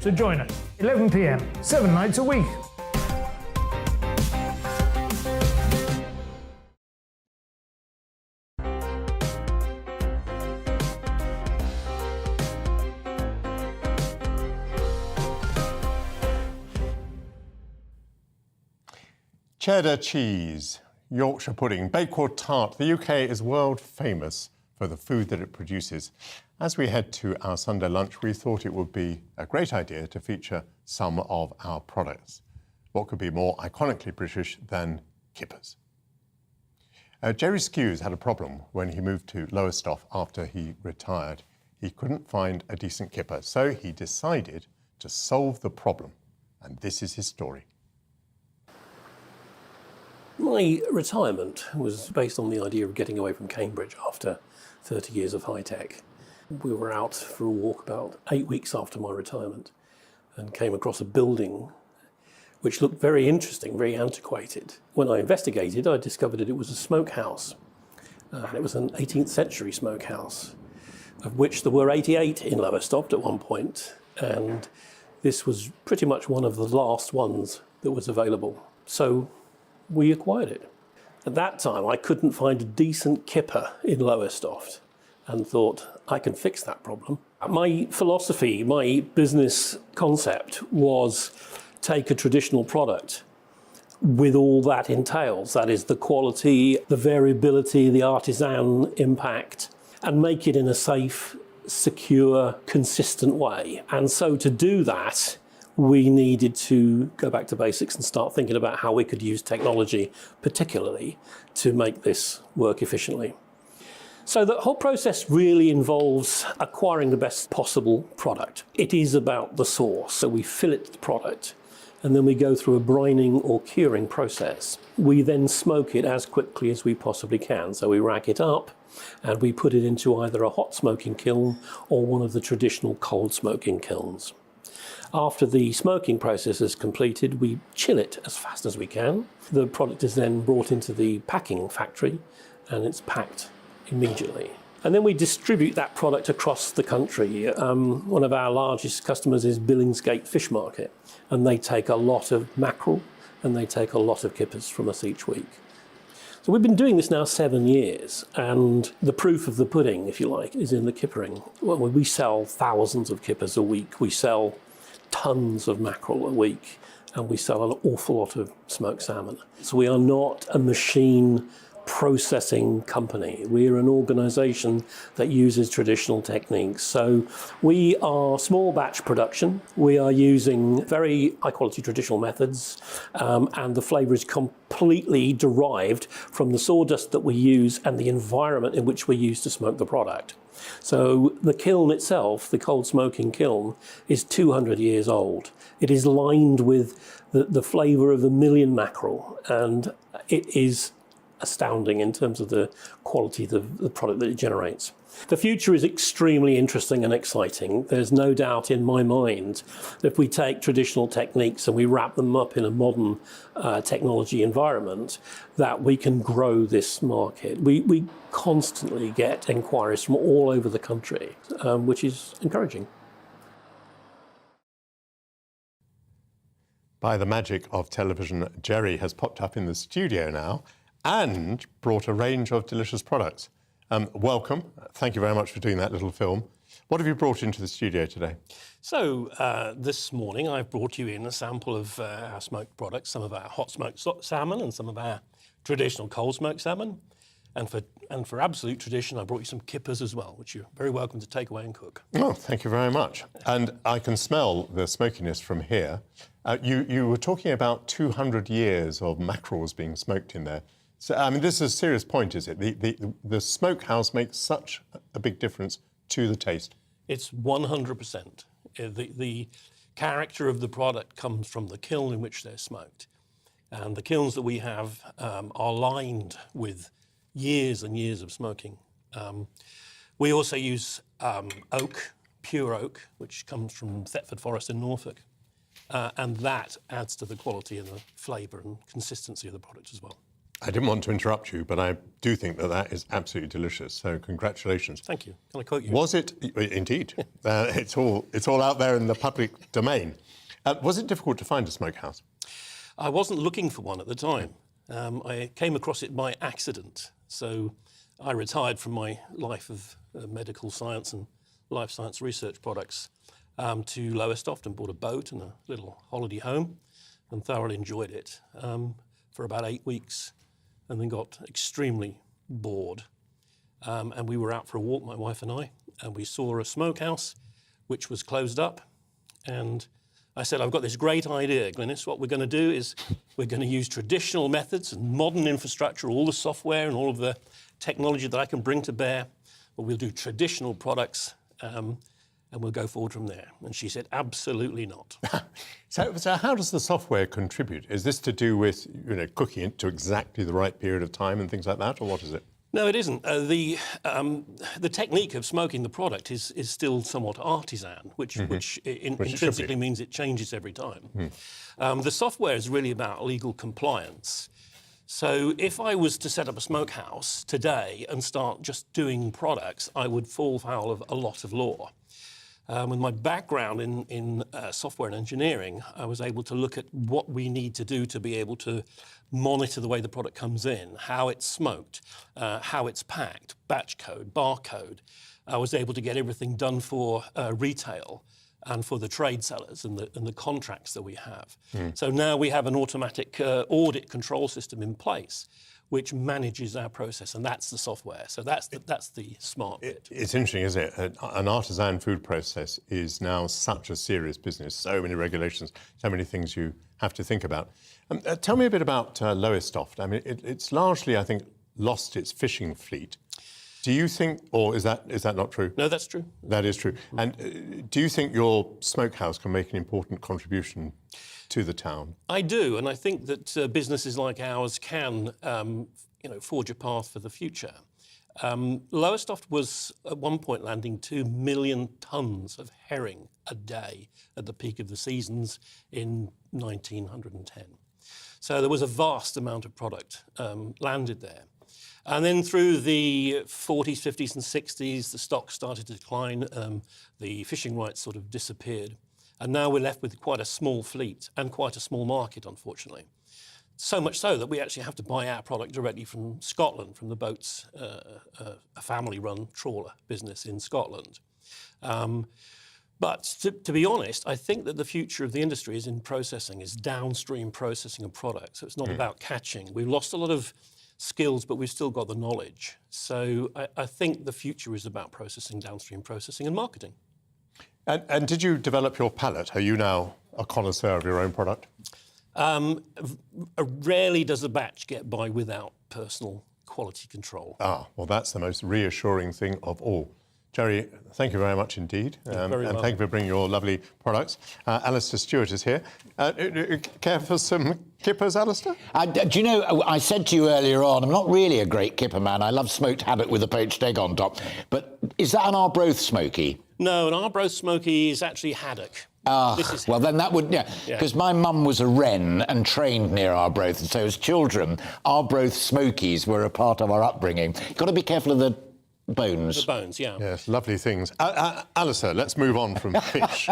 [SPEAKER 6] So join us, 11 p.m, 7 nights a week.
[SPEAKER 9] Cheddar cheese, Yorkshire pudding, Bakewell tart. The UK is world famous for the food that it produces. As we head to our Sunday lunch, we thought it would be a great idea to feature some of our products. What could be more iconically British than kippers? Jerry Skews had a problem when he moved to Lowestoft after he retired. He couldn't find a decent kipper, so he decided to solve the problem. And this is his story.
[SPEAKER 11] My retirement was based on the idea of getting away from Cambridge after 30 years of high tech. We were out for a walk about 8 weeks after my retirement and came across a building which looked very interesting, very antiquated. When I investigated, I discovered that it was a smokehouse. It was an 18th century smokehouse, of which there were 88 in Lowestoft at one point, and this was pretty much one of the last ones that was available. So we acquired it. At that time, I couldn't find a decent kipper in Lowestoft and thought, I can fix that problem. My philosophy, my business concept was take a traditional product with all that entails, that is the quality, the variability, the artisan impact, and make it in a safe, secure, consistent way. And so to do that, we needed to go back to basics and start thinking about how we could use technology, particularly, to make this work efficiently. So the whole process really involves acquiring the best possible product. It is about the source. So we fillet the product, and then we go through a brining or curing process. We then smoke it as quickly as we possibly can. So we rack it up and we put it into either a hot smoking kiln or one of the traditional cold smoking kilns. After the smoking process is completed, we chill it as fast as we can. The product is then brought into the packing factory and it's packed immediately. And then we distribute that product across the country. One of our largest customers is Billingsgate Fish Market, and they take a lot of mackerel and they take a lot of kippers from us each week. So we've been doing this now 7 years, and the proof of the pudding, if you like, is in the kippering. Well, we sell thousands of kippers a week, we sell tons of mackerel a week, and we sell an awful lot of smoked salmon. So we are not a machine processing company. We're an organisation that uses traditional techniques. So we are small batch production. We are using very high quality traditional methods, and the flavour is completely derived from the sawdust that we use and the environment in which we use to smoke the product. So the kiln itself, the cold smoking kiln, is 200 years old. It is lined with the flavour of 1 million mackerel, and it is astounding in terms of the quality of the product that it generates. The future is extremely interesting and exciting. There's no doubt in my mind that if we take traditional techniques and we wrap them up in a modern technology environment, that we can grow this market. We constantly get inquiries from all over the country, which is encouraging.
[SPEAKER 9] By the magic of television, Jerry has popped up in the studio now and brought a range of delicious products. Welcome. Thank you very much for doing that little film. What have you brought into the studio today?
[SPEAKER 11] So this morning I've brought you in a sample of our smoked products, some of our hot smoked salmon and some of our traditional cold smoked salmon. And for absolute tradition, I brought you some kippers as well, which you're very welcome to take away and cook.
[SPEAKER 9] Oh, thank you very much. And I can smell the smokiness from here. You were talking about 200 years of mackerels being smoked in there. So, I mean, this is a serious point, is it? The smokehouse makes such a big difference to the taste.
[SPEAKER 11] It's 100%. The character of the product comes from the kiln in which they're smoked. And the kilns that we have are lined with years and years of smoking. We also use oak, pure oak, which comes from Thetford Forest in Norfolk. And that adds to the quality and the flavour and consistency of the product as well.
[SPEAKER 9] I didn't want to interrupt you, but I do think that that is absolutely delicious. So congratulations.
[SPEAKER 11] Thank you. Can I quote you?
[SPEAKER 9] Was it? Indeed. It's all out there in the public domain. Was it difficult to find a smokehouse?
[SPEAKER 11] I wasn't looking for one at the time. I came across it by accident. So I retired from my life of medical science and life science research products to Lowestoft and bought a boat and a little holiday home and thoroughly enjoyed it for about 8 weeks. And then got extremely bored. And we were out for a walk, my wife and I, and we saw a smokehouse which was closed up. And I said, I've got this great idea, Glynis. What we're going to do is we're going to use traditional methods and modern infrastructure, all the software and all of the technology that I can bring to bear. But we'll do traditional products and we'll go forward from there. And she said, absolutely not.
[SPEAKER 9] So how does the software contribute? Is this to do with, cooking it to exactly the right period of time and things like that, or what is it?
[SPEAKER 11] No, it isn't. The technique of smoking the product is still somewhat artisan, which intrinsically means it changes every time. The software is really about legal compliance. So if I was to set up a smokehouse today and start just doing products, I would fall foul of a lot of law. With my background in software and engineering, I was able to look at what we need to do to be able to monitor the way the product comes in, how it's smoked, how it's packed, batch code, barcode. I was able to get everything done for retail and for the trade sellers and the contracts that we have. So now we have an automatic audit control system in place which manages our process, and that's the software. So that's the smart bit.
[SPEAKER 9] It's interesting, isn't it? An artisan food process is now such a serious business, so many regulations, so many things you have to think about. Tell me a bit about Lowestoft. I mean, it's largely, I think, lost its fishing fleet. Do you think, or is that not true?
[SPEAKER 11] No, that's true.
[SPEAKER 9] That is true. And do you think your smokehouse can make an important contribution to the town?
[SPEAKER 11] I do, and I think that businesses like ours can, forge a path for the future. Lowestoft was at one point landing 2 million tonnes of herring a day at the peak of the seasons in 1910. So there was a vast amount of product landed there. And then through the 40s, 50s and 60s, the stock started to decline. The fishing rights sort of disappeared. And now we're left with quite a small fleet and quite a small market, unfortunately. So much so that we actually have to buy our product directly from Scotland, from the boats, a family-run trawler business in Scotland. But to be honest, I think that the future of the industry is in processing, is downstream processing of products. So it's not about catching. We've lost a lot of skills, but we've still got the knowledge. So I think the future is about processing, downstream processing and marketing.
[SPEAKER 9] And did you develop your palate? Are you now a connoisseur of your own product?
[SPEAKER 11] Rarely does a batch get by without personal quality control.
[SPEAKER 9] Well, that's the most reassuring thing of all. Jerry, thank you very much indeed. And thank you for bringing your lovely products. Alistair Stewart is here. Care for some kippers, Alistair?
[SPEAKER 12] Do you know, I said to you earlier on, I'm not really a great kipper man. I love smoked haddock with a poached egg on top. But is that an Arbroath smoky?
[SPEAKER 11] No, an Arbroath smoky is actually haddock.
[SPEAKER 12] Well, then that would, because my mum was a wren and trained near Arbroath, and so as children, Arbroath smokies were a part of our upbringing. You've got to be careful of the bones.
[SPEAKER 11] The bones, yeah.
[SPEAKER 9] Yes, lovely things. Alistair, let's move on from fish.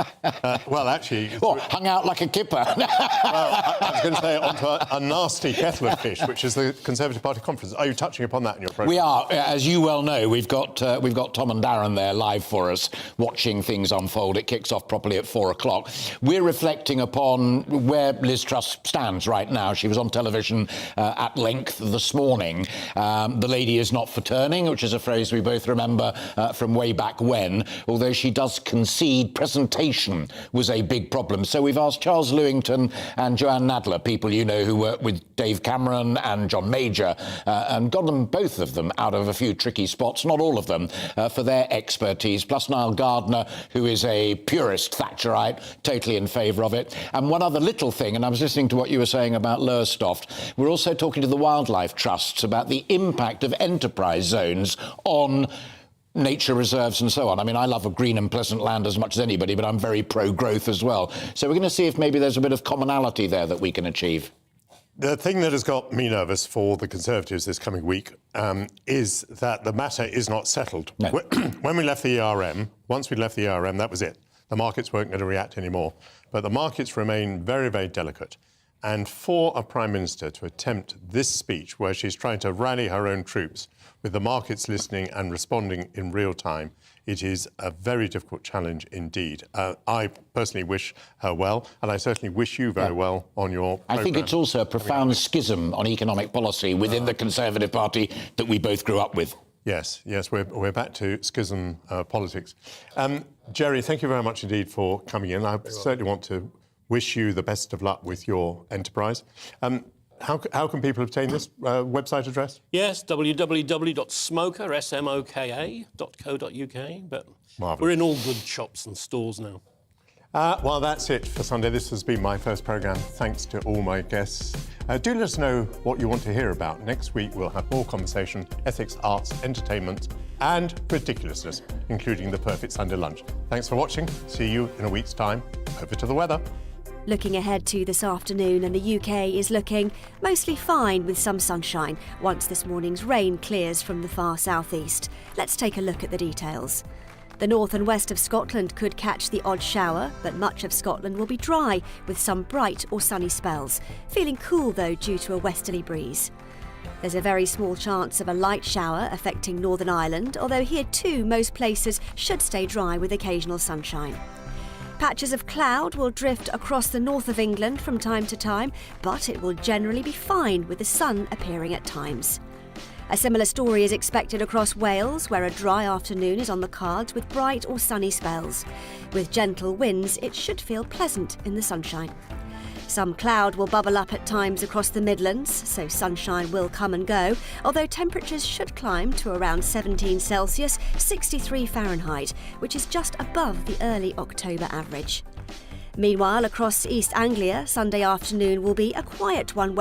[SPEAKER 9] Well, actually...
[SPEAKER 12] What, hung out like a kipper?
[SPEAKER 9] Well, I was going to say onto a nasty kettle of fish, which is the Conservative Party conference. Are you touching upon that in your programme?
[SPEAKER 12] We are. As you well know, we've got Tom and Darren there live for us, watching things unfold. It kicks off properly at 4 o'clock. We're reflecting upon where Liz Truss stands right now. She was on television at length this morning. The lady is not for turning, which is a phrase we both remember from way back when, although she does concede presentation was a big problem. So we've asked Charles Lewington and Joanne Nadler, people you know who work with Dave Cameron and John Major, and got them, both of them, out of a few tricky spots, not all of them, for their expertise, plus Niall Gardner, who is a purist Thatcherite, totally in favour of it. And one other little thing, and I was listening to what you were saying about Lowestoft, we're also talking to the wildlife trusts about the impact of enterprise zones on nature reserves and so on. I mean, I love a green and pleasant land as much as anybody, but I'm very pro-growth as well. So we're going to see if maybe there's a bit of commonality there that we can achieve.
[SPEAKER 9] The thing that has got me nervous for the Conservatives this coming week is that the matter is not settled. No. When we left the ERM, once we left the ERM, that was it. The markets weren't going to react anymore. But the markets remain very, very delicate. And for a Prime Minister to attempt this speech where she's trying to rally her own troops with the markets listening and responding in real time, it is a very difficult challenge indeed. I personally wish her well, and I certainly wish you very well on your programme.
[SPEAKER 12] I think it's also a profound schism on economic policy within the Conservative Party that we both grew up with.
[SPEAKER 9] Yes, we're back to schism politics. Jerry, thank you very much indeed for coming in. I certainly want to wish you the best of luck with your enterprise. How can people obtain this website address?
[SPEAKER 11] Yes, www.smoka.co.uk. But
[SPEAKER 9] Marvellous.
[SPEAKER 11] we're in all good shops and stores now.
[SPEAKER 9] Well, that's it for Sunday. This has been my first programme. Thanks to all my guests. Do let us know what you want to hear about. Next week, we'll have more conversation, ethics, arts, entertainment, and ridiculousness, including the perfect Sunday lunch. Thanks for watching. See you in a week's time. Over to the weather.
[SPEAKER 13] Looking ahead to this afternoon, and the UK is looking mostly fine with some sunshine once this morning's rain clears from the far southeast. Let's take a look at the details. The north and west of Scotland could catch the odd shower, but much of Scotland will be dry with some bright or sunny spells. Feeling cool though due to a westerly breeze. There's a very small chance of a light shower affecting Northern Ireland, although here too most places should stay dry with occasional sunshine. Patches of cloud will drift across the north of England from time to time, but it will generally be fine with the sun appearing at times. A similar story is expected across Wales, where a dry afternoon is on the cards with bright or sunny spells. With gentle winds, it should feel pleasant in the sunshine. Some cloud will bubble up at times across the Midlands, so sunshine will come and go, although temperatures should climb to around 17 Celsius, 63 Fahrenheit, which is just above the early October average. Meanwhile, across East Anglia, Sunday afternoon will be a quiet one.